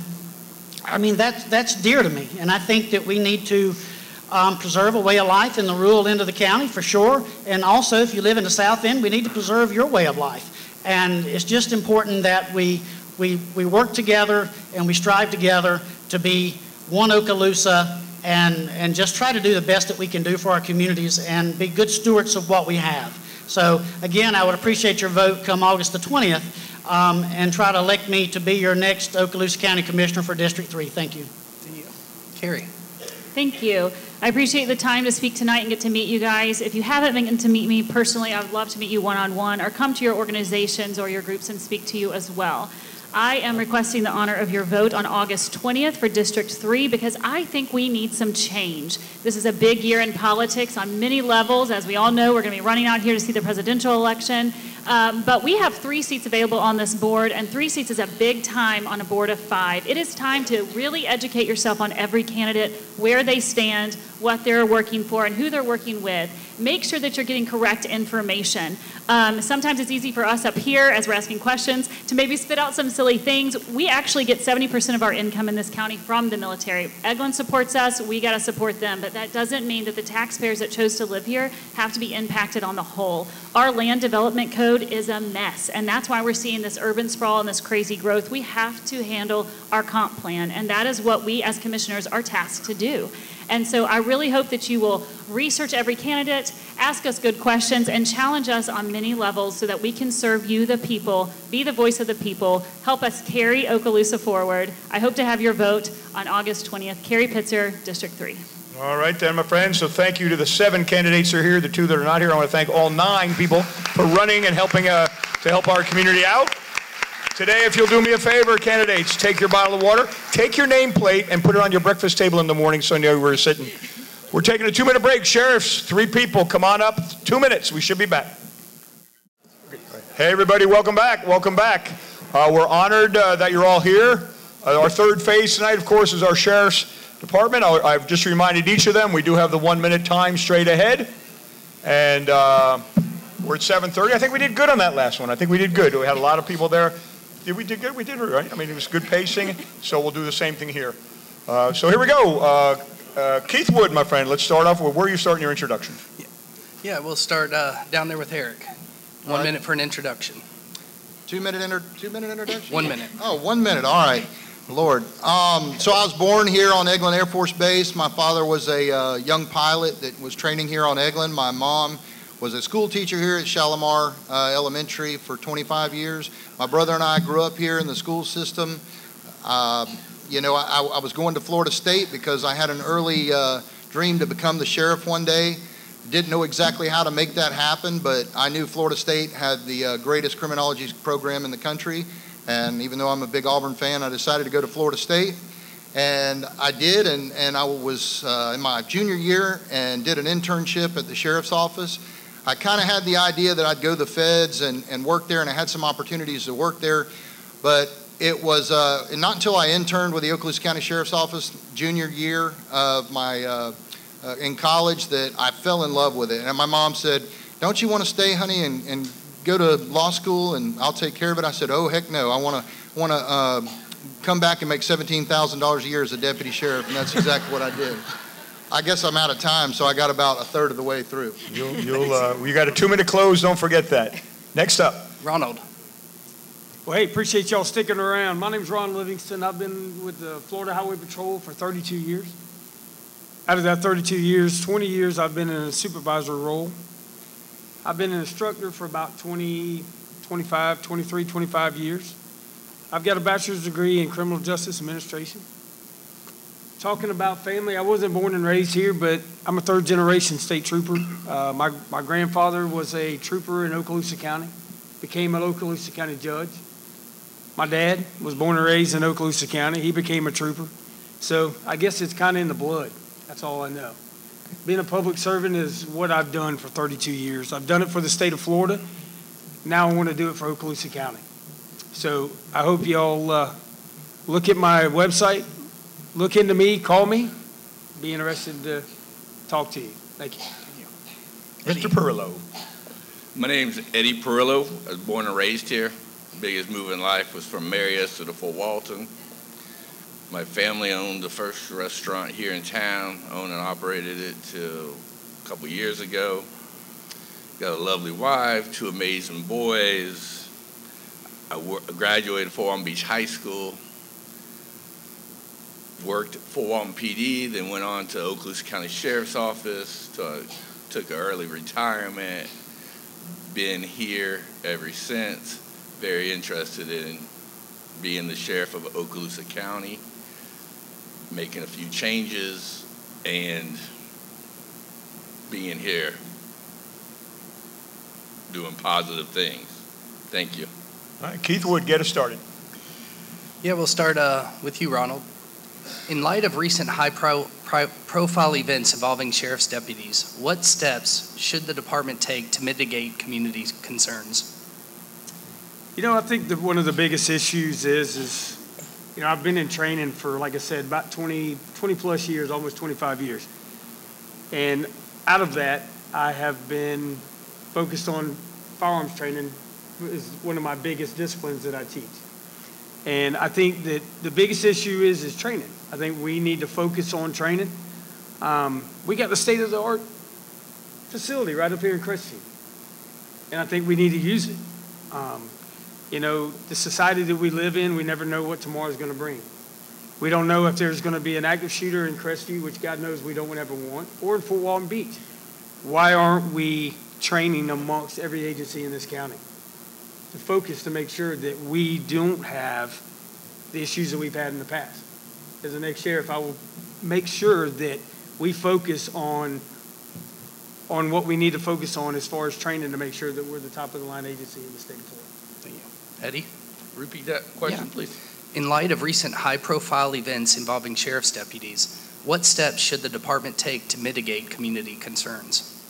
Speaker 8: I mean, that's dear to me, and I think that we need to preserve a way of life in the rural end of the county for sure, and also if you live in the south end, we need to preserve your way of life. And it's just important that we work together and we strive together to be one Okaloosa and just try to do the best that we can do for our communities and be good stewards of what we have. So again, I would appreciate your vote come August the 20th and try to elect me to be your next Okaloosa County Commissioner for District 3. Thank you.
Speaker 3: Thank you. Carrie.
Speaker 9: Thank you. I appreciate the time to speak tonight and get to meet you guys. If you haven't been to meet me personally, I would love to meet you one-on-one or come to your organizations or your groups and speak to you as well. I am requesting the honor of your vote on August 20th for District 3 because I think we need some change. This is a big year in politics on many levels. As we all know, we're going to be running out here to see the presidential election. But we have 3 seats available on this board, and 3 seats is a big time on a board of 5. It is time to really educate yourself on every candidate, where they stand, what they're working for, and who they're working with. Make sure that you're getting correct information. Sometimes it's easy for us up here, as we're asking questions, to maybe spit out some silly things. We actually get 70% of our income in this county from the military. Eglin supports us, we got to support them, but that doesn't mean that the taxpayers that chose to live here have to be impacted on the whole. Our land development code is a mess, and that's why we're seeing this urban sprawl and this crazy growth. We have to handle our comp plan, and that is what we as commissioners are tasked to do. And so I really hope that you will research every candidate, ask us good questions, and challenge us on many levels so that we can serve you, the people, be the voice of the people, help us carry Okaloosa forward. I hope to have your vote on August 20th. Carrie Pitzer, District 3.
Speaker 1: All right then, my friends. So thank you to the 7 candidates that are here, the 2 that are not here. I want to thank all 9 people for running and helping to help our community out. Today, if you'll do me a favor, candidates, take your bottle of water, take your nameplate, and put it on your breakfast table in the morning so you know where you're sitting. We're taking a 2-minute break. Sheriffs, 3 people, come on up. 2 minutes. We should be back. Hey, everybody, welcome back. Welcome back. We're honored that you're all here. Our third phase tonight, of course, is our Sheriff's Department. I've just reminded each of them we do have the 1-minute time straight ahead. And we're at 7:30. I think we did good on that last one. I think we did good. We had a lot of people there. Did we do good? We did, right? I mean, it was good pacing, so we'll do the same thing here. So here we go. Keith Wood, my friend, let's start off with where are you starting your introduction?
Speaker 3: Yeah, we'll start down there with Eric. 1 minute for an introduction.
Speaker 13: 2-minute introduction?
Speaker 3: 1 minute.
Speaker 13: Oh, 1 minute. All right. Lord. So I was born here on Eglin Air Force Base. My father was a young pilot that was training here on Eglin. My mom was a school teacher here at Shalimar Elementary for 25 years. My brother and I grew up here in the school system. You know, I was going to Florida State because I had an early dream to become the sheriff one day. Didn't know exactly how to make that happen, but I knew Florida State had the greatest criminology program in the country. And even though I'm a big Auburn fan, I decided to go to Florida State. And I did, and I was in my junior year and did an internship at the sheriff's office. I kind of had the idea that I'd go to the feds and work there, and I had some opportunities to work there, but it was not until I interned with the Okaloosa County Sheriff's Office junior year of my in college that I fell in love with it. And my mom said, "Don't you want to stay, honey, and go to law school and I'll take care of it?" I said, "Oh, heck no. I want to come back and make $17,000 a year as a deputy sheriff," and that's exactly what I did. I guess I'm out of time, so I got about a third of the way through.
Speaker 1: You got a 2-minute close. Don't forget that. Next up,
Speaker 3: Ronald.
Speaker 14: Well, hey, appreciate y'all sticking around. My name's Ron Livingston. I've been with the Florida Highway Patrol for 32 years. Out of that 32 years, 20 years I've been in a supervisor role. I've been an instructor for about 23, 25 years. I've got a bachelor's degree in criminal justice administration. Talking about family, I wasn't born and raised here, but I'm a third-generation state trooper. My grandfather was a trooper in Okaloosa County, became an Okaloosa County judge. My dad was born and raised in Okaloosa County. He became a trooper. So I guess it's kind of in the blood. That's all I know. Being a public servant is what I've done for 32 years. I've done it for the state of Florida. Now I want to do it for Okaloosa County. So I hope y'all look at my website, look into me, call me. Be interested to talk to you. Thank you.
Speaker 1: Mr. Perillo.
Speaker 15: My name's Eddie Perillo. I was born and raised here. Biggest move in life was from Marietta to Fort Walton. My family owned the first restaurant here in town, owned and operated it till a couple years ago. Got a lovely wife, 2 amazing boys. I graduated Fort Walton Beach High School, worked at Fort Walton PD, then went on to Okaloosa County Sheriff's Office, took an early retirement, been here ever since, very interested in being the sheriff of Okaloosa County, making a few changes, and being here, doing positive things. Thank you.
Speaker 1: All right, Keith Wood, get us started.
Speaker 3: Yeah, we'll start with you, Ronald. In light of recent high-profile events involving sheriff's deputies, what steps should the department take to mitigate community concerns?
Speaker 14: You know, I think that one of the biggest issues is you know, I've been in training for, like I said, about 20 plus years, almost 25 years. And out of that, I have been focused on firearms training is one of my biggest disciplines that I teach. And I think that the biggest issue is training. I think we need to focus on training. We got the state-of-the-art facility right up here in Crestview, and I think we need to use it. You know, the society that we live in, we never know what tomorrow's going to bring. We don't know if there's going to be an active shooter in Crestview, which God knows we don't ever want, or in Fort Walton Beach. Why aren't we training amongst every agency in this county to focus to make sure that we don't have the issues that we've had in the past? As the next sheriff, I will make sure that we focus on what we need to focus on as far as training to make sure that we're the top of the line agency in the state of Florida.
Speaker 3: Thank you. Eddie?
Speaker 15: Repeat that question, please.
Speaker 3: In light of recent high-profile events involving sheriff's deputies, what steps should the department take to mitigate community concerns?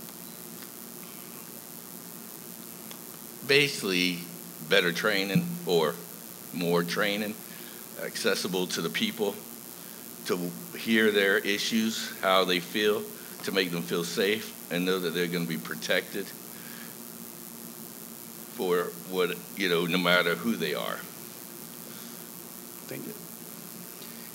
Speaker 15: Basically, better training or more training, accessible to the people, to hear their issues, how they feel, to make them feel safe and know that they're going to be protected for what, you know, no matter who they are.
Speaker 3: Thank you.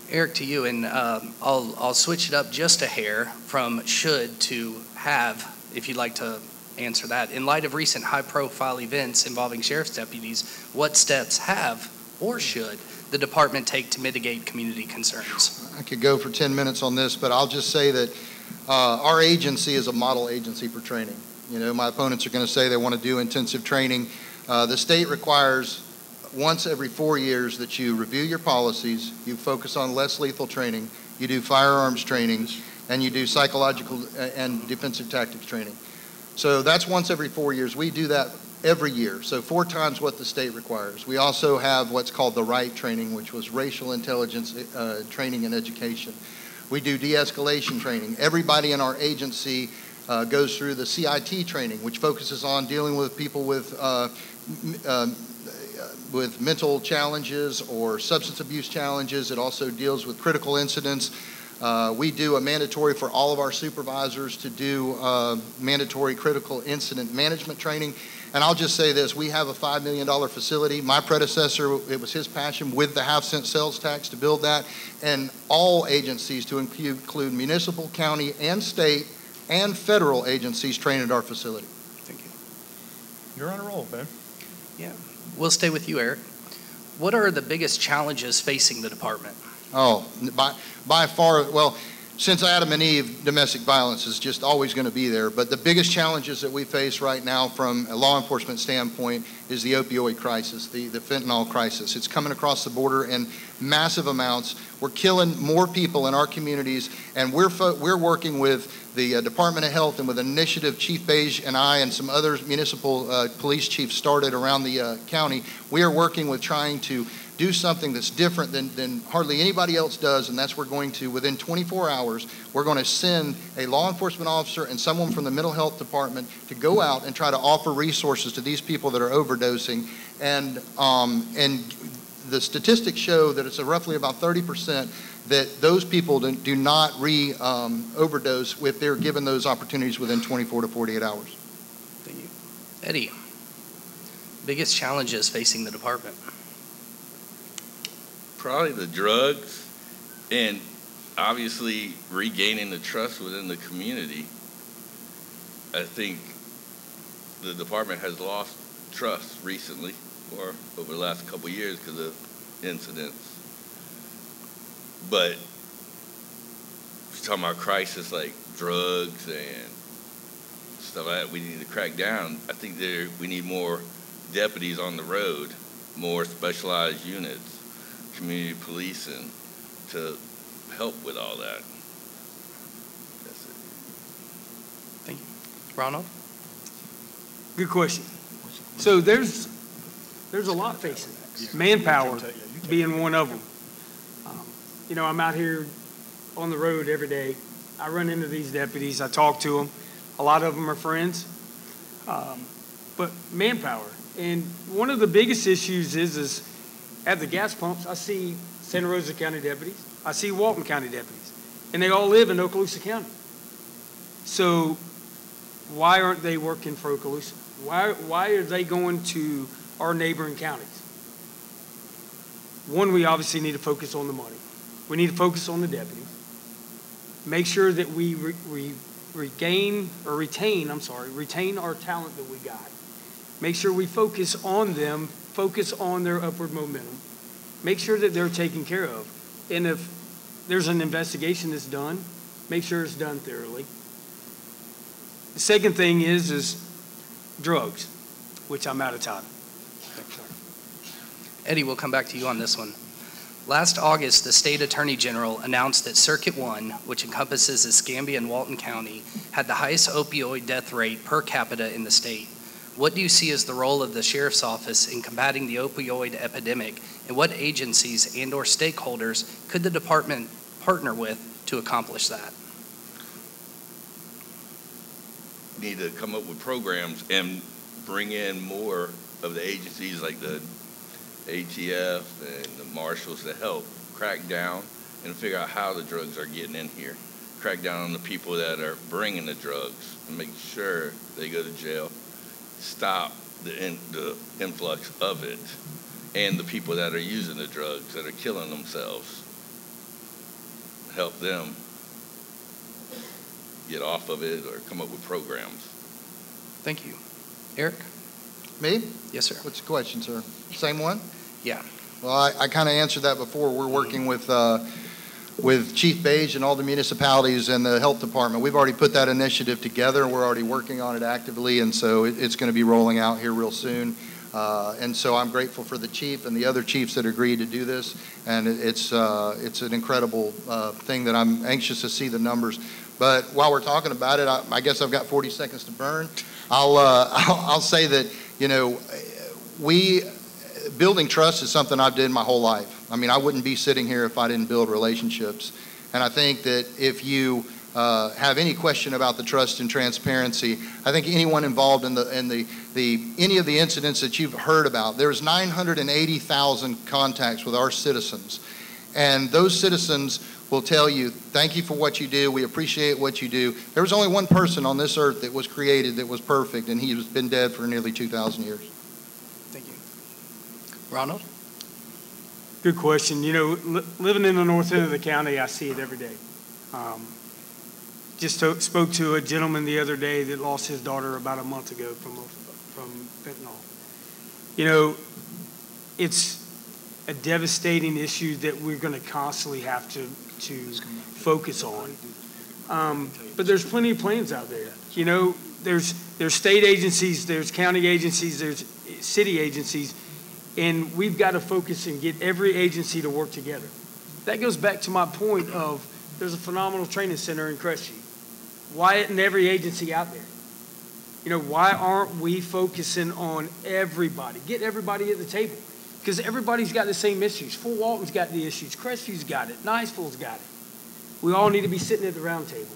Speaker 3: Eric, to you, and I'll switch it up just a hair from should to have, if you'd like to answer that. In light of recent high-profile events involving sheriff's deputies, what steps have or should the department take to mitigate community concerns?
Speaker 13: I could go for 10 minutes on this, but I'll just say that our agency is a model agency for training. You know, my opponents are going to say they want to do intensive training. The state requires once every 4 years that you review your policies, you focus on less lethal training, you do firearms training, and you do psychological and defensive tactics training. So that's once every 4 years. We do that every year, so 4 times what the state requires. We also have what's called the RIGHT training, which was racial intelligence training and education. We do de-escalation training. Everybody in our agency goes through the CIT training, which focuses on dealing with people with mental challenges or substance abuse challenges. It also deals with critical incidents. We do a mandatory for all of our supervisors to do mandatory critical incident management training. And I'll just say this, we have a $5 million facility. My predecessor, it was his passion with the half-cent sales tax to build that. And all agencies, to include municipal, county, and state, and federal agencies, train at our facility.
Speaker 3: Thank you.
Speaker 11: You're on a roll, Ben.
Speaker 3: Yeah. We'll stay with you, Eric. What are the biggest challenges facing the department?
Speaker 13: Oh, by far, well, since Adam and Eve, domestic violence is just always going to be there. But the biggest challenges that we face right now from a law enforcement standpoint is the opioid crisis, the fentanyl crisis. It's coming across the border in massive amounts. We're killing more people in our communities, and we're working with the Department of Health and with an initiative Chief Beige and I and some other municipal police chiefs started around the county. We are working with trying to do something that's different than hardly anybody else does, and that's we're going to, within 24 hours, we're going to send a law enforcement officer and someone from the mental health department to go out and try to offer resources to these people that are overdosing. And the statistics show that it's roughly about 30% that those people do not overdose if they're given those opportunities within 24 to 48 hours.
Speaker 3: Thank you. Eddie, biggest challenges facing the department?
Speaker 15: Probably the drugs and obviously regaining the trust within the community. I think the department has lost trust recently or over the last couple of years because of incidents. But if you're talking about crisis like drugs and stuff like that, we need to crack down. I think we need more deputies on the road, more specialized units, community policing to help with all that. That's it.
Speaker 3: Thank you. Ronald?
Speaker 14: Good question. So there's a lot facing it. Manpower being one of them. You know, I'm out here on the road every day. I run into these deputies. I talk to them. A lot of them are friends. But manpower. And one of the biggest issues is at the gas pumps, I see Santa Rosa County deputies. I see Walton County deputies. And they all live in Okaloosa County. So why aren't they working for Okaloosa? Why are they going to our neighboring counties? One, we obviously need to focus on the money. We need to focus on the deputies. Make sure that we retain our talent that we got. Make sure we focus on them, focus on their upward momentum. Make sure that they're taken care of. And if there's an investigation that's done, make sure it's done thoroughly. The second thing is drugs, which I'm out of time.
Speaker 3: Eddie, we'll come back to you on this one. Last August, the State Attorney General announced that Circuit 1, which encompasses Escambia and Walton County, had the highest opioid death rate per capita in the state. What do you see as the role of the Sheriff's Office in combating the opioid epidemic, and what agencies and or stakeholders could the department partner with to accomplish that?
Speaker 15: We need to come up with programs and bring in more of the agencies like the ATF and the marshals to help crack down and figure out how the drugs are getting in here. Crack down on the people that are bringing the drugs and make sure they go to jail. Stop the influx of it and the people that are using the drugs that are killing themselves. Help them get off of it or come up with programs.
Speaker 3: Thank you. Eric?
Speaker 13: Me?
Speaker 3: Yes, sir.
Speaker 13: What's the question, sir? Same one?
Speaker 3: Yeah.
Speaker 13: Well, I kind of answered that before. We're working with Chief Beige and all the municipalities and the health department. We've already put that initiative together. We're already working on it actively, and so it's going to be rolling out here real soon. And so I'm grateful for the chief and the other chiefs that agreed to do this. And it's an incredible thing that I'm anxious to see the numbers. But while we're talking about it, I guess I've got 40 seconds to burn. I'll say that, you know, building trust is something I've did my whole life. I mean, I wouldn't be sitting here if I didn't build relationships. And I think that if you have any question about the trust and transparency. I think anyone involved in any of the incidents that you've heard about, there's 980,000 contacts with our citizens. And those citizens will tell you, thank you for what you do. We appreciate what you do. There was only one person on this earth that was created that was perfect, and he's been dead for nearly 2,000 years.
Speaker 3: Thank you. Ronald?
Speaker 14: Good question. You know, living in the north end of the county, I see it every day. Just spoke to a gentleman the other day that lost his daughter about a month ago from fentanyl. You know, it's a devastating issue that we're going to constantly have to focus on. But there's plenty of plans out there. You know, there's state agencies, there's county agencies, there's city agencies, and we've got to focus and get every agency to work together. That goes back to my point of there's a phenomenal training center in Crestview. Why isn't every agency out there? You know, why aren't we focusing on everybody? Get everybody at the table. Because everybody's got the same issues. Fort Walton's got the issues. Crestview's got it. Niceville's got it. We all need to be sitting at the round table.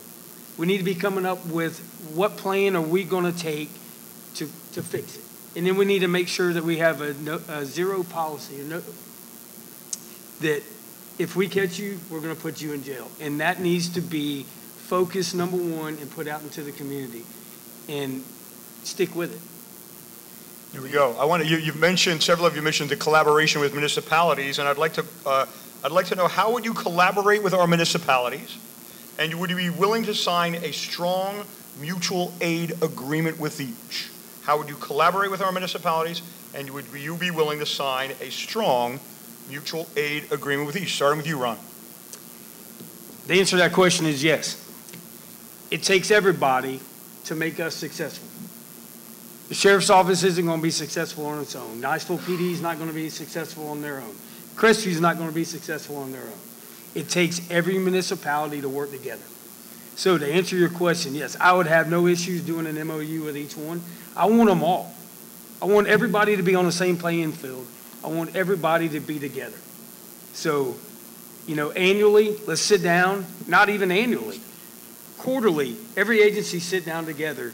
Speaker 14: We need to be coming up with what plan are we going to take to fix it. And then we need to make sure that we have a zero policy. That if we catch you, we're going to put you in jail. And that needs to be focus number one and put out into the community. And stick with it.
Speaker 1: Here we go. You've mentioned, several of you mentioned the collaboration with municipalities, and I'd like to know, how would you collaborate with our municipalities, and would you be willing to sign a strong mutual aid agreement with each? How would you collaborate with our municipalities, and would you be willing to sign a strong mutual aid agreement with each? Starting with you, Ron.
Speaker 14: The answer to that question is yes. It takes everybody to make us successful. The sheriff's office isn't going to be successful on its own. Niceville PD is not going to be successful on their own. Crestview is not going to be successful on their own. It takes every municipality to work together. So to answer your question, yes, I would have no issues doing an MOU with each one. I want them all. I want everybody to be on the same playing field. I want everybody to be together. So, you know, annually, let's sit down, not even annually, quarterly, every agency sit down together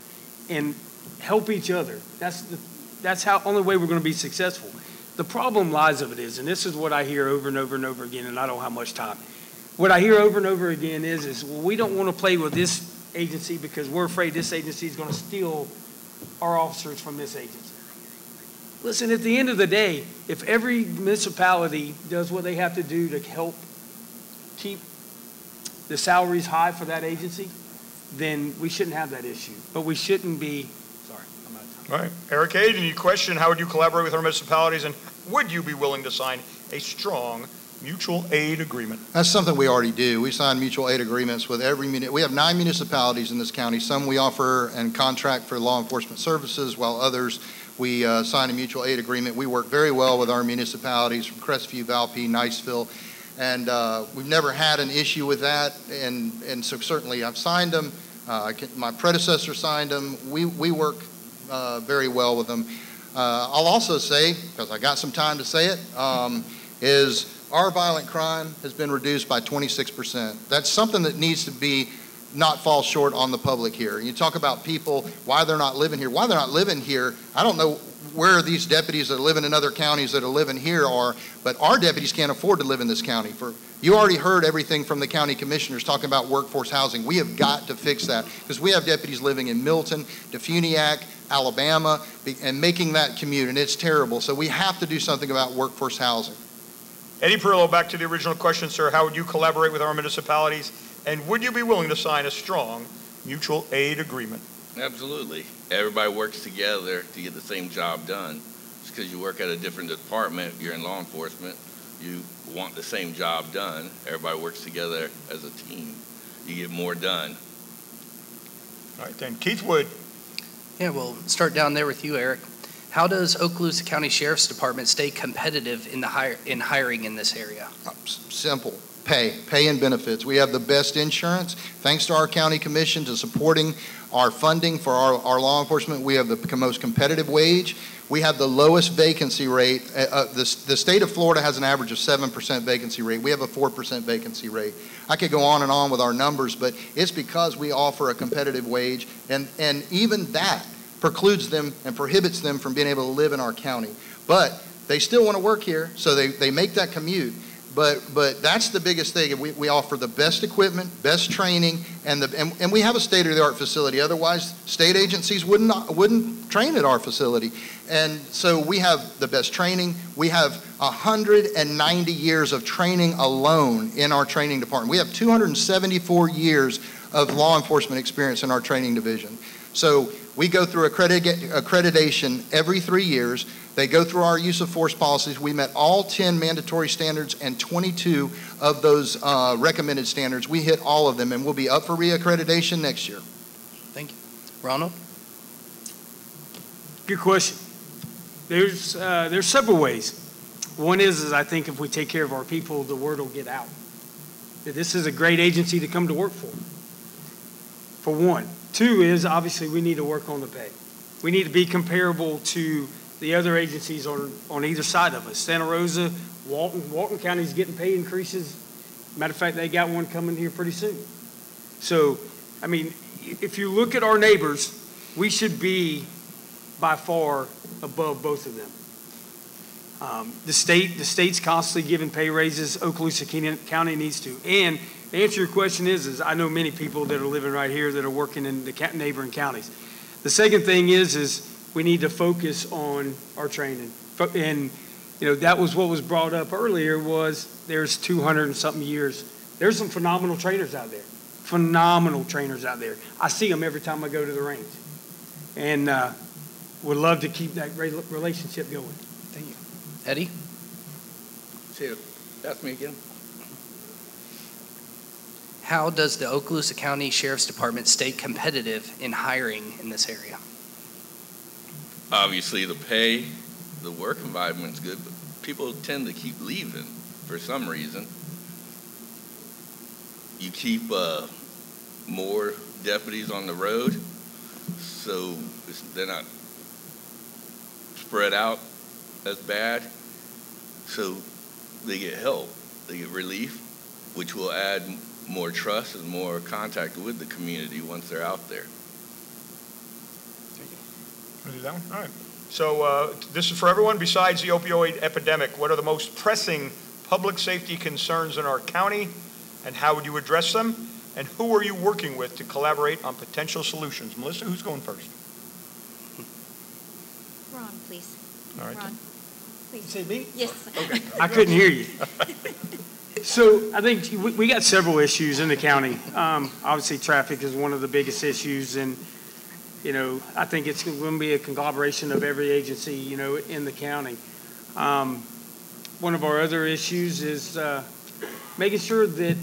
Speaker 14: and help each other. That's how only way we're going to be successful. The problem lies of it is, and this is what I hear over and over and over again, and I don't have much time. What I hear over and over again is well, we don't want to play with this agency because we're afraid this agency is going to steal our officers from this agency. Listen, at the end of the day, if every municipality does what they have to do to help keep the salaries high for that agency, then we shouldn't have that issue. But we shouldn't be.
Speaker 1: All right. Eric Aid, any question? How would you collaborate with our municipalities, and would you be willing to sign a strong mutual aid agreement?
Speaker 13: That's something we already do. We sign mutual aid agreements with every we have 9 municipalities in this county. Some we offer and contract for law enforcement services, while others we sign a mutual aid agreement. We work very well with our municipalities from Crestview, Valpy, Niceville, and we've never had an issue with that. And so certainly I've signed them. My predecessor signed them. We work very well with them. I'll also say, because I got some time to say it, is our violent crime has been reduced by 26%. That's something that needs to be not fall short on the public here. You talk about people, why they're not living here. Why they're not living here, I don't know where these deputies that are living in other counties that are living here are, but our deputies can't afford to live in this county. You already heard everything from the county commissioners talking about workforce housing. We have got to fix that because we have deputies living in Milton, Defuniak, Alabama, and making that commute, and it's terrible. So we have to do something about workforce housing.
Speaker 1: Eddie Perillo, back to the original question, sir. How would you collaborate with our municipalities, and would you be willing to sign a strong mutual aid agreement?
Speaker 15: Absolutely. Everybody works together to get the same job done. Just because you work at a different department, you're in law enforcement, you want the same job done. Everybody works together as a team. You get more done.
Speaker 1: All right, then. Keith Wood.
Speaker 3: Yeah, we'll start down there with you, Eric. How does Okaloosa County Sheriff's Department stay competitive in hiring in this area?
Speaker 13: Simple. Pay and benefits. We have the best insurance. Thanks to our county commission to supporting our funding for our law enforcement, we have the most competitive wage. We have the lowest vacancy rate. The state of Florida has an average of 7% vacancy rate. We have a 4% vacancy rate. I could go on and on with our numbers, but it's because we offer a competitive wage, and even that precludes them and prohibits them from being able to live in our county. But they still want to work here, so they make that commute. But that's the biggest thing. We offer the best equipment, best training, and we have a state-of-the-art facility. Otherwise, state agencies wouldn't train at our facility. And so we have the best training. We have 190 years of training alone in our training department. We have 274 years of law enforcement experience in our training division. So we go through accreditation every 3 years. They go through our use of force policies. We met all 10 mandatory standards and 22 of those recommended standards. We hit all of them, and we'll be up for reaccreditation next year.
Speaker 3: Thank you. Ronald?
Speaker 14: Good question. There's several ways. One is I think if we take care of our people, the word will get out. That this is a great agency to come to work for one. Two is obviously we need to work on the pay. We need to be comparable to the other agencies on either side of us. Santa Rosa, Walton County is getting pay increases. Matter of fact, they got one coming here pretty soon. So, I mean, if you look at our neighbors, we should be by far above both of them. The state's constantly giving pay raises. Okaloosa County needs to. And the answer to your question is I know many people that are living right here that are working in the neighboring counties. The second thing is we need to focus on our training. And, you know, that was what was brought up earlier was there's 200 and something years. There's some phenomenal trainers out there. Phenomenal trainers out there. I see them every time I go to the range. And would love to keep that relationship going.
Speaker 3: Thank you. Eddie?
Speaker 15: See, that's me again.
Speaker 3: How does the Okaloosa County Sheriff's Department stay competitive in hiring in this area?
Speaker 15: Obviously, the pay, the work environment's good, but people tend to keep leaving for some reason. You keep more deputies on the road, so they're not spread out as bad, so they get help, they get relief, which will add more trust and more contact with the community once they're out there.
Speaker 1: Want to do that one? All right. So this is for everyone. Besides the opioid epidemic, what are the most pressing public safety concerns in our county, and how would you address them? And who are you working with to collaborate on potential solutions? Melissa, who's going first?
Speaker 16: Ron, please.
Speaker 1: All right.
Speaker 16: Ron, please.
Speaker 14: Say me?
Speaker 16: Yes.
Speaker 14: Okay. I couldn't hear you. So I think we got several issues in the county. Obviously, traffic is one of the biggest issues, and you know, I think it's going to be a conglomeration of every agency, you know, in the county. One of our other issues is making sure that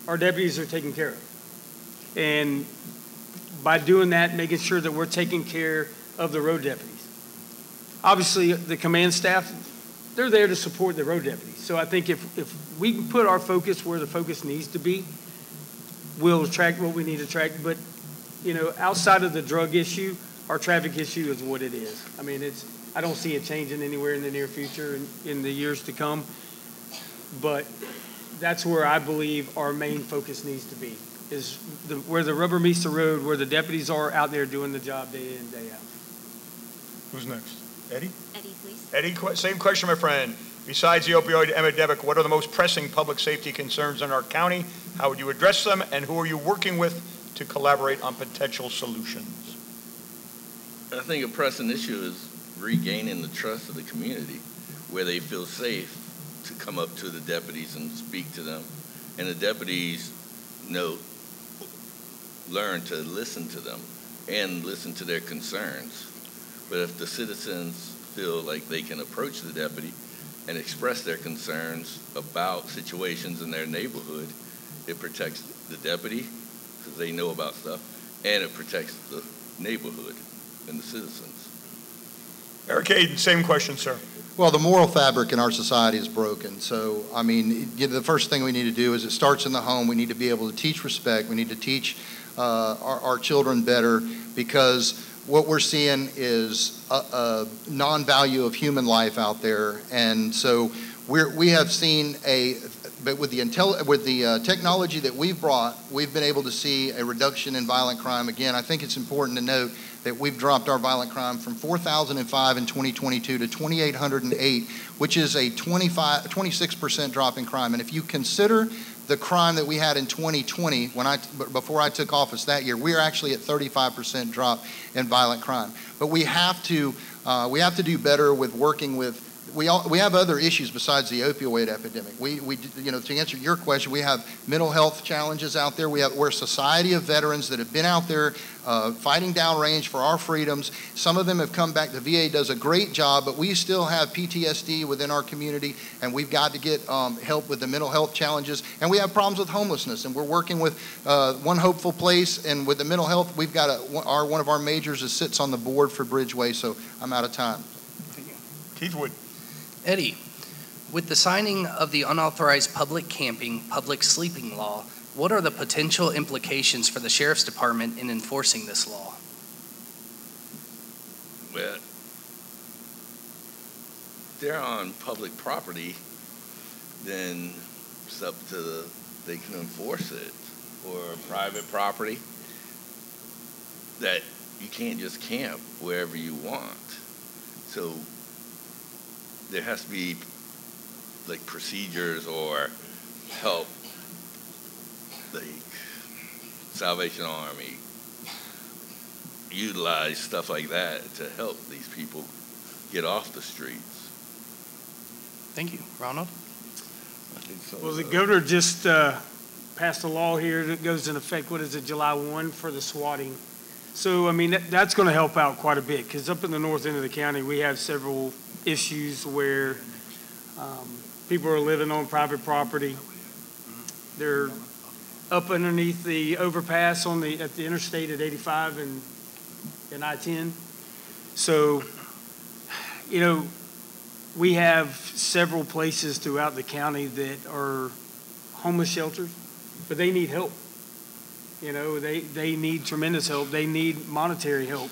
Speaker 14: our deputies are taken care of, and by doing that, making sure that we're taking care of the road deputies. Obviously, the command staff, they're there to support the road deputies. So I think if we can put our focus where the focus needs to be, we'll attract what we need to attract. But, you know, outside of the drug issue, our traffic issue is what it is. I mean, I don't see it changing anywhere in the near future in the years to come. But that's where I believe our main focus needs to be, is where the rubber meets the road, where the deputies are out there doing the job day in, day out.
Speaker 1: Who's next? Eddie?
Speaker 16: Eddie, please.
Speaker 1: Eddie, same question, my friend. Besides the opioid epidemic, what are the most pressing public safety concerns in our county? How would you address them? And who are you working with to collaborate on potential solutions?
Speaker 15: I think a pressing issue is regaining the trust of the community, where they feel safe to come up to the deputies and speak to them. And the deputies learn to listen to them and listen to their concerns. But if the citizens feel like they can approach the deputy and express their concerns about situations in their neighborhood, it protects the deputy because they know about stuff, and it protects the neighborhood and the citizens.
Speaker 1: Eric Hayden, same question, sir.
Speaker 13: Well, the moral fabric in our society is broken. So, I mean, the first thing we need to do is it starts in the home. We need to be able to teach respect. We need to teach our children better, because what we're seeing is a non-value of human life out there. And so we have seen but with the technology that we've brought, we've been able to see a reduction in violent crime. Again, I think it's important to note that we've dropped our violent crime from 4,005 in 2022 to 2,808, which is a 26% drop in crime. And if you consider the crime that we had in 2020, before I took office that year, we are actually at 35% drop in violent crime. But we have to do better with working with. We have other issues besides the opioid epidemic. To answer your question, we have mental health challenges out there. We're a society of veterans that have been out there fighting downrange for our freedoms. Some of them have come back. The VA does a great job, but we still have PTSD within our community, and we've got to get help with the mental health challenges. And we have problems with homelessness, and we're working with One Hopeful Place, and with the mental health, we've got one of our majors sits on the board for Bridgeway, so I'm out of time.
Speaker 1: Thank you. Keith Wood.
Speaker 3: Eddie, with the signing of the unauthorized public camping, public sleeping law, what are the potential implications for the Sheriff's Department in enforcing this law?
Speaker 15: Well, if they're on public property, then it's up to they can enforce it. Or private property, that you can't just camp wherever you want. So there has to be like procedures or help, like Salvation Army, utilize stuff like that to help these people get off the streets.
Speaker 3: Thank you. Ronald?
Speaker 15: I think so.
Speaker 14: Well, the governor just passed a law here that goes in effect, July 1 for the swatting. So, I mean, that's going to help out quite a bit, because up in the north end of the county, we have several issues where people are living on private property. They're up underneath the overpass at the interstate at 85 and I-10. So, we have several places throughout the county that are homeless shelters, but they need help. They need tremendous help. They need monetary help.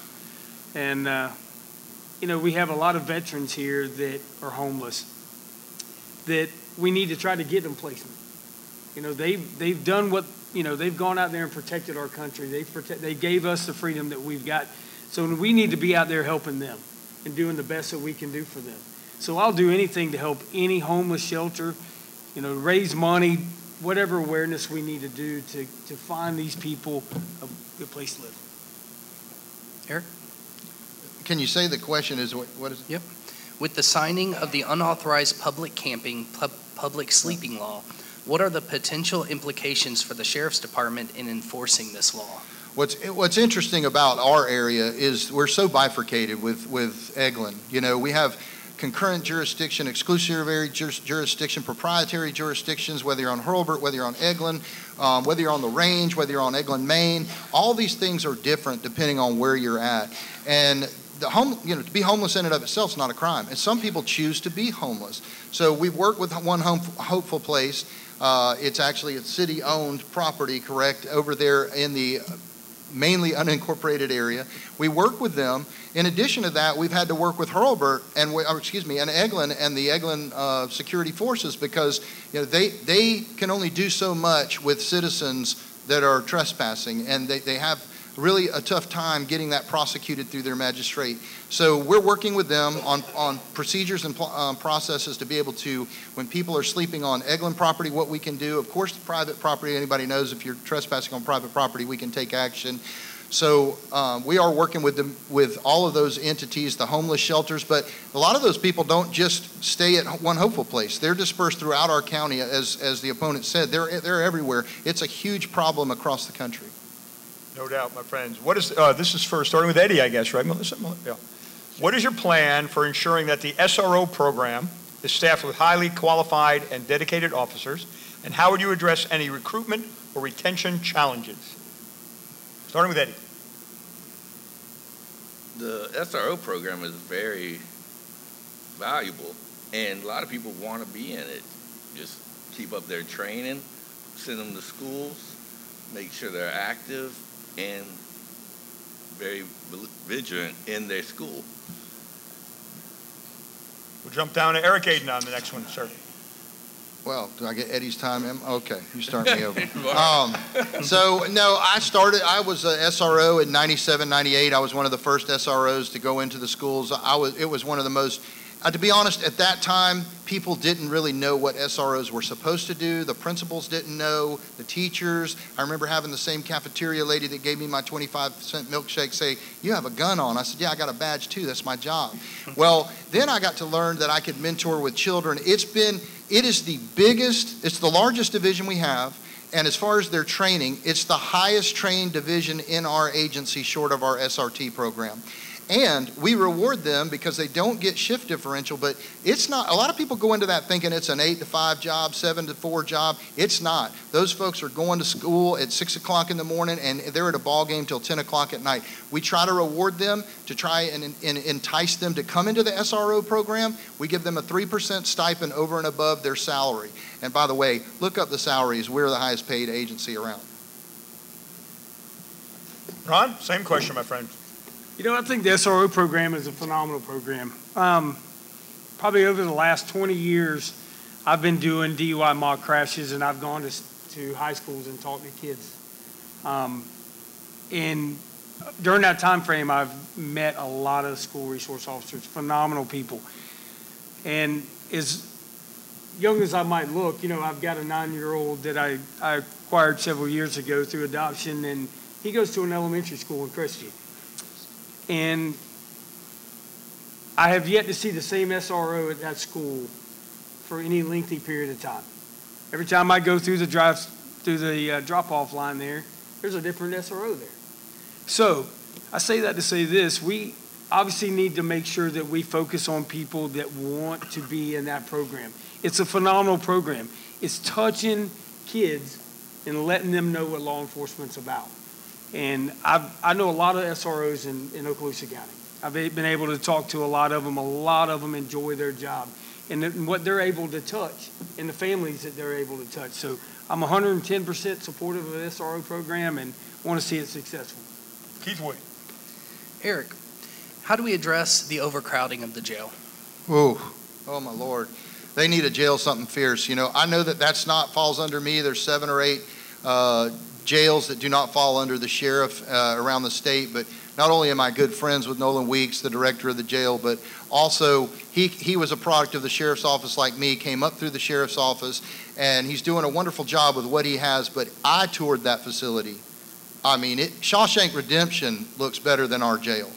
Speaker 14: And, we have a lot of veterans here that are homeless that we need to try to get them placement. They've done what, they've gone out there and protected our country. They gave us the freedom that we've got. So we need to be out there helping them and doing the best that we can do for them. So I'll do anything to help any homeless shelter, raise money, whatever awareness we need to do to find these people a good place to live.
Speaker 3: Eric?
Speaker 13: Can you say the question is, what is it?
Speaker 3: Yep. With the signing of the unauthorized public camping, public sleeping law, what are the potential implications for the Sheriff's Department in enforcing this law?
Speaker 13: What's interesting about our area is we're so bifurcated with Eglin. We have concurrent jurisdiction, exclusionary jurisdiction, proprietary jurisdictions, whether you're on Hurlburt, whether you're on Eglin, whether you're on the range, whether you're on Eglin, Maine. All these things are different depending on where you're at. And to be homeless in and of itself is not a crime. And some people choose to be homeless. So we've worked with One Hopeful Place. It's actually a city-owned property, correct, over there in the mainly unincorporated area. We work with them. In addition to that, we've had to work with Hurlburt and Eglin and the Eglin security forces, because they can only do so much with citizens that are trespassing, and they have really a tough time getting that prosecuted through their magistrate. So we're working with them on procedures and processes to be able to, when people are sleeping on Eglin property, what we can do. Of course, the private property, anybody knows if you're trespassing on private property, we can take action. So we are working with all of those entities, the homeless shelters, but a lot of those people don't just stay at One Hopeful Place. They're dispersed throughout our county, as the opponent said. They're everywhere. It's a huge problem across the country.
Speaker 1: No doubt, my friends. What is this is for starting with Eddie, I guess, right, Melissa? Yeah. What is your plan for ensuring that the SRO program is staffed with highly qualified and dedicated officers, and how would you address any recruitment or retention challenges? Starting with Eddie.
Speaker 15: the SRO program is very valuable, and a lot of people want to be in it. Just keep up their training, send them to schools, make sure they're active and very vigilant in their school.
Speaker 1: We'll jump down to Eric Aiden on the next one, sir.
Speaker 13: Well, do I get Eddie's time? Okay, you start me over. So, no, I was a SRO in 97, 98. I was one of the first SROs to go into the schools. It was one of the most, to be honest, at that time, people didn't really know what SROs were supposed to do. The principals didn't know, the teachers. I remember having the same cafeteria lady that gave me my 25-cent milkshake say, "You have a gun on." I said, "Yeah, I got a badge too. That's my job." Well, then I got to learn that I could mentor with children. It is the biggest, it's the largest division we have. And as far as their training, it's the highest trained division in our agency short of our SRT program. And we reward them because they don't get shift differential, but it's not, a lot of people go into that thinking it's an 8 to 5 job, 7 to 4 job. It's not. Those folks are going to school at 6 o'clock in the morning and they're at a ball game till 10 o'clock at night. We try to reward them to try and entice them to come into the SRO program. We give them a 3% stipend over and above their salary. And by the way, look up the salaries. We're the highest paid agency around.
Speaker 1: Ron, same question, my friend.
Speaker 14: You know, I think the SRO program is a phenomenal program. Probably over the last 20 years, I've been doing DUI mock crashes, and I've gone to high schools and talked to kids. And during that time frame, I've met a lot of school resource officers, phenomenal people. And as young as I might look, you know, I've got a 9-year-old that I acquired several years ago through adoption, and he goes to an elementary school in Christian. And I have yet to see the same SRO at that school for any lengthy period of time. Every time I go through the drop-off line there's a different SRO there. So I say that to say this: we obviously need to make sure that we focus on people that want to be in that program. It's a phenomenal program. It's touching kids and letting them know what law enforcement's about. And I know a lot of SROs in Okaloosa County. I've been able to talk to a lot of them. A lot of them enjoy their job and what they're able to touch and the families that they're able to touch. So I'm 110% supportive of the SRO program and want to see it successful.
Speaker 1: Keith Wood.
Speaker 3: Eric, how do we address the overcrowding of the jail?
Speaker 13: Oh my Lord. They need a jail something fierce. You know, I know that's not falls under me. There's 7 or 8 jails that do not fall under the sheriff around the state, but not only am I good friends with Nolan Weeks, the director of the jail, but also he was a product of the sheriff's office like me, came up through the sheriff's office, and he's doing a wonderful job with what he has, but I toured that facility. I mean, Shawshank Redemption looks better than our jail.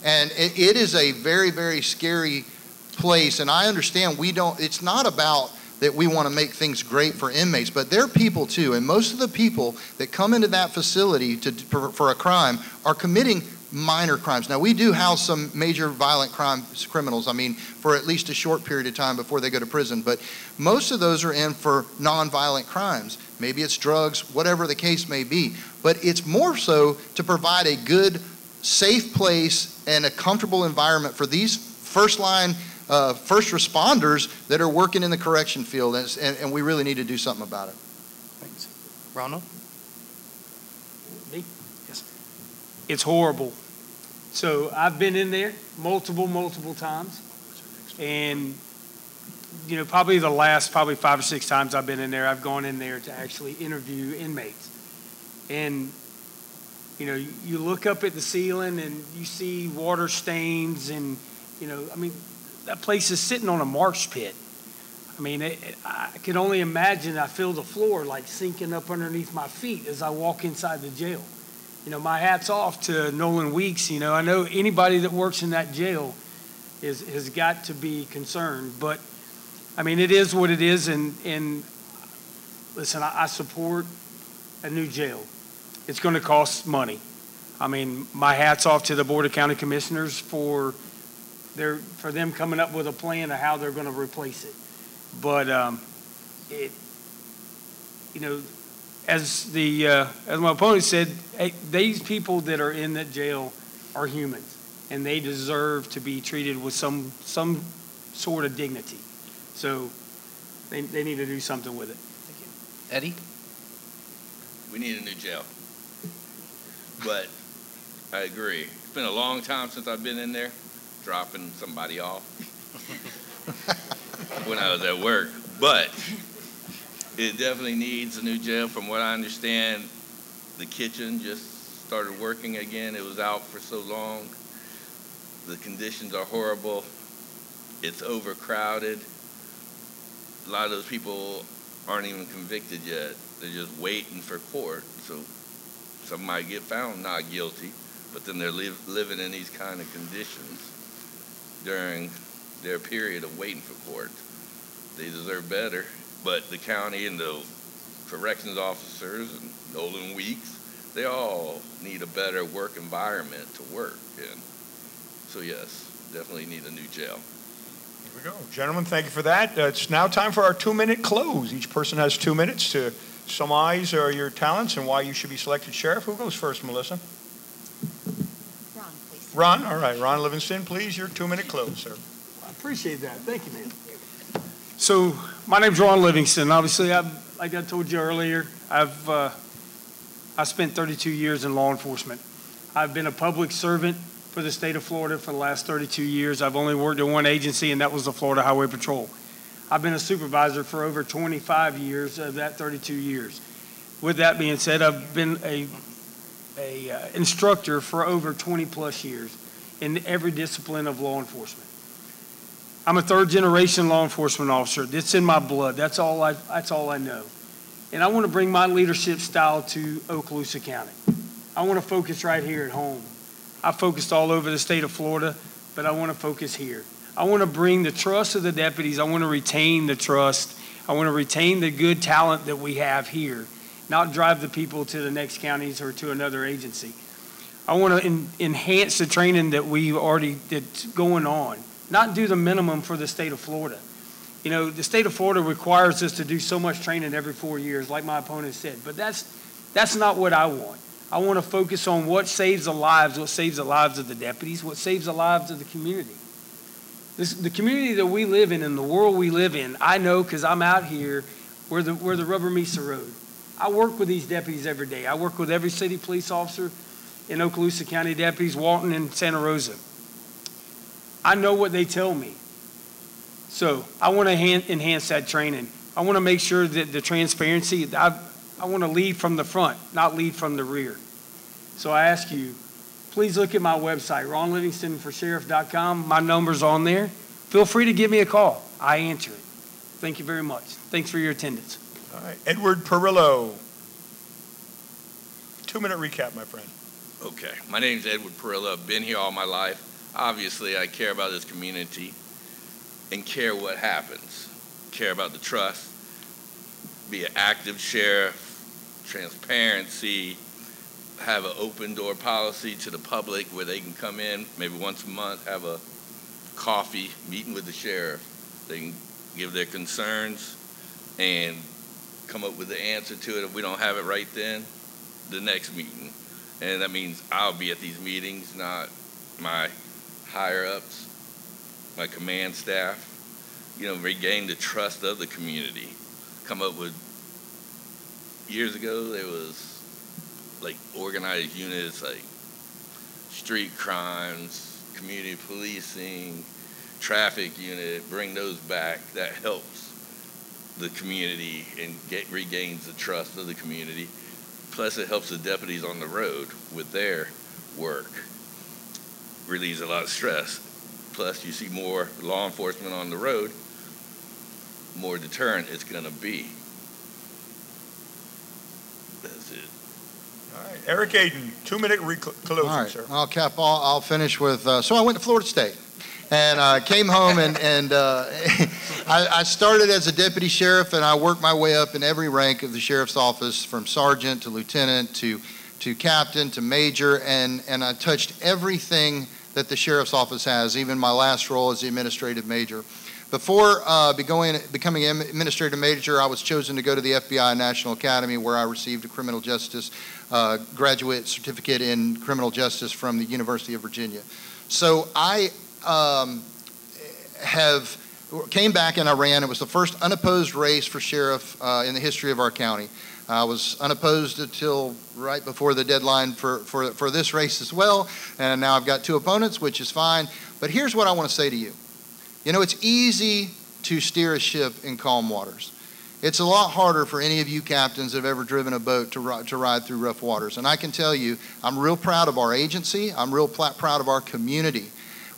Speaker 13: And it is a very, very scary place, and I understand it's not about that we want to make things great for inmates, but they're people too, and most of the people that come into that facility for a crime are committing minor crimes. Now, we do house some major violent criminals, I mean, for at least a short period of time before they go to prison, but most of those are in for nonviolent crimes. Maybe it's drugs, whatever the case may be, but it's more so to provide a good, safe place and a comfortable environment for these first responders that are working in the correction field, and we really need to do something about it.
Speaker 3: Thanks. Ronald?
Speaker 14: Me? Yes. It's horrible. So I've been in there multiple times, and you know, probably the last 5 or 6 times I've been in there, I've gone in there to actually interview inmates. And you know, you look up at the ceiling and you see water stains, and you know, I mean, that place is sitting on a marsh pit. I mean, I can only imagine. I feel the floor like sinking up underneath my feet as I walk inside the jail. You know, my hat's off to Nolan Weeks. You know, I know anybody that works in that jail has got to be concerned. But, I mean, it is what it is. And listen, I support a new jail. It's going to cost money. I mean, my hat's off to the Board of County Commissioners for them coming up with a plan of how they're going to replace it. But you know, as my opponent said, hey, these people that are in that jail are humans. and they deserve to be treated with some sort of dignity. So they need to do something with it.
Speaker 3: Thank you. Eddie?
Speaker 15: We need a new jail. But I agree. It's been a long time since I've been in there, dropping somebody off when I was at work. But it definitely needs a new jail. From what I understand, the kitchen just started working again. It was out for so long. The conditions are horrible. It's overcrowded. A lot of those people aren't even convicted yet. They're just waiting for court. So some might get found not guilty, but then they're living in these kind of conditions during their period of waiting for court. They deserve better, but the county and the corrections officers and Nolan Weeks, they all need a better work environment to work in. So yes, definitely need a new jail.
Speaker 1: Here we go. Gentlemen, thank you for that. It's now time for our 2-minute close. Each person has 2 minutes to summarize your talents and why you should be selected sheriff. Who goes first, Melissa?
Speaker 12: Ron, please.
Speaker 1: Ron, all right. Ron Livingston, please, your 2-minute close, sir.
Speaker 14: I appreciate that. Thank you, man. So my name's Ron Livingston. Obviously, like I told you earlier, I spent 32 years in law enforcement. I've been a public servant for the state of Florida for the last 32 years. I've only worked at one agency, and that was the Florida Highway Patrol. I've been a supervisor for over 25 years of that 32 years. With that being said, I've been a instructor for over 20 plus years in every discipline of law enforcement. I'm a third-generation law enforcement officer. It's in my blood. That's all I know. And I want to bring my leadership style to Okaloosa County. I want to focus right here at home. I focused all over the state of Florida, but I want to focus here. I want to bring the trust of the deputies. I want to retain the trust. I want to retain the good talent that we have here, not drive the people to the next counties or to another agency. I want to enhance the training that's going on, not do the minimum for the state of Florida. You know, the state of Florida requires us to do so much training every 4 years, like my opponent said, but that's not what I want. I want to focus on what saves the lives of the deputies, what saves the lives of the community. The community that we live in and the world we live in, I know because I'm out here where the rubber meets the road. I work with these deputies every day. I work with every city police officer in Okaloosa County deputies, Walton and Santa Rosa. I know what they tell me. So I want to enhance that training. I want to make sure that the transparency, I want to lead from the front, not lead from the rear. So I ask you, please look at my website, ronlivingstonforsheriff.com. My number's on there. Feel free to give me a call. I answer it. Thank you very much. Thanks for your attendance.
Speaker 1: All right. Edward Perillo. 2-minute recap, my friend.
Speaker 15: Okay. My name's Edward Perillo. I've been here all my life. Obviously, I care about this community and care what happens. Care about the trust. Be an active sheriff, transparency, have an open door policy to the public where they can come in maybe once a month, have a coffee meeting with the sheriff. They can give their concerns and come up with the answer to it. If we don't have it right then, the next meeting. And that means I'll be at these meetings, not my higher-ups, my command staff. You know, regain the trust of the community. Come up with, years ago, there was like organized units like street crimes, community policing, traffic unit, bring those back. That helps the community and regains the trust of the community. Plus it helps the deputies on the road with their work. Relieves a lot of stress. Plus you see more law enforcement on the road, more deterrent it's gonna be. That's it.
Speaker 1: All right, Eric Aiden, 2-minute closing,
Speaker 13: All right,
Speaker 1: sir.
Speaker 13: I'll finish with, so I went to Florida State and came home and I started as a deputy sheriff and I worked my way up in every rank of the sheriff's office from sergeant to lieutenant to captain to major and I touched everything that the sheriff's office has, even my last role as the administrative major. Before becoming administrative major, I was chosen to go to the FBI National Academy where I received a criminal justice graduate certificate in criminal justice from the University of Virginia. So I came back and I ran. It was the first unopposed race for sheriff in the history of our county. I was unopposed until right before the deadline for this race as well, and now I've got 2 opponents, which is fine. But here's what I want to say to you. You know, it's easy to steer a ship in calm waters. It's a lot harder for any of you captains that have ever driven a boat to ride through rough waters. And I can tell you, I'm real proud of our agency. I'm real proud of our community.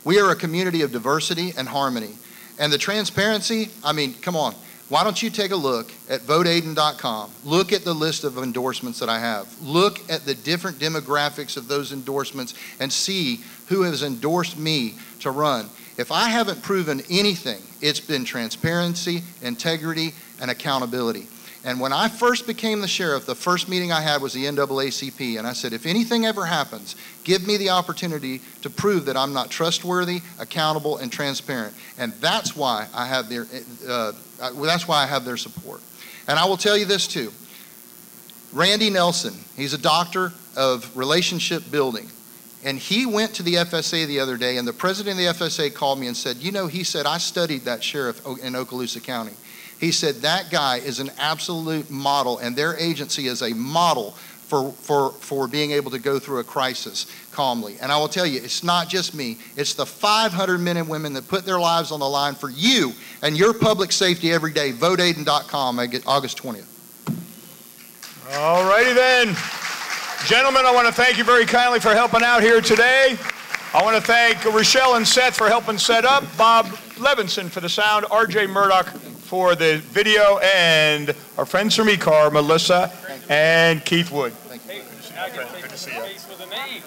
Speaker 13: We are a community of diversity and harmony. And the transparency, I mean, come on. Why don't you take a look at voteaiden.com. Look at the list of endorsements that I have. Look at the different demographics of those endorsements and see who has endorsed me to run. If I haven't proven anything, it's been transparency, integrity, and accountability. And when I first became the sheriff, the first meeting I had was the NAACP, and I said, if anything ever happens, give me the opportunity to prove that I'm not trustworthy, accountable, and transparent. And that's why I have their support. And I will tell you this too. Randy Nelson, he's a doctor of relationship building. And he went to the FSA the other day, and the president of the FSA called me and said, you know, he said, I studied that sheriff in Okaloosa County. He said, that guy is an absolute model, and their agency is a model for being able to go through a crisis calmly. And I will tell you, it's not just me. It's the 500 men and women that put their lives on the line for you and your public safety every day. VoteAiden.com, August 20th.
Speaker 1: All righty then. Gentlemen, I want to thank you very kindly for helping out here today. I want to thank Rochelle and Seth for helping set up, Bob Levinson for the sound, RJ Murdoch for the video, and our friends from ECAR, Melissa and Keith Wood.
Speaker 13: Thank you.
Speaker 1: Good to see you.